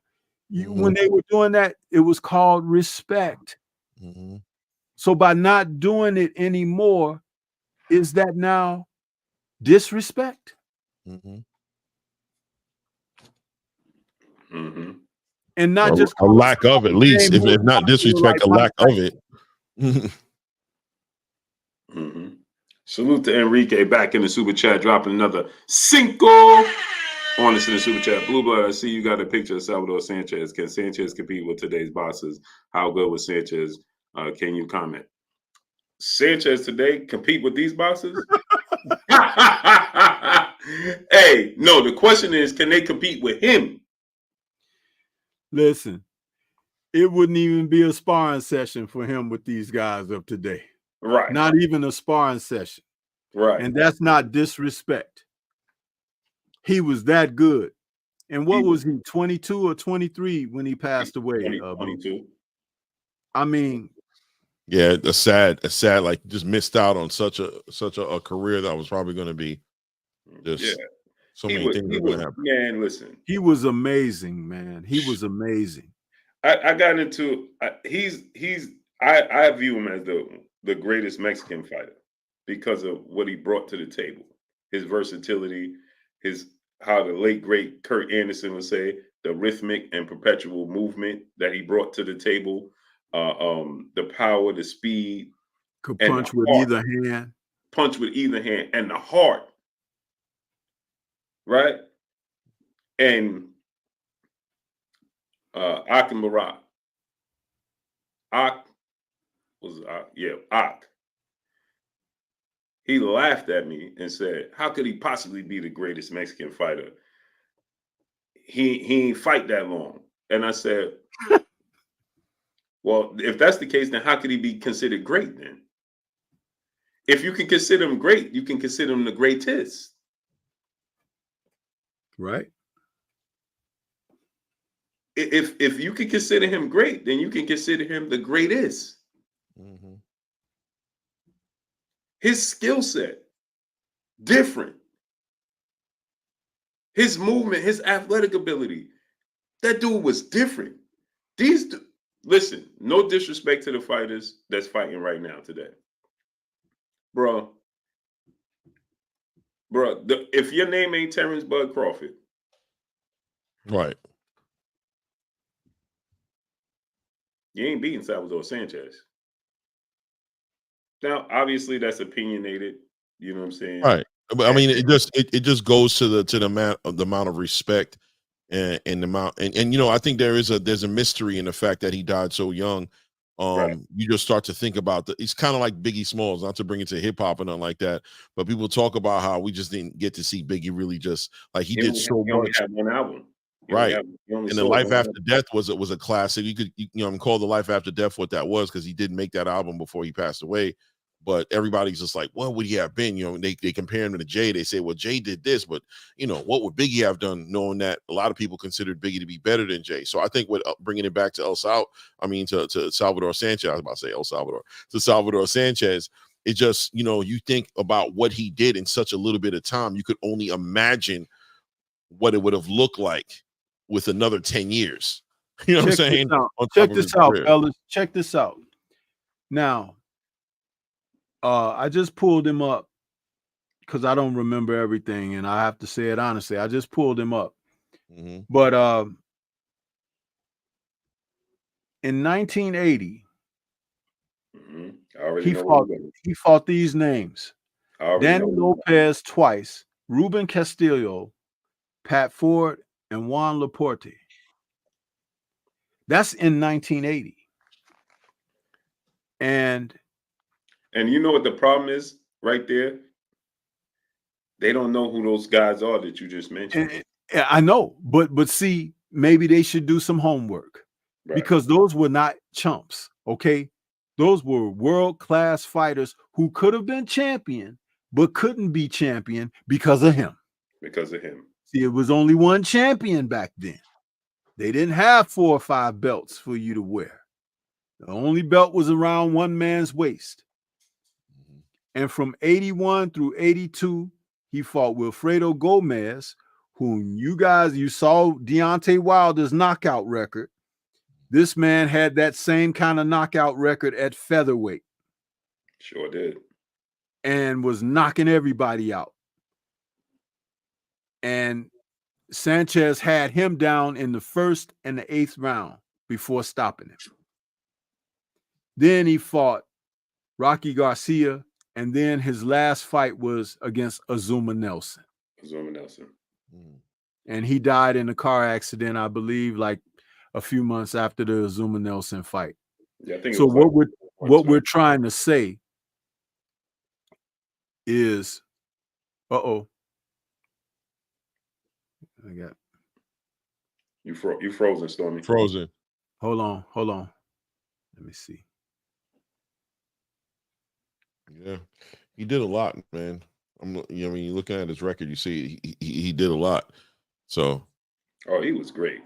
When they were doing that, it was called respect. Mm-hmm. So by not doing it anymore, is that now disrespect? Mm-hmm. Mm-hmm. And not just a lack of, at least, if not disrespect, a lack of it. Mm-hmm. Salute to Enrique back in the super chat, dropping another cinco on us in the super chat. Blue Blood, I see you got a picture of Salvador Sanchez. Can Sanchez compete with today's bosses? How good was Sanchez? Can you comment? Sanchez today compete with these bosses? Hey, no, the question is, can they compete with him? Listen, it wouldn't even be a sparring session for him with these guys of today. Right. Not even a sparring session. Right. And that's not disrespect. He was that good. And what was he, 22 or 23 when he passed away? 22. I mean, yeah, a sad, like just missed out on such a career that was probably going to be just So many things are going to happen. Man, listen. He was amazing, man. He was amazing. I got into I view him as the greatest Mexican fighter because of what he brought to the table, his versatility, how the late great Kurt Anderson would say, the rhythmic and perpetual movement that he brought to the table, the power, the speed, could punch with either hand, and the heart, right? And Ak and Barak. Ak. He laughed at me and said, "How could he possibly be the greatest Mexican fighter? He ain't fight that long." And I said, "Well, if that's the case, then how could he be considered great then? If you can consider him great, you can consider him the greatest." Right. If you can consider him great, then you can consider him the greatest. Mm-hmm. His skill set, different. His movement, his athletic ability, that dude was different. Listen, no disrespect to the fighters that's fighting right now today. Bro, if your name ain't Terence Bud Crawford, right, you ain't beating Salvador Sanchez. Now, obviously, that's opinionated. You know what I'm saying? Right. But I mean, it just goes to the amount of respect and the amount and you know, I think there's a mystery in the fact that he died so young. Right. You just start to think about it's kind of like Biggie Smalls, not to bring it to hip hop or nothing like that, but people talk about how we just didn't get to see Biggie really just like he did so much. He had one album. Right. And the Life After Death was a classic. You could call the Life After Death what that was because he didn't make that album before he passed away. But everybody's just like, what would he have been? You know, they compare him to Jay. They say, well, Jay did this, but you know, what would Biggie have done? Knowing that a lot of people considered Biggie to be better than Jay. So I think with bringing it back to to Salvador Sanchez, I was about to say El Salvador, to Salvador Sanchez, it just, you know, you think about what he did in such a little bit of time, you could only imagine what it would have looked like with another 10 years. You know what I'm saying? Check this out, fellas. Check this out. Now, I just pulled him up because I don't remember everything, and I have to say it honestly. I just pulled him up. Mm-hmm. But in 1980, he fought these names: Danny Lopez twice, Ruben Castillo, Pat Ford, and Juan Laporte. That's in 1980. And you know what the problem is right there? They don't know who those guys are that you just mentioned. I know, but see, maybe they should do some homework because those were not chumps, okay? Those were world-class fighters who could have been champion, but couldn't be champion because of him. See, it was only one champion back then. They didn't have 4 or 5 belts for you to wear. The only belt was around one man's waist. And from 81 through 82, he fought Wilfredo Gomez, whom you saw Deontay Wilder's knockout record. This man had that same kind of knockout record at featherweight. Sure did. And was knocking everybody out. And Sanchez had him down in the 1st and the 8th round before stopping him. Then he fought Rocky Garcia, and then his last fight was against Azuma Nelson. And he died in a car accident, I believe, like a few months after the Azuma Nelson fight. Yeah, I think so what we're trying to say is, I got you frozen, Stormy. Frozen. Hold on. Let me see. Yeah, he did a lot, man. Looking at his record, you see he did a lot. So, he was great.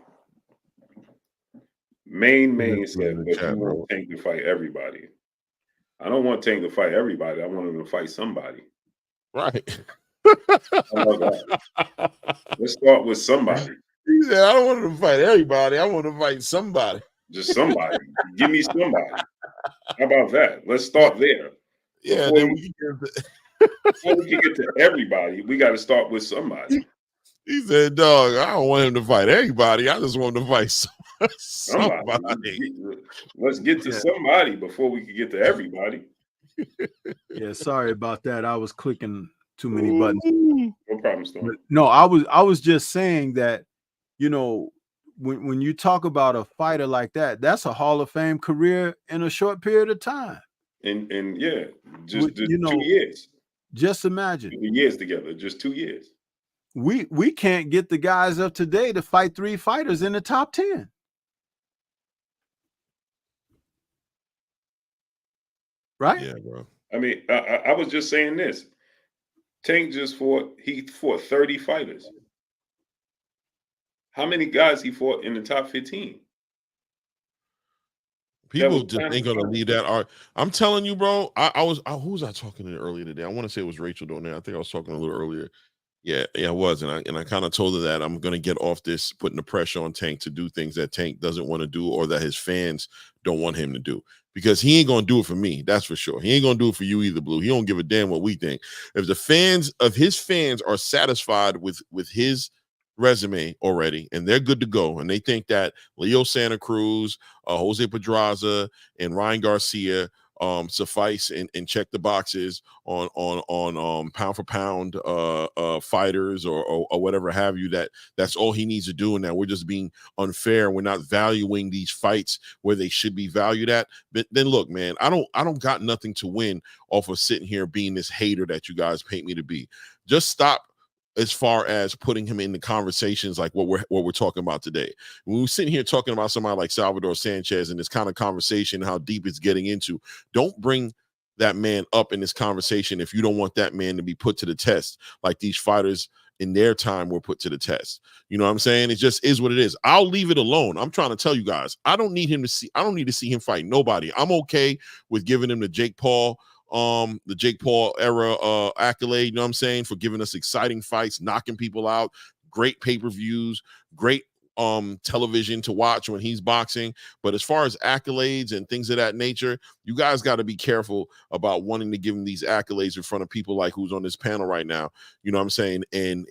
Main said, but you want Tank to fight everybody. I don't want Tank to fight everybody. I want him to fight somebody. Right. Let's start with somebody. He said, I don't want him to fight everybody. I want to fight somebody. Just somebody. Give me somebody. How about that? Let's start there. Yeah, Before we can get to everybody, we got to start with somebody. He said, dog, I don't want him to fight everybody. I just want him to fight somebody. Let's get to somebody before we can get to everybody. Yeah, sorry about that. I was clicking too many buttons. No problem, Storm. No, I was just saying that, you know, when you talk about a fighter like that, that's a Hall of Fame career in a short period of time. And yeah, just 2 years. Just imagine 2 years together, just 2 years. We can't get the guys of today to fight 3 fighters in the top 10. Right? Yeah, bro. I mean, I was just saying this. Tank he fought 30 fighters. How many guys he fought in the top 15? People just ain't gonna leave that. I'm telling you, bro. Who was I talking to earlier today? I want to say it was Rachel doing that. I think I was talking a little earlier. Yeah, I was, and I kind of told her that I'm gonna get off this putting the pressure on Tank to do things that Tank doesn't want to do or that his fans don't want him to do, because he ain't gonna do it for me. That's for sure. He ain't gonna do it for you either, Blue. He don't give a damn what we think. If the fans of his fans are satisfied with his resume already and they're good to go, and they think that Leo Santa Cruz, Jose Pedraza, and Ryan Garcia suffice and check the boxes on pound for pound fighters or whatever have you, that's all he needs to do, and that we're just being unfair and we're not valuing these fights where they should be valued at, but then look, man, I don't got nothing to win off of sitting here being this hater that you guys paint me to be. Just stop as far as putting him in the conversations like what we're talking about today. When we're sitting here talking about somebody like Salvador Sanchez and this kind of conversation, how deep it's getting into, don't bring that man up in this conversation if you don't want that man to be put to the test like these fighters in their time were put to the test. You know what I'm saying? It just is what it is. I'll leave it alone. I'm trying to tell you guys, I don't need to see him fight nobody. I'm okay with giving him the Jake Paul era accolade, you know what I'm saying, for giving us exciting fights, knocking people out, great pay-per-views, great television to watch when he's boxing. But as far as accolades and things of that nature, you guys got to be careful about wanting to give him these accolades in front of people like who's on this panel right now, you know what I'm saying, and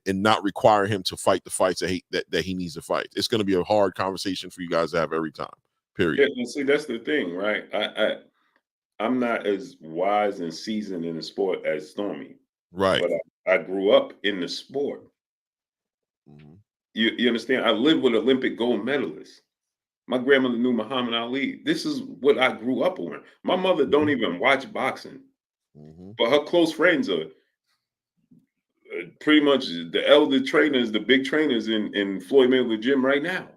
not require him to fight the fights that he needs to fight. It's going to be a hard conversation for you guys to have every time, period. Yeah, see, that's the thing, right? I'm not as wise and seasoned in the sport as Stormy. Right. But I grew up in the sport. Mm-hmm. You understand? I lived with Olympic gold medalists. My grandmother knew Muhammad Ali. This is what I grew up on. My mother don't even watch boxing. Mm-hmm. But her close friends are pretty much the elder trainers, the big trainers in Floyd Mayweather gym right now.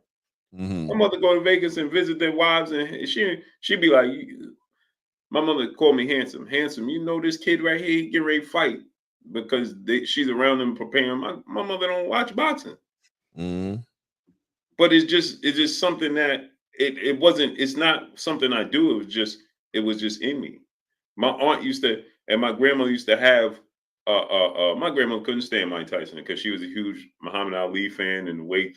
Mm-hmm. My mother go to Vegas and visit their wives, and she'd be like, my mother called me handsome. Handsome, you know this kid right here, get ready to fight because she's around them preparing. My mother don't watch boxing. Mm-hmm. But it's just something that it's not something I do. It was just in me. My aunt used to, and my grandmother used to have, my grandmother couldn't stand Mike Tyson because she was a huge Muhammad Ali fan, and the way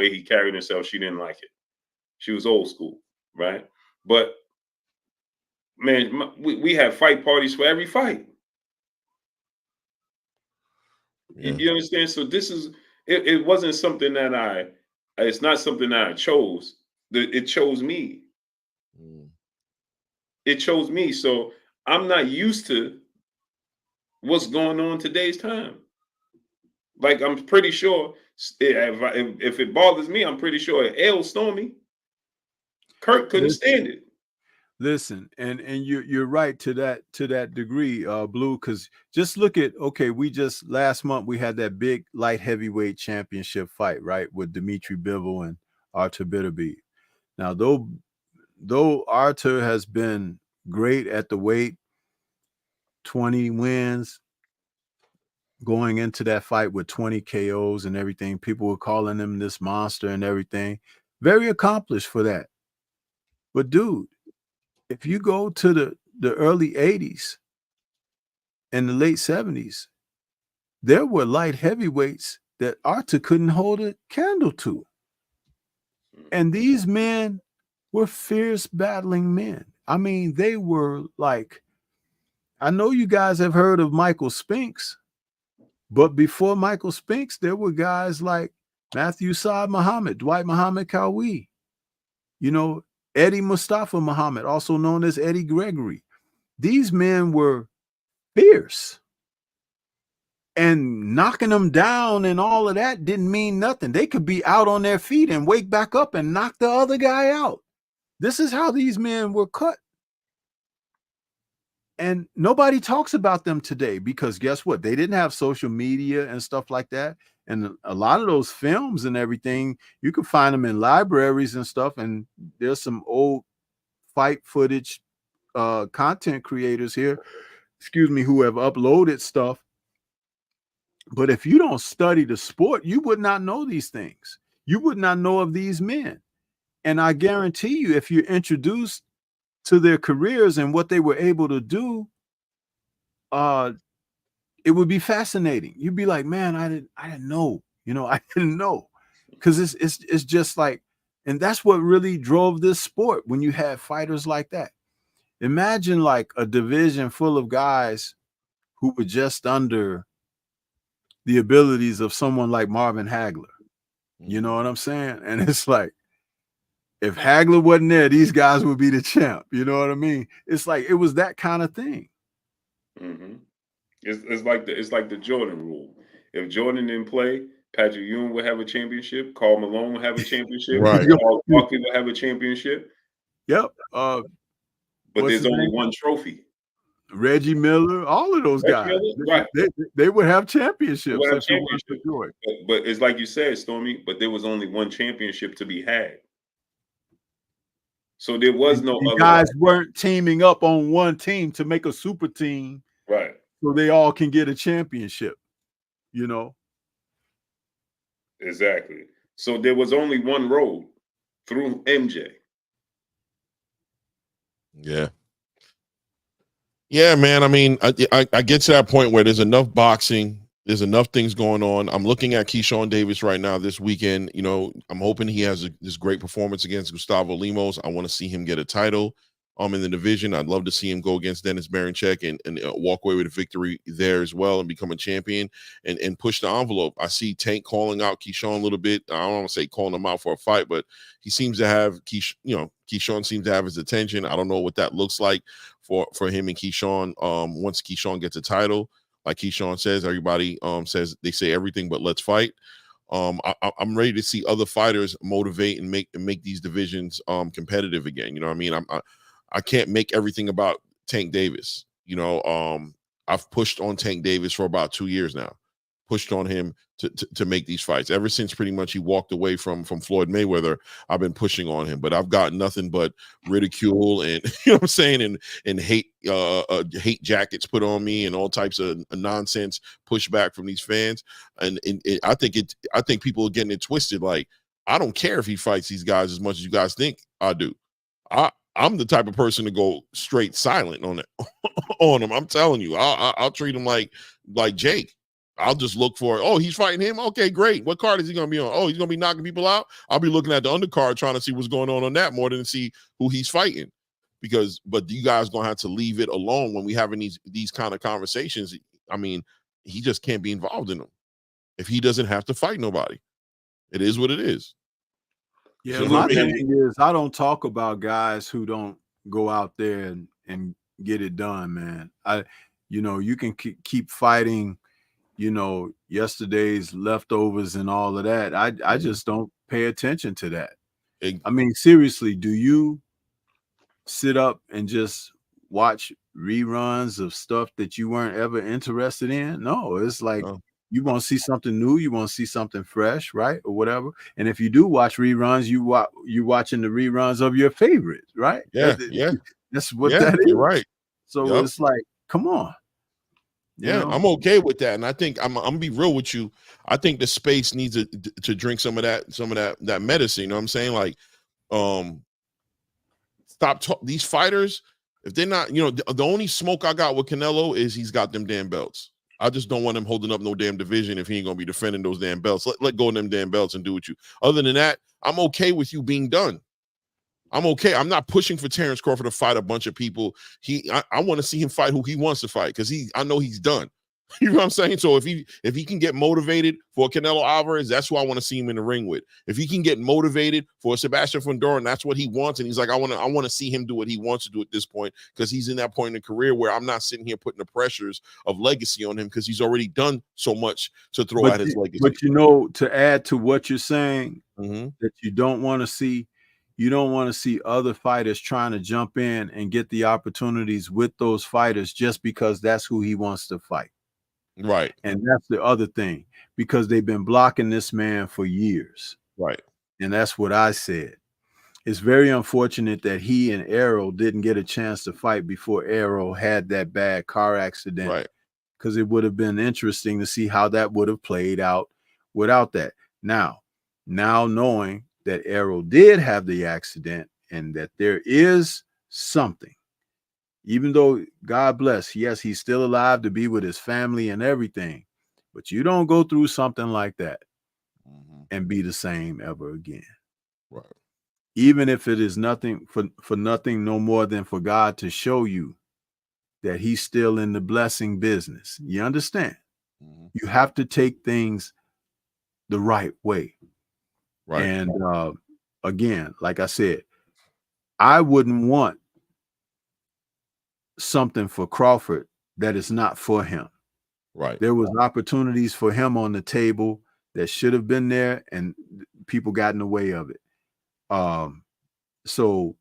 he carried himself, she didn't like it. She was old school, right? But man, we have fight parties for every fight. Yeah. You understand? So this is, it wasn't something that it's not something that I chose. It chose me. Mm. It chose me. So I'm not used to what's going on today's time. Like, I'm pretty sure if it bothers me, I'm pretty sure it ails Stormy. Kurt couldn't stand it. Listen, and you're right to that degree, Blue, because just look at, last month we had that big light heavyweight championship fight, right, with Dimitri Bivol and Artur Beterbiev. Now, though Artur has been great at the weight, 20 wins, going into that fight with 20 KOs and everything, people were calling him this monster and everything. Very accomplished for that. But dude, if you go to the early 80s, in the late 70s, there were light heavyweights that Arthur couldn't hold a candle to. And these men were fierce battling men. I mean, they were like, I know you guys have heard of Michael Spinks, but before Michael Spinks, there were guys like Matthew Saad Muhammad, Dwight Muhammad Kawi, Eddie Mustafa Muhammad, also known as Eddie Gregory. These men were fierce. And knocking them down and all of that didn't mean nothing. They could be out on their feet and wake back up and knock the other guy out. This is how these men were cut. And nobody talks about them today because guess what? They didn't have social media and stuff like that. And a lot of those films and everything, you can find them in libraries and stuff. And there's some old fight footage content creators here, who have uploaded stuff. But if you don't study the sport, you would not know these things. You would not know of these men. And I guarantee you, if you're introduced to their careers and what they were able to do, it would be fascinating. You'd be like, man, I didn't know, I didn't know. Because it's just like, and that's what really drove this sport when you had fighters like that. Imagine like a division full of guys who were just under the abilities of someone like Marvin Hagler. You know what I'm saying? And it's like, if Hagler wasn't there, these guys would be the champ. You know what I mean? It's like, it was that kind of thing. Mm-hmm. It's like the Jordan rule. If Jordan didn't play, Patrick Ewing would have a championship. Karl Malone would have a championship. Right. Charles Barkley would have a championship. Yep. But there's only one trophy. Reggie Miller, all of those guys, right? They would have championships. But it's like you said, Stormy. But there was only one championship to be had. So there was no other guys weren't teaming up on one team to make a super team, right? So they all can get a championship, Exactly. So there was only one road through MJ. Yeah, man. I mean, I get to that point where there's enough boxing. There's enough things going on. I'm looking at Keyshawn Davis right now this weekend. I'm hoping he has this great performance against Gustavo Lemos. I want to see him get a title in the division. I'd love to see him go against Dennis Berinchek and walk away with a victory there as well and become a champion and push the envelope. I see Tank calling out Keyshawn a little bit. I don't want to say calling him out for a fight, but he seems to have Keyshawn seems to have his attention. I don't know what that looks like for him and Keyshawn once Keyshawn gets a title. Like Keyshawn says, everybody says they say everything but let's fight. I'm ready to see other fighters motivate and make these divisions competitive again. You know what I mean? I can't make everything about Tank Davis. I've pushed on Tank Davis for about 2 years now. Pushed on him to make these fights. Ever since pretty much he walked away from Floyd Mayweather, I've been pushing on him. But I've got nothing but ridicule and what I'm saying, and hate jackets put on me and all types of nonsense pushback from these fans. And I think people are getting it twisted. Like, I don't care if he fights these guys as much as you guys think I do. I'm the type of person to go straight silent on it on him. I'm telling you, I'll treat him like Jake. I'll just look for, oh, he's fighting him. Okay, great. What card is he going to be on? Oh, he's going to be knocking people out. I'll be looking at the undercard trying to see what's going on that more than to see who he's fighting. But you guys going to have to leave it alone when we having these kind of conversations. I mean, he just can't be involved in them if he doesn't have to fight nobody. It is what it is. Yeah, so my thing is, I don't talk about guys who don't go out there and get it done, man. You can keep fighting, yesterday's leftovers and all of that. I just don't pay attention to that. I mean, seriously, do you sit up and just watch reruns of stuff that you weren't ever interested in? No, it's like you want to see something new, you want to see something fresh, right, or whatever. And if you do watch reruns, you're watching the reruns of your favorites, right? Yeah, that's what that is. You're right. So it's like, come on. Yeah, I'm okay with that, and I think I'm gonna be real with you. I think the space needs to drink some of that medicine. You know what I'm saying? Like, stop these fighters. If they're not, the only smoke I got with Canelo is he's got them damn belts. I just don't want him holding up no damn division if he ain't gonna be defending those damn belts. Let go of them damn belts and do what you. Other than that, I'm okay with you being done. I'm okay. I'm not pushing for Terence Crawford to fight a bunch of people. I want to see him fight who he wants to fight because I know he's done. You know what I'm saying? So if he can get motivated for Canelo Alvarez, that's who I want to see him in the ring with. If he can get motivated for Sebastian Fundora, that's what he wants, and he's like, I want to see him do what he wants to do at this point because he's in that point in the career where I'm not sitting here putting the pressures of legacy on him because he's already done so much to throw at his legacy. But to add to what you're saying, that you don't want to see. You don't want to see other fighters trying to jump in and get the opportunities with those fighters just because that's who he wants to fight. Right. And that's the other thing, because they've been blocking this man for years. Right. And that's what I said. It's very unfortunate that he and Errol didn't get a chance to fight before Errol had that bad car accident. Right. Because it would have been interesting to see how that would have played out without that. Now knowing that Errol did have the accident and that there is something, even though God bless, yes, he's still alive to be with his family and everything, but you don't go through something like that and be the same ever again. Right. Even if it is nothing for nothing, no more than for God to show you that he's still in the blessing business. You understand? You have to take things the right way. Right. And again, like I said, I wouldn't want something for Crawford that is not for him. Right. There was opportunities for him on the table that should have been there, and people got in the way of it. So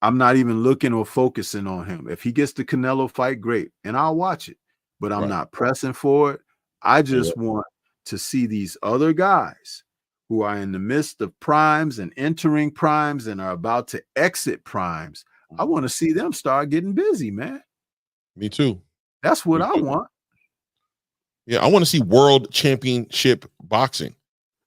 I'm not even looking or focusing on him. If he gets the Canelo fight, great, and I'll watch it. But I'm not pressing for it. I just want to see these other guys who are in the midst of primes and entering primes and are about to exit primes. I want to see them start getting busy, man. Me too. That's what I want. Yeah, I want to see world championship boxing.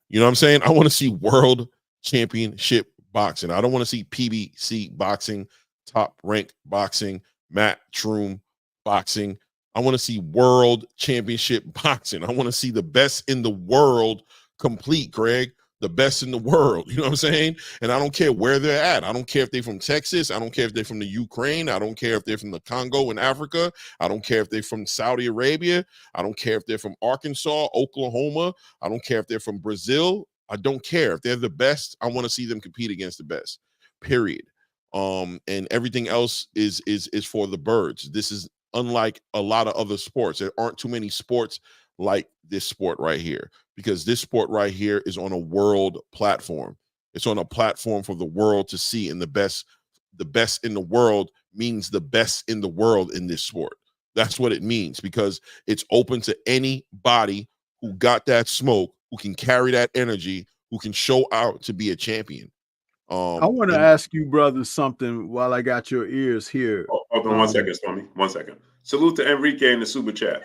You know what I'm saying? I want to see world championship boxing. I don't want to see PBC boxing, top rank boxing, matchroom boxing. I want to see world championship boxing. I want to see the best in the world complete, Greg. The best in the world. You know what I'm saying? And I don't care where they're at. I don't care if they're from Texas. I don't care if they're from the Ukraine. I don't care if they're from the Congo in Africa. I don't care if they're from Saudi Arabia. I don't care if they're from Arkansas, Oklahoma. I don't care if they're from Brazil. I don't care. If they're the best, I want to see them compete against the best. Period. And everything else is for the birds. This is unlike a lot of other sports. There aren't too many sports like this sport right here, because this sport right here is on a world platform. It's on a platform for the world to see, and the best in the world means the best in the world in this sport. That's what it means, because it's open to anybody who got that smoke, who can carry that energy, who can show out to be a champion. I want to ask you, brother, something while I got your ears here. Hold on 1 second, Stormy. 1 second. Salute to Enrique in the super chat.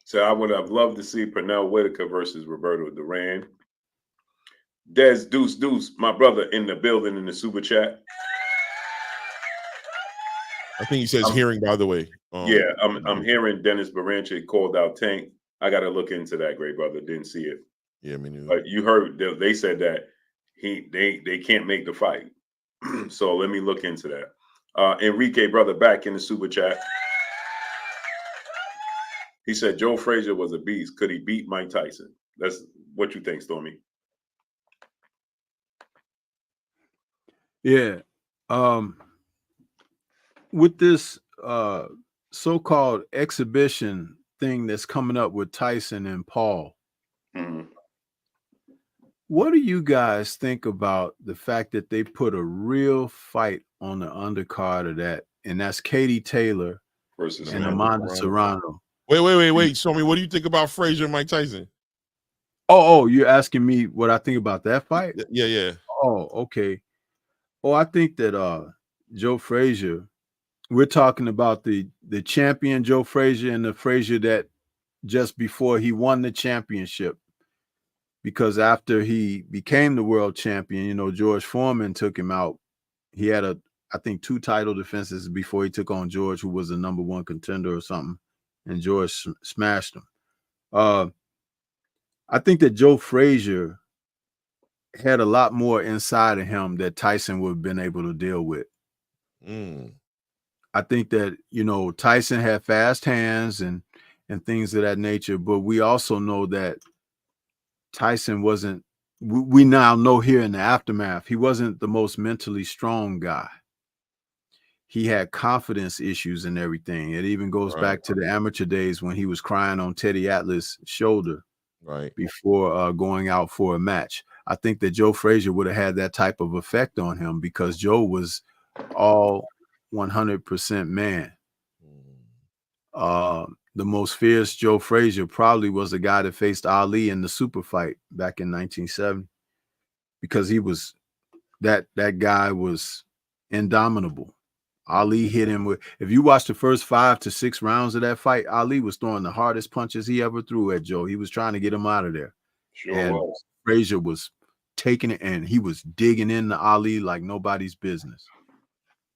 So I would have loved to see Pernell Whitaker versus Roberto Duran. Des Deuce, my brother in the building in the super chat. I think he says hearing, by the way. Yeah, I'm hearing Dennis Baranchi called out Tank. I got to look into that, great brother. Didn't see it. Yeah, me neither. But you heard they said that they can't make the fight. So let me look into that. Enrique, brother, back in the super chat. He said Joe Frazier was a beast. Could he beat Mike Tyson? That's what you think, Stormy. Yeah. With this so-called exhibition thing that's coming up with Tyson and Paul, what do you guys think about the fact that they put a real fight on the undercard of that, and that's Katie Taylor versus Amanda Serrano? Wait. Stormy, what do you think about Frazier and Mike Tyson? Oh, you're asking me what I think about that fight? Yeah. Oh, okay. Oh, I think that Joe Frazier, we're talking about the champion Joe Frazier and the Frazier that just before he won the championship. Because after he became the world champion, George Foreman took him out. He had I think 2 title defenses before he took on George, who was the #1 contender or something, and George smashed him. I think that Joe Frazier had a lot more inside of him that Tyson would have been able to deal with. I think that, Tyson had fast hands and things of that nature, but we also know that Tyson wasn't, we now know here in the aftermath, he wasn't the most mentally strong guy. He had confidence issues and everything. It even goes back to the amateur days when he was crying on Teddy Atlas' shoulder before going out for a match. I think that Joe Frazier would have had that type of effect on him because Joe was all 100% man. The most fierce Joe Frazier probably was the guy that faced Ali in the super fight back in 1970, because he was that guy was indomitable. Ali hit him with, if you watch the first 5 to 6 rounds of that fight, Ali was throwing the hardest punches he ever threw at Joe. He was trying to get him out of there. And Frazier was taking it, and he was digging into Ali like nobody's business.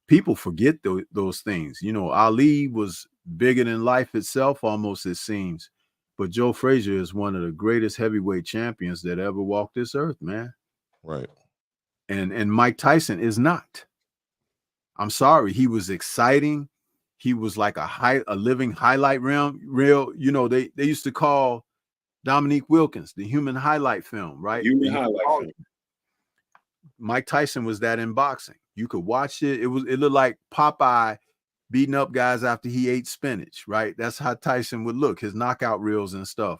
People forget those things. Ali was bigger than life itself, almost, it seems. But Joe Frazier is one of the greatest heavyweight champions that ever walked this earth, man. Right. And Mike Tyson is not. I'm sorry. He was exciting. He was like a living highlight reel. They used to call Dominique Wilkins the human highlight film, right? Human highlight film. Mike Tyson was that in boxing. You could watch it. It looked like Popeye beating up guys after he ate spinach, right? That's how Tyson would look, his knockout reels and stuff.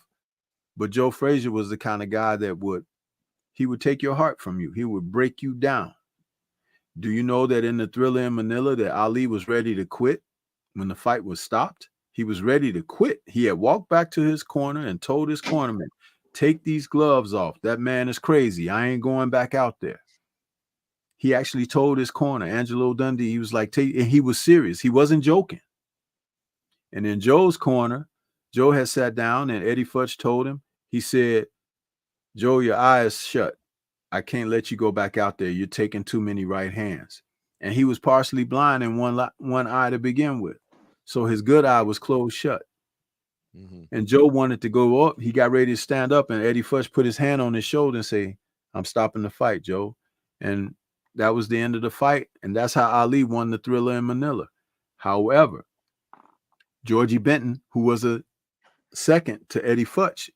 But Joe Frazier was the kind of guy that would take your heart from you. He would break you down. Do you know that in the Thriller in Manila that Ali was ready to quit when the fight was stopped? He was ready to quit. He had walked back to his corner and told his cornerman, take these gloves off. That man is crazy. I ain't going back out there. He actually told his corner, Angelo Dundee, he was like, and he was serious. He wasn't joking. And in Joe's corner, Joe had sat down and Eddie Futch told him, he said, Joe, your eye is shut. I can't let you go back out there. You're taking too many right hands. And he was partially blind in one eye to begin with. So his good eye was closed shut. And Joe wanted to go up. He got ready to stand up, and Eddie Futch put his hand on his shoulder and say, I'm stopping the fight, Joe. And that was the end of the fight. And that's how Ali won the Thriller in Manila. However, Georgie Benton, who was a second to Eddie Futch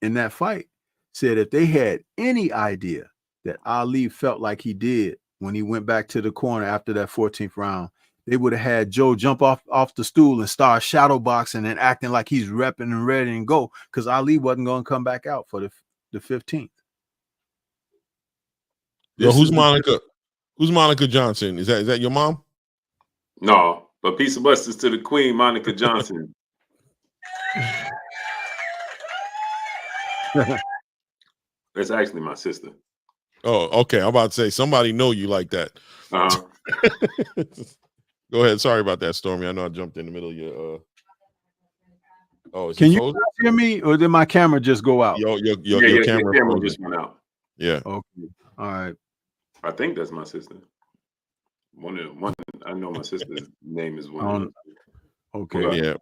in that fight, said if they had any idea that Ali felt like he did when he went back to the corner after that 14th round, they would have had Joe jump off the stool and start shadow boxing and acting like he's repping and ready to go, because Ali wasn't going to come back out for the 15th. Yo, who's Monica? Who's Monica Johnson? Is that your mom? No, but peace of blessings to the Queen, Monica Johnson. That's actually my sister. Oh, okay. I'm about to say somebody know you like that. Go ahead. Sorry about that, Stormy. I know I jumped in the middle of your. Can you hear me, or did my camera just go out? Your camera just went out. Yeah. Okay. All right. I think that's my sister. One. I know my sister's name is one. Okay. Yeah.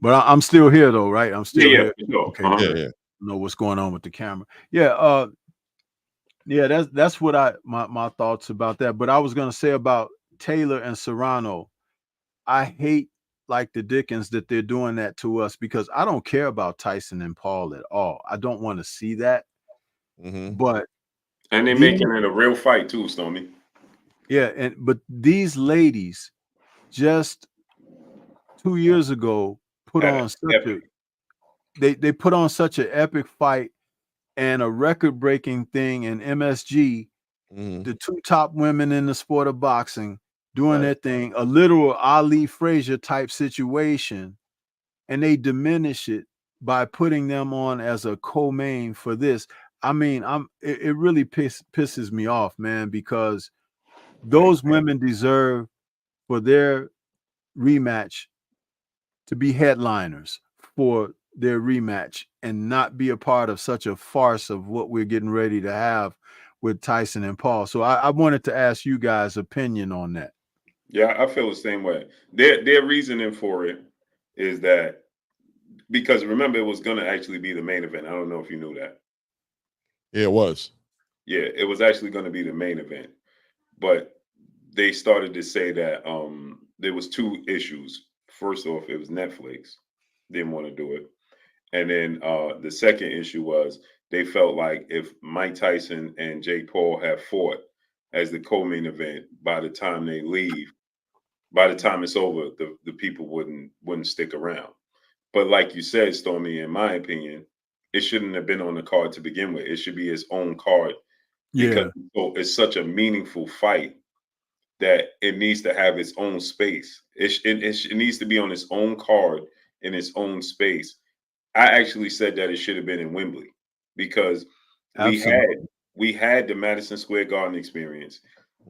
But I'm still here though, right? I'm still here. Okay. Yeah. I know what's going on with the camera. Yeah. Yeah. That's what my thoughts about that. But I was gonna say about Taylor and Serrano. I hate like the Dickens that they're doing that to us, because I don't care about Tyson and Paul at all. I don't want to see that. But and they're making it a real fight too, Stormy. Yeah, but these ladies just 2 years ago put on they put on such an epic fight and a record-breaking thing in MSG. The 2 top women in the sport of boxing doing their thing, a literal Ali Frazier type situation, and they diminish it by putting them on as a co-main for this. I mean, it really pisses me off, man, because those women deserve for their rematch to be headliners for their rematch and not be a part of such a farce of what we're getting ready to have with Tyson and Paul. So I wanted to ask you guys' opinion on that. Yeah, I feel the same way. Their reasoning for it is that because remember it was going to actually be the main event. I don't know if you knew that. Yeah, it was. Yeah, it was actually going to be the main event, but they started to say that there was two issues. First off, it was Netflix didn't want to do it, and then the second issue was they felt like if Mike Tyson and Jake Paul have fought as the co-main event, by the time they leave, by the time it's over, the people wouldn't stick around. But like you said, Stormy, in my opinion, it shouldn't have been on the card to begin with. It should be its own card because Yeah, it's such a meaningful fight that it needs to have its own space. It needs to be on its own card in its own space. I actually said that it should have been in Wembley because we had absolutely. we had the Madison Square Garden experience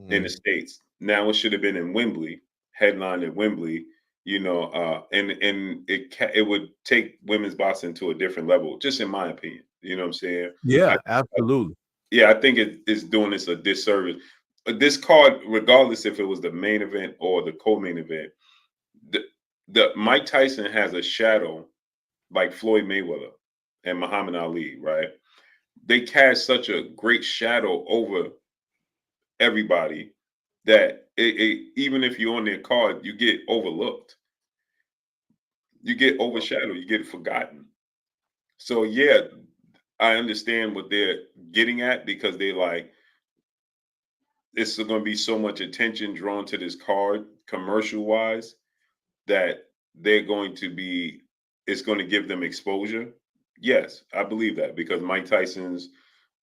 in the States. Now it should have been in Wembley, headlined at Wembley, and it would take women's boxing to a different level, just in my opinion. You know what I'm saying? I, Yeah, absolutely. yeah, I think it is doing this a disservice. But this card, regardless if it was the main event or the co-main event, the Mike Tyson has a shadow like Floyd Mayweather and Muhammad Ali, right? They cast such a great shadow over everybody that even if you're on their card, you get overlooked, you get overshadowed, you get forgotten. So yeah, I understand what they're getting at because they like it's going to be so much attention drawn to this card commercial wise that they're going to be it's going to give them exposure. Yes, I believe that because Mike Tyson's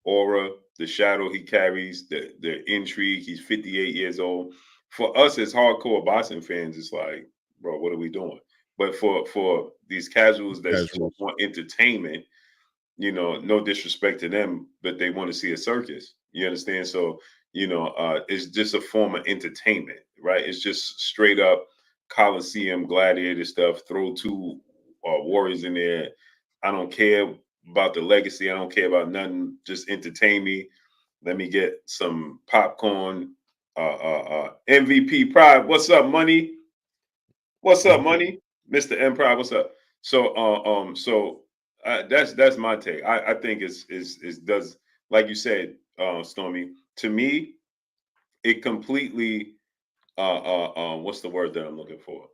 aura, the shadow he carries, the intrigue, he's 58 years old. For us as hardcore boxing fans, it's like, bro, what are we doing? But for these casuals that just Casuals. want entertainment, no disrespect to them, but they want to see a circus. You understand? So, it's just a form of entertainment, right? It's just straight up Coliseum gladiator stuff. Throw two warriors in there. I don't care about the legacy. I don't care about nothing. Just entertain me. Let me get some popcorn. MVP Pride. What's up, money? What's up, money? Mr. M Pride. What's up? So that's my take. I think it's does like you said, Stormy. To me, it completely what's the word that I'm looking for?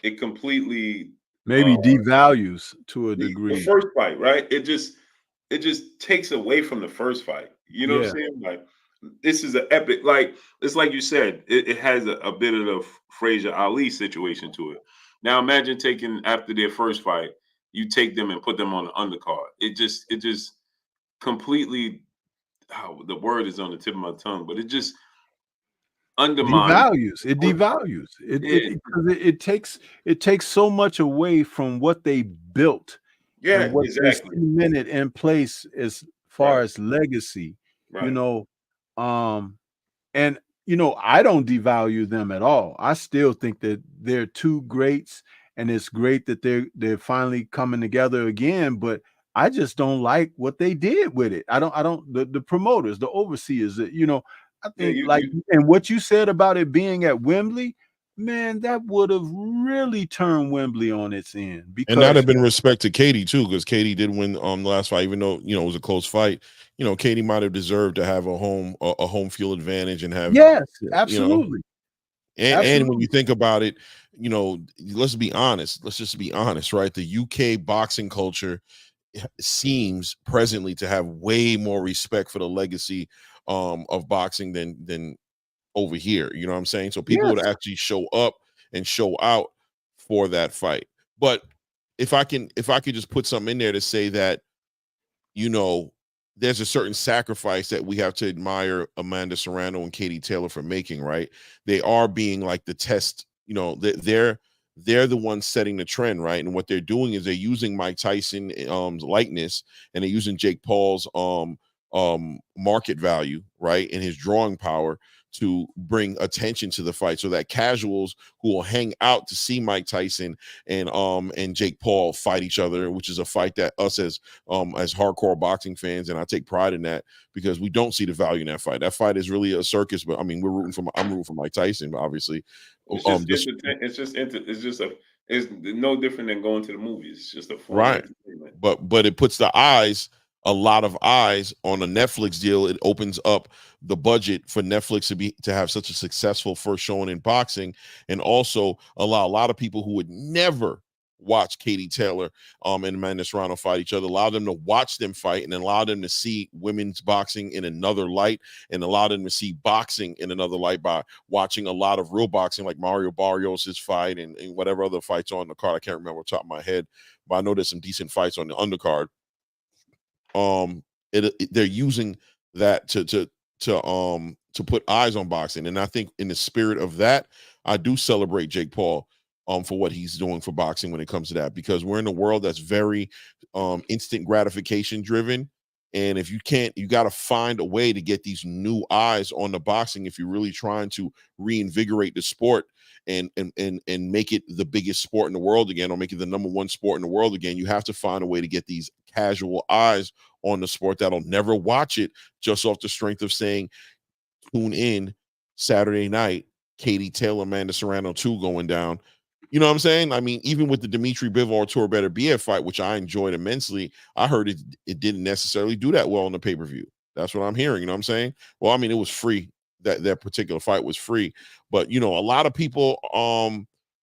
It completely Maybe devalues to a the degree. first fight, right? It just takes away from the first fight. You know what I'm Yeah, saying? Like this is an epic. Like it's like you said, it has a bit of the Frazier Ali situation to it. Now imagine taking after their first fight, you take them and put them on the undercard. It just completely. Oh, the word is on the tip of my tongue, but it just undermines. devalues. It What, devalues. yeah, It takes so much away from what they built and yeah, what they exactly. cemented in place as far Right, as legacy, you right. know. Um, and I don't devalue them at all. I still think that they're two greats, and it's great that they're finally coming together again. But I just don't like what they did with it. I don't the promoters, the overseers, I Yeah, think like and what you said about it being at Wembley, man, that would have really turned Wembley on its end And not because have been respect to Katie too, because Katie did win the last fight, even though it was a close fight. Katie might have deserved to have a home field advantage and have yes, you know absolutely. and when you Absolutely. think about it, let's be honest. Let's just be honest, right? The UK boxing culture seems presently to have way more respect for the legacy of boxing than over here. You know what I'm saying? So people Yes. would actually show up and show out for that fight. But if I could just put something in there to say that, there's a certain sacrifice that we have to admire Amanda Serrano and Katie Taylor for making, right? They are being like the test, they're the ones setting the trend, right? And what they're doing is they're using Mike Tyson likeness, and they're using Jake Paul's market value, right, and his drawing power to bring attention to the fight, so that casuals who will hang out to see Mike Tyson and Jake Paul fight each other, which is a fight that us as hardcore boxing fans, and I take pride in that, because we don't see the value in that fight. That fight is really a circus, but I mean, I'm rooting for Mike Tyson, but obviously. It's no different than going to the movies. It's just a form right. of entertainment. But it puts a lot of eyes on a Netflix deal. It opens up the budget for Netflix to have such a successful first showing in boxing, and also allow a lot of people who would never watch Katie Taylor and Amanda Serrano fight each other, allow them to watch them fight, and allow them to see women's boxing in another light, and allow them to see boxing in another light by watching a lot of real boxing, like Mario Barrios' fight and whatever other fights on the card. I can't remember off the top of my head, but I know there's some decent fights on the undercard. They're using that to put eyes on boxing, and I think in the spirit of that, I do celebrate Jake Paul for what he's doing for boxing when it comes to that, because we're in a world that's very instant gratification driven, and if you got to find a way to get these new eyes on the boxing if you're really trying to reinvigorate the sport and make it the biggest sport in the world again, or make it the #1 sport in the world again. You have to find a way to get these casual eyes on the sport that'll never watch it just off the strength of saying, tune in Saturday night, Katie Taylor, Amanda Serrano 2 going down. You know what I'm saying? I mean, even with the Dimitri Bivol Artur Beterbiev fight, which I enjoyed immensely, I heard it didn't necessarily do that well on the pay-per-view. That's what I'm hearing. You know what I'm saying? Well, I mean, it was free. That particular fight was free, but a lot of people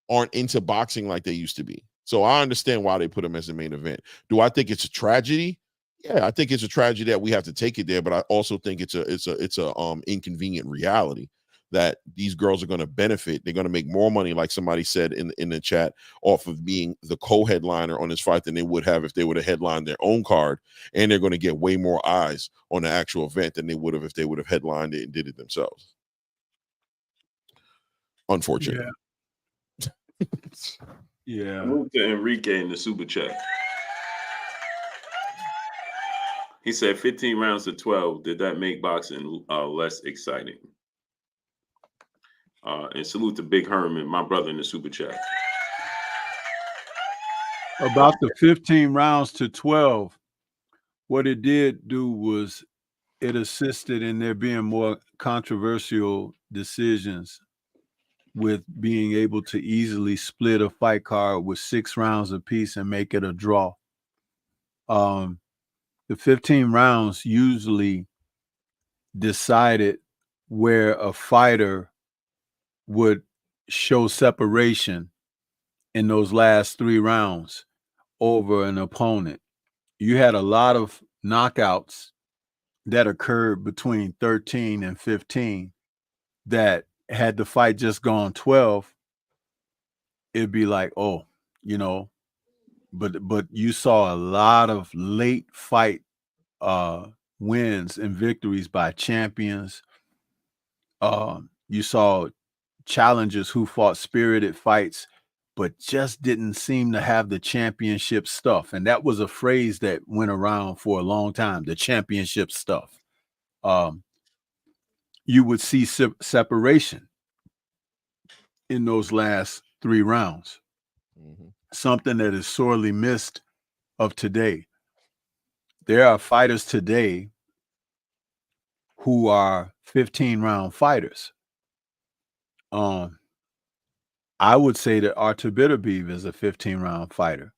aren't into boxing like they used to be. So I understand why they put him as the main event. Do I think it's a tragedy? Yeah, I think it's a tragedy that we have to take it there, but I also think it's a inconvenient reality that these girls are going to benefit. They're going to make more money, like somebody said in the chat, off of being the co-headliner on this fight than they would have if they would have headlined their own card, and they're going to get way more eyes on the actual event than they would have if they would have headlined it and did it themselves. Unfortunately. Yeah. Move to Enrique in the super chat. He said 15 rounds to 12. Did that make boxing less exciting? And salute to Big Herman, my brother in the super chat. About the 15 rounds to 12, what it did do was it assisted in there being more controversial decisions, with being able to easily split a fight card with 6 rounds apiece and make it a draw. The 15 rounds usually decided where a fighter would show separation in those last 3 rounds over an opponent. You had a lot of knockouts that occurred between 13 and 15 that had the fight just gone 12, it'd be like, oh, but you saw a lot of late fight wins and victories by champions. You saw challengers who fought spirited fights, but just didn't seem to have the championship stuff. And that was a phrase that went around for a long time, the championship stuff. You would see separation in those last 3 rounds. Mm-hmm. Something that is sorely missed of today. There are fighters today who are 15-round fighters. I would say that Artur Beterbiev is a 15-round fighter.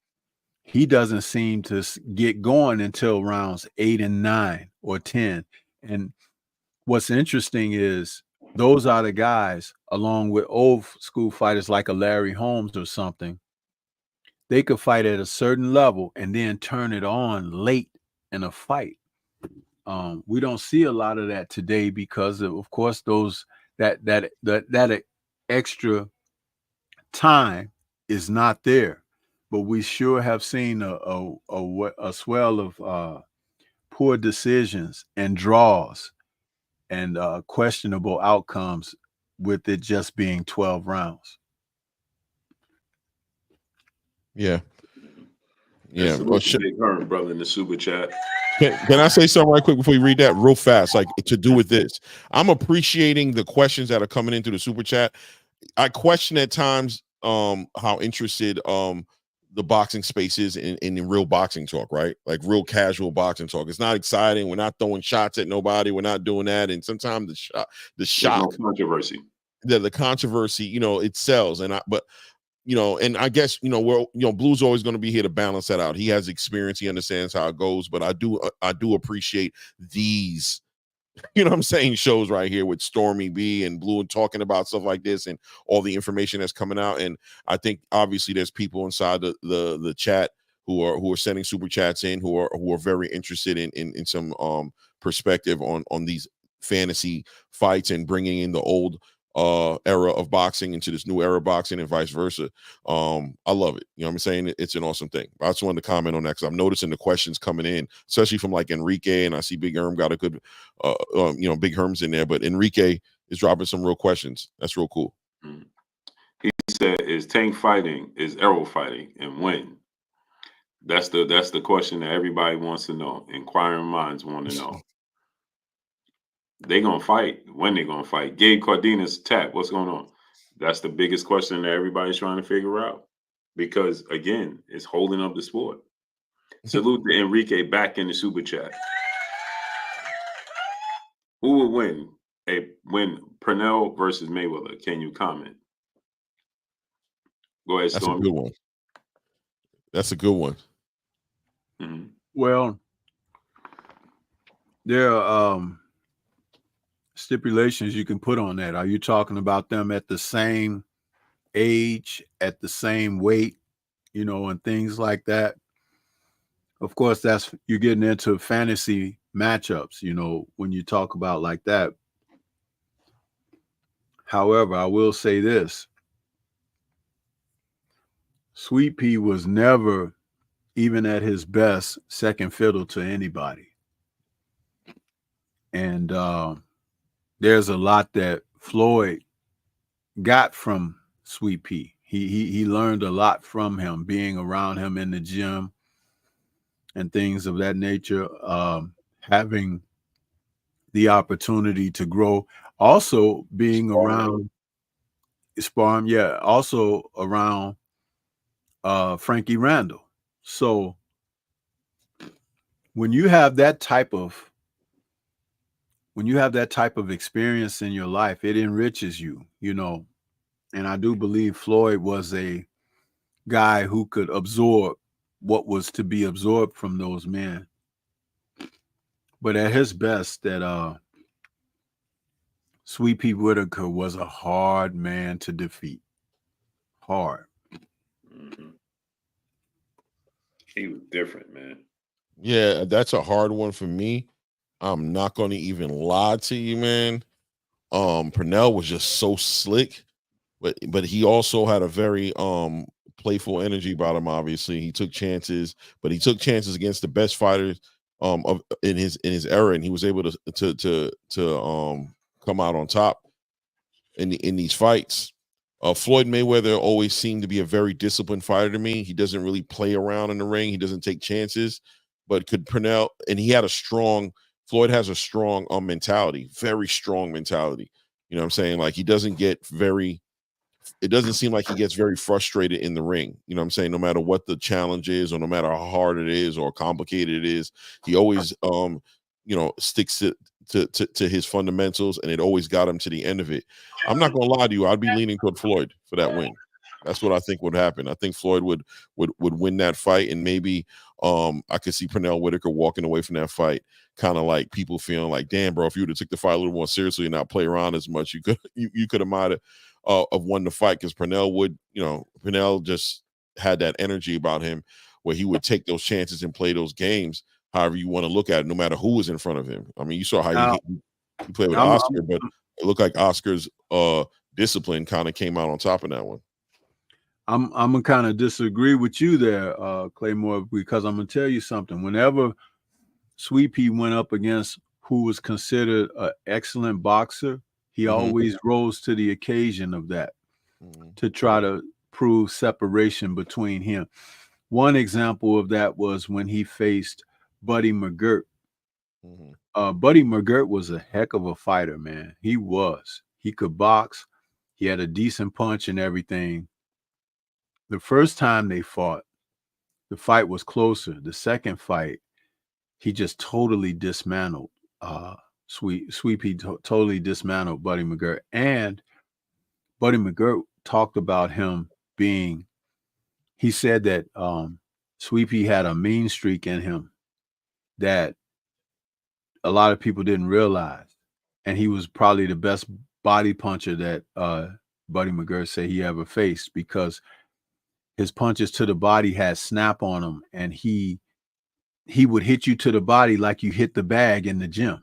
He doesn't seem to get going until rounds 8 and 9 or 10. And what's interesting is those are the guys, along with old school fighters like a Larry Holmes or something, they could fight at a certain level and then turn it on late in a fight. We don't see a lot of that today because of course, that extra time is not there. But we sure have seen a swell of poor decisions and draws and questionable outcomes with it just being 12 rounds. Yeah. Yeah. Big Herm, brother, in the super chat. Can I say something right quick before you read that real fast? Like to do with this, I'm appreciating the questions that are coming into the super chat. I question at times how interested the boxing space is in real boxing talk, right? Like real casual boxing talk. It's not exciting. We're not throwing shots at nobody. We're not doing that. And sometimes the shock, controversy, the controversy, it sells. But and I guess Blue's always going to be here to balance that out. He has experience. He understands how it goes. But I do appreciate these. You know what I'm saying? Shows right here with Stormy B and Blue and talking about stuff like this and all the information that's coming out. And I think obviously there's people inside the chat who are sending super chats in who are very interested in some perspective on these fantasy fights and bringing in the old era of boxing into this new era of boxing and vice versa. I love it. You know what I'm saying? It's an awesome thing. I just wanted to comment on that because I'm noticing the questions coming in, especially from like Enrique, and I see Big Herm got a good Big Herm's in there, but Enrique is dropping some real questions. That's real cool. He said, is Tank fighting? Is Errol fighting? And when? That's the question that everybody wants to know. Inquiring minds want to know. They gonna fight. When they gonna fight? Gabe Cordina's tap. What's going on? That's the biggest question that everybody's trying to figure out. Because again, it's holding up the sport. Salute to Enrique back in the super chat. Who will win? Win Pernell versus Mayweather. Can you comment? Go ahead, Storm. That's a good one. That's a good one. Mm-hmm. Well, there are stipulations you can put on that. Are you talking about them at the same age, at the same weight, and things like that? Of course, you're getting into fantasy matchups, when you talk about like that. However, I will say this. Sweet Pea was never, even at his best, second fiddle to anybody. And there's a lot that Floyd got from Sweet Pea. He learned a lot from him, being around him in the gym and things of that nature, having the opportunity to grow. Also being around Sparm, also around Frankie Randall. So when you have that type of experience in your life, it enriches you, And I do believe Floyd was a guy who could absorb what was to be absorbed from those men. But at his best, that Sweet Pea Whitaker was a hard man to defeat. Hard. Mm-hmm. He was different, man. Yeah, that's a hard one for me. I'm not going to even lie to you, man. Pernell was just so slick, but he also had a very playful energy about him. Obviously, he took chances, but he took chances against the best fighters in his era, and he was able to come out on top in these fights. Floyd Mayweather always seemed to be a very disciplined fighter to me. He doesn't really play around in the ring. He doesn't take chances, but could Pernell, and Floyd has a strong mentality, very strong mentality. You know what I'm saying? Like it doesn't seem like he gets very frustrated in the ring. You know what I'm saying? No matter what the challenge is, or no matter how hard it is or complicated it is, he always sticks to his fundamentals, and it always got him to the end of it. I'm not gonna lie to you, I'd be leaning toward Floyd for that win. That's what I think would happen. I think Floyd would win that fight, and maybe I could see Pernell Whitaker walking away from that fight kind of like people feeling like, damn, bro, if you would have took the fight a little more seriously and not play around as much, you could have might have won the fight, because Pernell just had that energy about him where he would take those chances and play those games however you want to look at it, no matter who was in front of him. I mean, you saw how he played with Oscar, but it looked like Oscar's discipline kind of came out on top of that one. I'm gonna kind of disagree with you there, Claymore, because I'm gonna tell you something. Whenever Sweet Pea went up against who was considered an excellent boxer, he always rose to the occasion of that to try to prove separation between him. One example of that was when he faced Buddy McGirt. Buddy McGirt was a heck of a fighter, man. He was. He could box. He had a decent punch and everything. The first time they fought, the fight was closer. The second fight, he just totally dismantled Sweepy totally dismantled Buddy McGirt. And Buddy McGirt talked about him being, he said that Sweepy had a mean streak in him that a lot of people didn't realize. And he was probably the best body puncher that Buddy McGirt said he ever faced, because his punches to the body had snap on them, and he would hit you to the body like you hit the bag in the gym,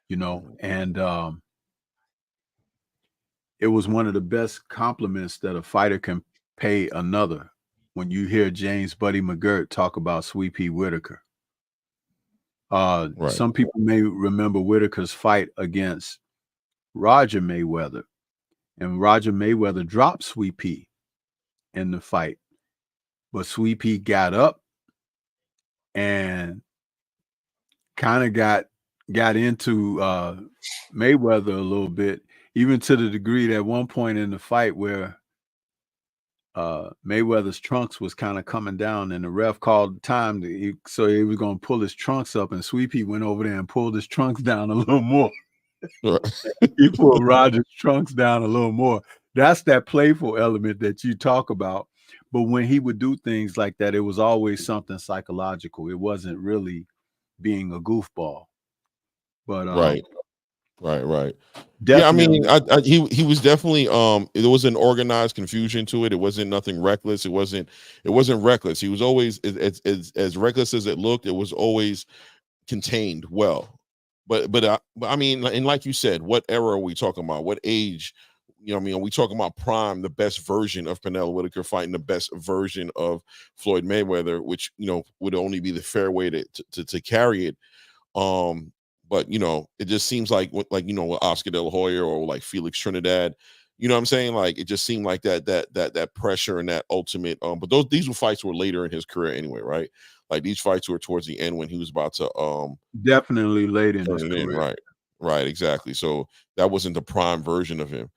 and it was one of the best compliments that a fighter can pay another when you hear James Buddy McGirt talk about Sweet Pea Whitaker. Right. Some people may remember Whitaker's fight against Roger Mayweather, and Roger Mayweather dropped Sweet Pea in the fight, but Sweet Pea got up and kind of got into Mayweather a little bit, even to the degree that at one point in the fight where Mayweather's trunks was kind of coming down, and the ref called time so he was going to pull his trunks up, and Sweet Pea went over there and pulled his trunks down a little more. He pulled Roger's trunks down a little more. That's that playful element that you talk about. But when he would do things like that, it was always something psychological. It wasn't really being a goofball. But right. Definitely. Yeah, I mean, he was definitely there was an organized confusion to it. It wasn't nothing reckless. It wasn't reckless. He was always as reckless as it looked. It was always contained well. But I mean, and like you said, what era are we talking about? What age? I mean, are we talking about prime, the best version of Canelo Whitaker fighting the best version of Floyd Mayweather, which would only be the fair way to carry it. But it just seems like with Oscar De La Hoya or like Felix Trinidad, you know what I'm saying? Like it just seemed like that pressure and that ultimate. But these fights were later in his career anyway, right? Like these fights were towards the end when he was about to definitely late in his career. Right, exactly. So that wasn't the prime version of him.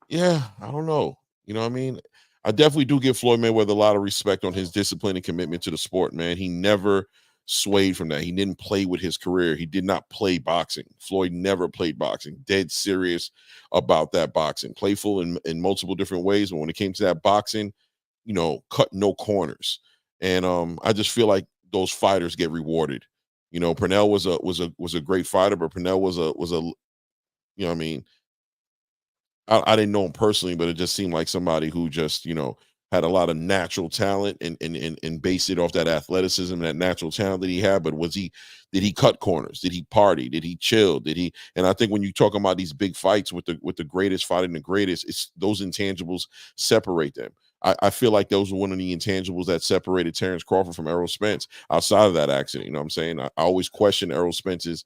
Yeah, I don't know. You know what I mean? I definitely do give Floyd Mayweather a lot of respect on his discipline and commitment to the sport, man. He never swayed from that. He didn't play with his career. He did not play boxing. Floyd never played boxing. Dead serious about that boxing. Playful in multiple different ways, but when it came to that boxing, cut no corners. And I just feel like those fighters get rewarded. Pernell was a great fighter, but Pernell was a what I mean, I didn't know him personally, but it just seemed like somebody who just, had a lot of natural talent and based it off that athleticism and that natural talent that he had. But did he cut corners? Did he party? Did he chill? And I think when you talk about these big fights with the greatest fighting the greatest, it's those intangibles separate them. I feel like those were one of the intangibles that separated Terence Crawford from Errol Spence outside of that accident. You know what I'm saying? I always question Errol Spence's,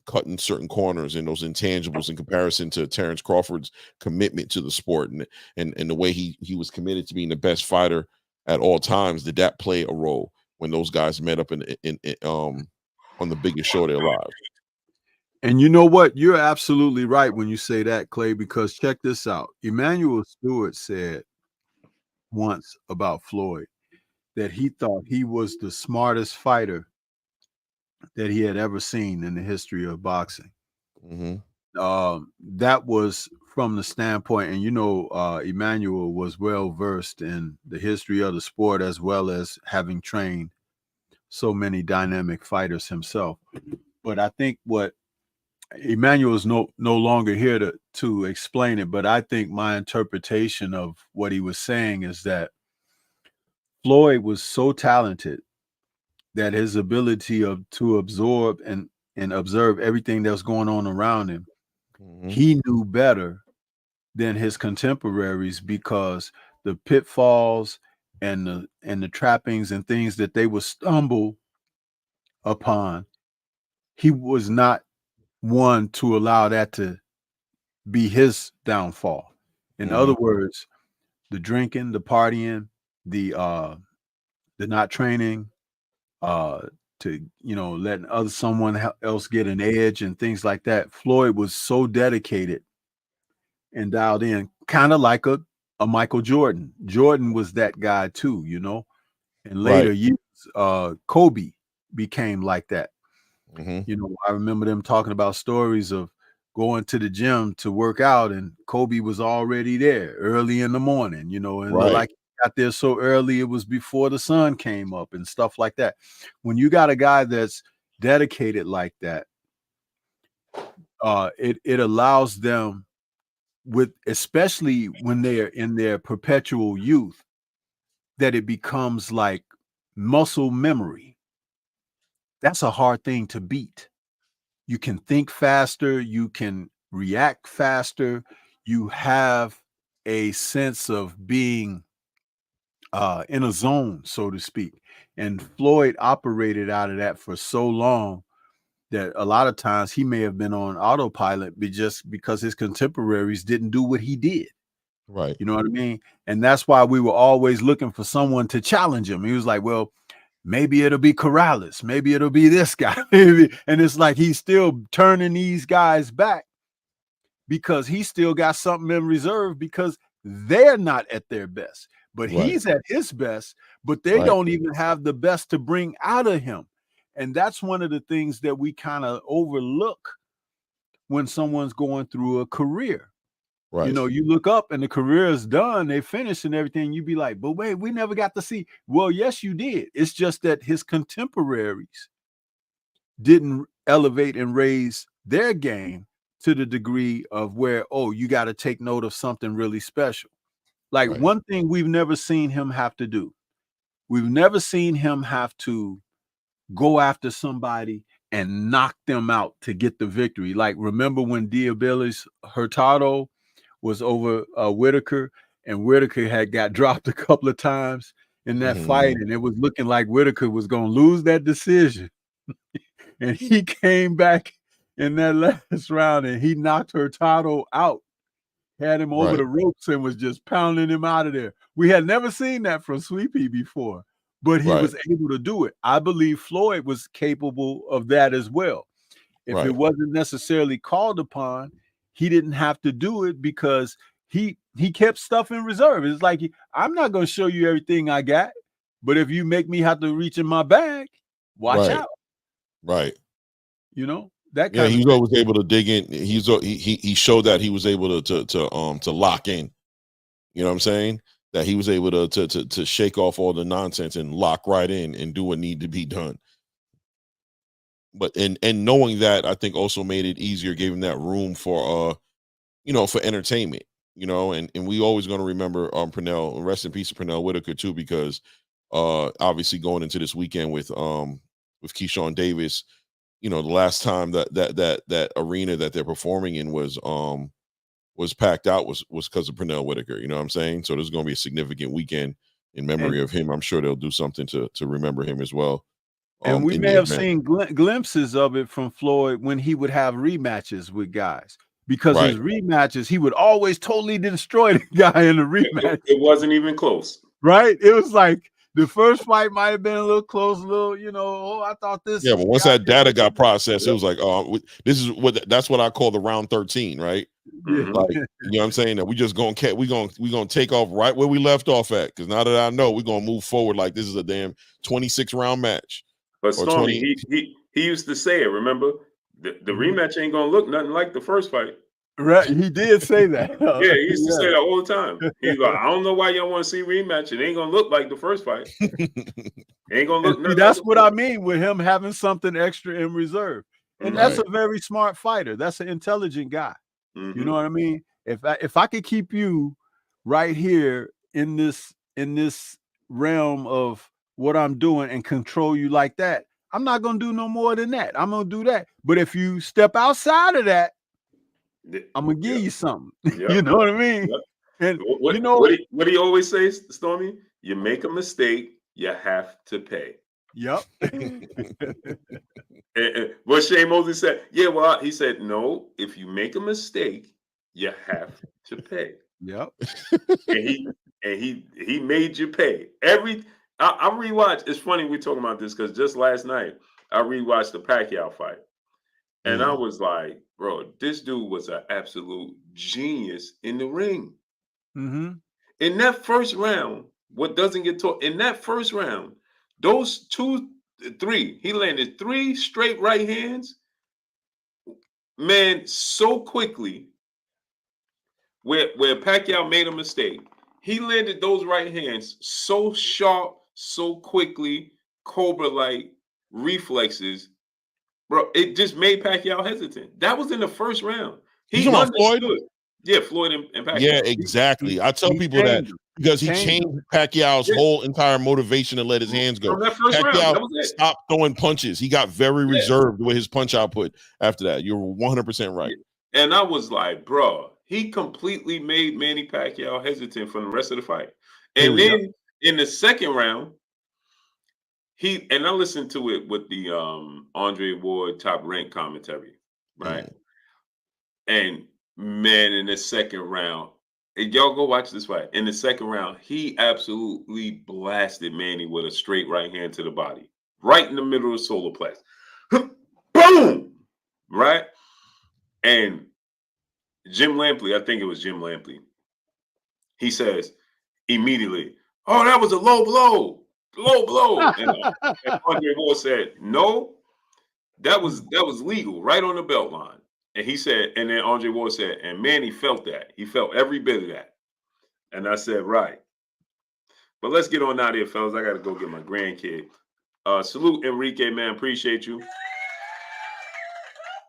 cutting certain corners and those intangibles in comparison to Terence Crawford's commitment to the sport and the way he was committed to being the best fighter at all times. Did that play a role when those guys met up in on the biggest show of their lives? And you know what? You're absolutely right when you say that, Clay, because check this out. Emmanuel Stewart said once about Floyd that he thought he was the smartest fighter that he had ever seen in the history of boxing. Mm-hmm. That was from the standpoint, and Emmanuel was well versed in the history of the sport as well as having trained so many dynamic fighters himself. But I think what Emmanuel is no longer here to explain it, but I think my interpretation of what he was saying is that Floyd was so talented that his ability to absorb and observe everything that was going on around him, mm-hmm. He knew better than his contemporaries, because the pitfalls and the trappings and things that they would stumble upon, he was not one to allow that to be his downfall. In other words, the drinking, the partying, the not training, to letting someone else get an edge and things like that. Floyd was so dedicated and dialed in, kind of like a Michael Jordan. Jordan was that guy too, And later years, Kobe became like that. I remember them talking about stories of going to the gym to work out, and Kobe was already there early in the morning, and like he got there so early it was before the sun came up and stuff like that. When you got a guy that's dedicated like that, it allows them, especially when they're in their perpetual youth, that it becomes like muscle memory. That's a hard thing to beat. You can think faster, you can react faster, you have a sense of being in a zone, so to speak. And Floyd operated out of that for so long that a lot of times he may have been on autopilot just because his contemporaries didn't do what he did. Right. You know what I mean? And that's why we were always looking for someone to challenge him. He was like, well, maybe it'll be Corrales. Maybe it'll be this guy. Maybe. And it's like he's still turning these guys back because he still got something in reserve because they're not at their best. But he's at his best, but they don't even have the best to bring out of him. And that's one of the things that we kind of overlook when someone's going through a career. Right. You look up and the career is done, they finished and everything. You be like, but wait, we never got to see. Well, yes, you did. It's just that his contemporaries didn't elevate and raise their game to the degree of where, you got to take note of something really special. Like one thing we've never seen him have to do. We've never seen him have to go after somebody and knock them out to get the victory. Like, remember when Diabetes Hurtado was over Whitaker, and Whitaker had got dropped a couple of times in that fight, and it was looking like Whitaker was going to lose that decision. And he came back in that last round and he knocked Hurtado out, had him over the ropes and was just pounding him out of there. We had never seen that from Sweepy before, but he was able to do it. I believe Floyd was capable of that as well. If it wasn't necessarily called upon, he didn't have to do it because he kept stuff in reserve. It's like, I'm not going to show you everything I got, but if you make me have to reach in my bag, watch out. Right. That kind of he was always able to dig in. He showed that he was able to lock in. You know what I'm saying? That he was able to shake off all the nonsense and lock right in and do what needed to be done. But and knowing that, I think also made it easier, gave him that room for for entertainment, and we always going to remember Pernell, rest in peace of Pernell Whitaker too, because obviously going into this weekend with Keyshawn Davis, the last time that arena that they're performing in was packed out was because of Pernell Whitaker, you know what I'm saying? So there's going to be a significant weekend in memory of him. I'm sure they'll do something to remember him as well. And we may have seen glimpses of it from Floyd when he would have rematches with guys, because his rematches, he would always totally destroy the guy in the rematch. It wasn't even close. Right? It was like the first fight might have been a little close, I thought this. Yeah, but once that data got processed, it was like, that's what I call the round 13, right? Like, you know what I'm saying? That we just gonna take off right where we left off at, because now that I know, we're gonna move forward like this is a damn 26 round match. But Stormy, he used to say it. Remember, the rematch ain't gonna look nothing like the first fight. Right, he did say that. Yeah, he used to say that all the time. He's like, I don't know why y'all want to see rematch. It ain't gonna look like the first fight. It ain't gonna look. See, that's what I mean with him having something extra in reserve, and that's a very smart fighter. That's an intelligent guy. You know what I mean? If I could keep you right here in this realm of what I'm doing and control you like that, I'm not going to do no more than that. I'm going to do that. But if you step outside of that, I'm going to give you something. You know what I mean? And what do you always say, Stormy? You make a mistake, you have to pay. Yep. What Shane Mosley said, he said, no, if you make a mistake, you have to pay. Yep. And and he made you pay. I rewatched. It's funny we talking about this because just last night I rewatched the Pacquiao fight, and I was like, bro, this dude was an absolute genius in the ring. In that first round, what doesn't get taught in that first round, those 3, he landed 3 straight right hands, man, so quickly. Where Pacquiao made a mistake, he landed those right hands so sharp, so quickly, Cobra-like reflexes, bro. It just made Pacquiao hesitant. That was in the first round. He understood. Floyd? Yeah, Floyd and Pacquiao. Yeah, exactly. I tell people that because he changed Pacquiao's whole entire motivation to let his hands go. From that first round, that was it. Stopped throwing punches. He got very reserved with his punch output after that. You're 100% right. And I was like, bro, he completely made Manny Pacquiao hesitant for the rest of the fight. And then in the second round, I listened to it with the Andre Ward Top Rank commentary, right? And man, in the second round, y'all go watch this fight. In the second round, he absolutely blasted Manny with a straight right hand to the body, right in the middle of the solar plex. Boom! Right? And Jim Lampley, I think it was Jim Lampley, he says immediately, "Oh, that was a low blow. And Andre Ward said, "No, that was legal, right on the belt line." And he said, and then Andre Ward said, and Manny felt that. He felt every bit of that. And I said, right. But let's get on out of here, fellas. I got to go get my grandkid. Salute, Enrique, man. Appreciate you.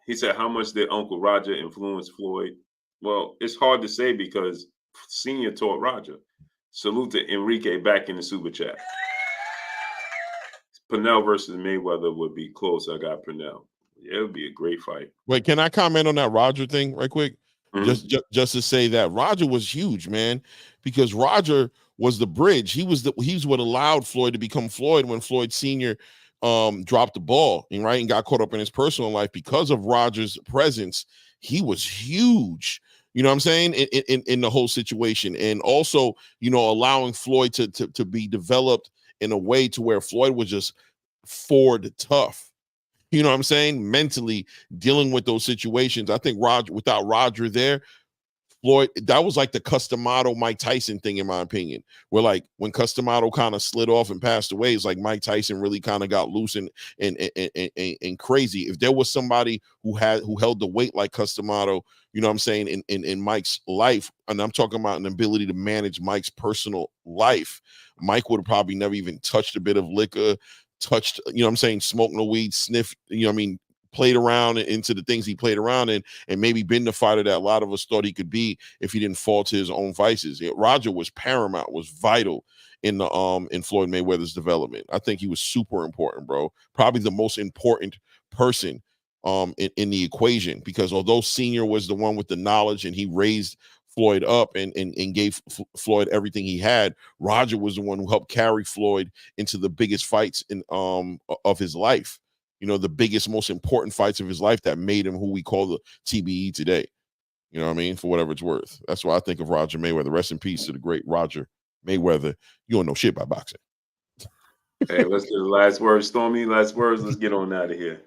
He said, how much did Uncle Roger influence Floyd? Well, it's hard to say because Senior taught Roger. Salute to Enrique back in the super chat. Pernell versus Mayweather would be close. I got Pernell. Yeah, it would be a great fight. Wait, can I comment on that Roger thing right quick? Just to say that Roger was huge, man, because Roger was the bridge. He's what allowed Floyd to become Floyd when Floyd Sr. Dropped the ball and got caught up in his personal life. Because of Roger's presence, he was huge. You know what I'm saying? In the whole situation. And also, allowing Floyd to be developed in a way to where Floyd was just forward tough. You know what I'm saying? Mentally dealing with those situations. I think without Roger there, Floyd, that was like the Customato Mike Tyson thing, in my opinion, where like when Customato kind of slid off and passed away, it's like Mike Tyson really kind of got loose and crazy. If there was somebody who held the weight like Customato, you know what I'm saying, in Mike's life, and I'm talking about an ability to manage Mike's personal life, Mike would have probably never even touched a bit of liquor, touched, smoked no weed, sniffed, played around into the things he played around in, and maybe been the fighter that a lot of us thought he could be if he didn't fall to his own vices. Roger was paramount, was vital in Floyd Mayweather's development. I think he was super important, bro. Probably the most important person in the equation, because although Senior was the one with the knowledge and he raised Floyd up and gave Floyd everything he had, Roger was the one who helped carry Floyd into the biggest fights of his life. The biggest, most important fights of his life that made him who we call the TBE today. You know what I mean? For whatever it's worth. That's why I think of Roger Mayweather. Rest in peace to the great Roger Mayweather. You don't know shit about boxing. Hey, let's get the last words, Stormy. Last words. Let's get on out of here.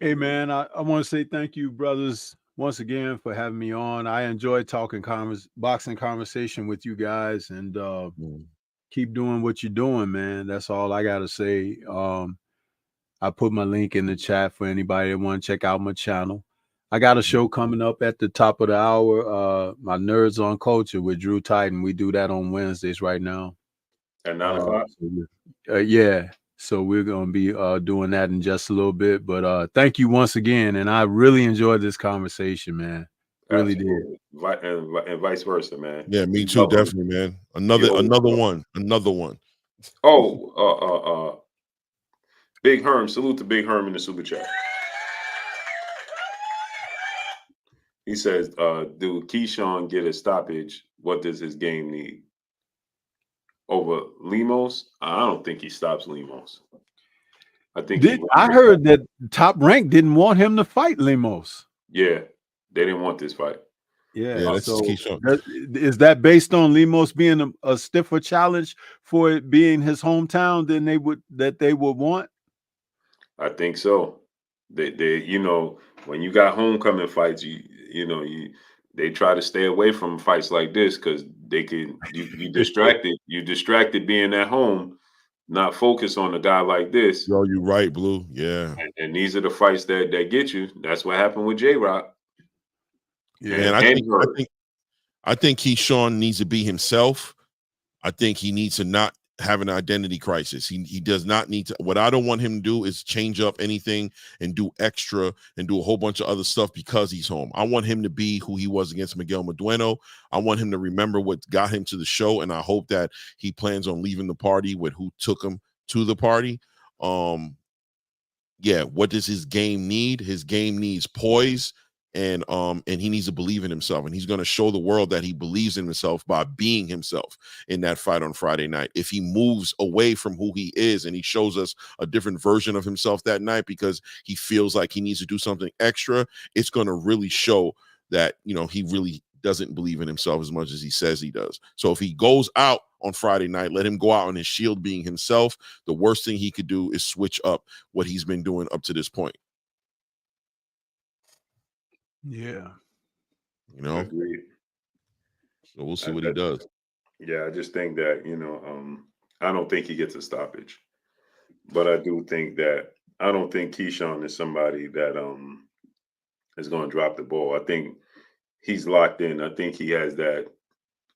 Hey, man, I want to say thank you, brothers, once again for having me on. I enjoy talking boxing conversation with you guys, and keep doing what you're doing, man. That's all I got to say. I put my link in the chat for anybody that want to check out my channel. I got a show coming up at the top of the hour, my Nerds on Culture with Drew Titan. We do that on Wednesdays right now. At 9 o'clock? Yeah. So we're going to be doing that in just a little bit. But thank you once again. And I really enjoyed this conversation, man. Really did. And vice versa, man. Yeah, me too, definitely, man. Another one. Oh, Big Herm, salute to Big Herm in the super chat. He says, do Keyshawn get a stoppage? What does his game need? Over Lemos? I don't think he stops Lemos. I heard that Top Rank didn't want him to fight Lemos. Yeah, they didn't want this fight. Yeah. that's So Keyshawn. is that based on Lemos being a stiffer challenge for it being his hometown than they would want? I think so. They when you got homecoming fights, they try to stay away from fights like this because they can you distracted being at home, not focus on a guy like this. Yo, you right, Blue. Yeah. And these are the fights that get you. That's what happened with J-Rock. Yeah. Man, And I think Keyshawn needs to be himself. I think he needs to not have an identity crisis. He does not need to. What I don't want him to do is change up anything and do extra and do a whole bunch of other stuff because he's home. I want him to be who he was against Miguel Madueno. I want him to remember what got him to the show, and I hope that he plans on leaving the party with who took him to the party. Yeah, what does his game need? His game needs poise, and he needs to believe in himself, and he's going to show the world that he believes in himself by being himself in that fight on Friday night. If he moves away from who he is and he shows us a different version of himself that night because he feels like he needs to do something extra, it's going to really show that, he really doesn't believe in himself as much as he says he does. So if he goes out on Friday night, let him go out on his shield being himself. The worst thing he could do is switch up what he's been doing up to this point. Yeah. Agreed. So we'll see what he does. Yeah, I just think that, I don't think he gets a stoppage. But I do think that I don't think Keyshawn is somebody that is going to drop the ball. I think he's locked in. I think he has that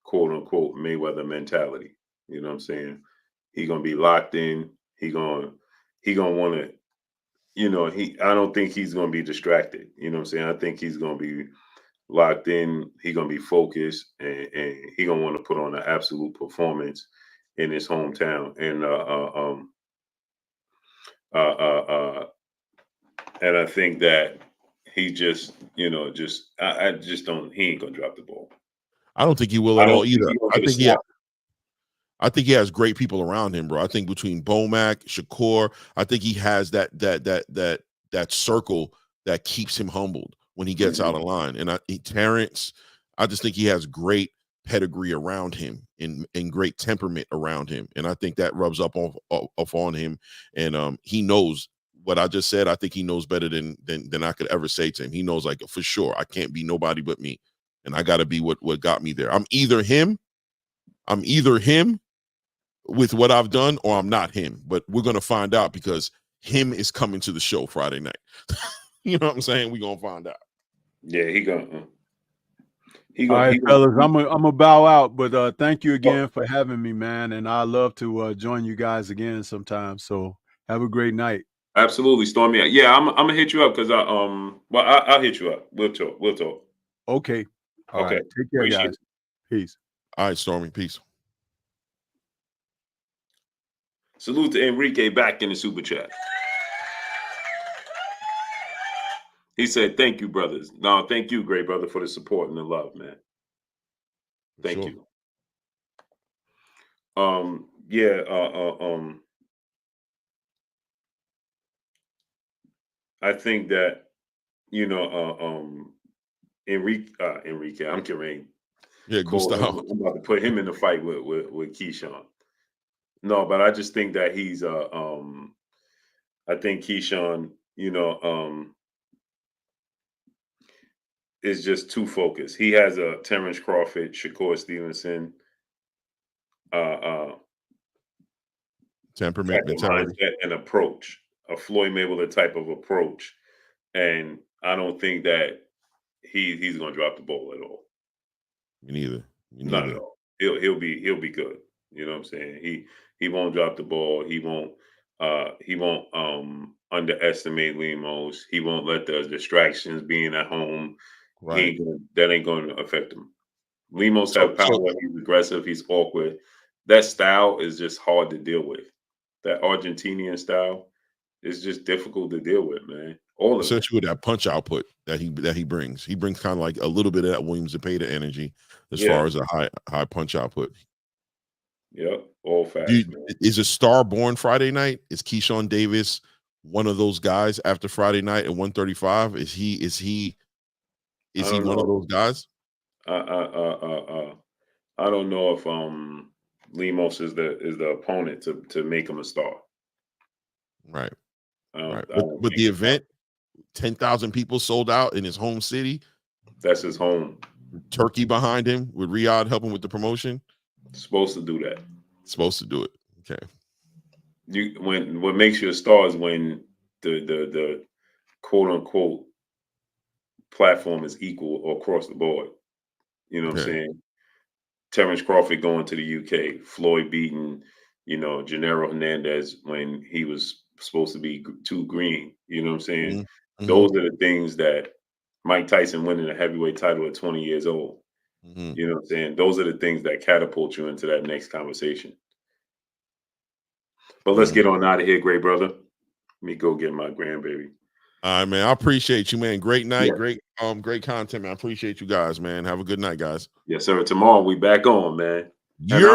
quote unquote Mayweather mentality. You know what I'm saying? He's gonna be locked in. He gonna want to, I don't think he's gonna be distracted. You know what I'm saying? I think he's gonna be locked in. He's gonna be focused, and he's gonna want to put on an absolute performance in his hometown. And I think that he just, I just don't. He ain't gonna drop the ball. I don't think he will at all either. I think he has great people around him, bro. I think between Bomac, Shakur, I think he has that circle that keeps him humbled when he gets out of line. And Terence, I just think he has great pedigree around him and great temperament around him. And I think that rubs up on him. And he knows what I just said. I think he knows better than I could ever say to him. He knows, like, for sure, I can't be nobody but me. And I got to be what got me there. I'm either him with what I've done, or I'm not him. But we're going to find out because him is coming to the show Friday night. You know what I'm saying? We're going to find out. Yeah, he going all right, fellas, I'm a bow out, but thank you again for having me, man. And I love to join you guys again sometime. So have a great night. Absolutely, Stormy. Yeah, I'm gonna hit you up because I'll hit you up. We'll talk. Okay. All right. Take care, guys. Peace. All right, Stormy. Peace. Salute to Enrique back in the super chat. He said, "Thank you, brothers." No, thank you, great brother, for the support and the love, man. Thank you. I think that Enrique, I'm kidding. Yeah, Gustavo. I'm about to put him in the fight with Keyshawn. No, but I just think that he's I think Keyshawn, is just too focused. He has a Terence Crawford, Shakur Stevenson, temperament, mentality, and approach, a Floyd Mayweather type of approach, and I don't think that he's going to drop the ball at all. Me neither. Not at all. He'll be good. You know what I'm saying? He won't drop the ball. He won't underestimate Lemos. He won't let the distractions being at home. Right. That ain't going to affect him. Lemos have power. He's aggressive. He's awkward. That style is just hard to deal with. That Argentinian style is just difficult to deal with, man. Especially with that punch output that he brings. He brings kind of like a little bit of that Williams Zepeda energy as far as a high punch output. Yep, all fast. Is a star born Friday night? Is Keyshawn Davis one of those guys after Friday night at 135? Is he one of those guys? I don't know if Lemos is the opponent to make him a star. Right. Right. I don't But think the event, 10,000 people sold out in his home city. that's his home. Turkey behind him with Riyadh helping with the promotion. Supposed to do that. Supposed to do it. Okay. What makes you a star is when the quote unquote platform is equal across the board. You know what I'm saying? Terence Crawford going to the UK, Floyd beating, Gennaro Hernandez when he was supposed to be too green. You know what I'm saying? Mm-hmm. Those are the things that Mike Tyson winning a heavyweight title at 20 years old. Mm-hmm. You know what I'm saying? Those are the things that catapult you into that next conversation. But let's get on out of here, great brother. Let me go get my grandbaby. All right, man. I appreciate you, man. Great night. Yeah. Great content, man. I appreciate you guys, man. Have a good night, guys. Yes, sir. Tomorrow we back on, man. And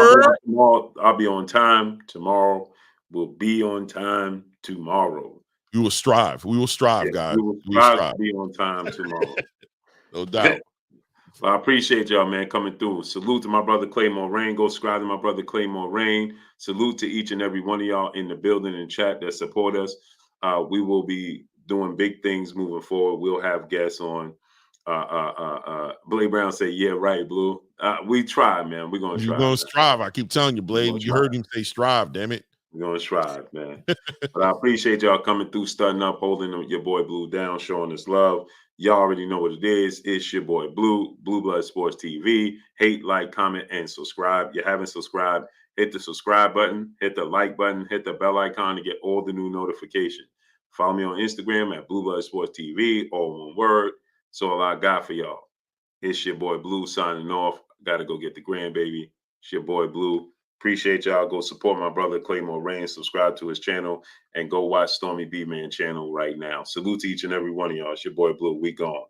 I'll be on time tomorrow. We'll be on time tomorrow. You will strive. We will strive, guys. We will strive to be on time tomorrow. No doubt. Well, I appreciate y'all, man, coming through. Salute to my brother Claymore Rain. Go subscribe to my brother Claymore Rain. Salute to each and every one of y'all in the building and chat that support us. We will be doing big things moving forward. We'll have guests on. Blade Brown say, "Yeah, right, Blue." We try, man. We're gonna try. You're gonna strive. I keep telling you, Blade. You heard him say strive. Damn it. We're gonna strive, man. But I appreciate y'all coming through, stunning up, holding your boy Blue down, showing us love. Y'all already know what it is. It's your boy Blue, Blue Blood Sports TV. Hate, like, comment, and subscribe. You haven't subscribed, hit the subscribe button, hit the like button, hit the bell icon to get all the new notifications. Follow me on Instagram at Blue Blood Sports TV, all one word. So all I got for y'all. It's your boy Blue signing off. Gotta go get the grandbaby. It's your boy Blue. Appreciate y'all. Go support my brother Claymore Rain. Subscribe to his channel and go watch Stormy B-Man channel right now. Salute to each and every one of y'all. It's your boy Blue. We gone.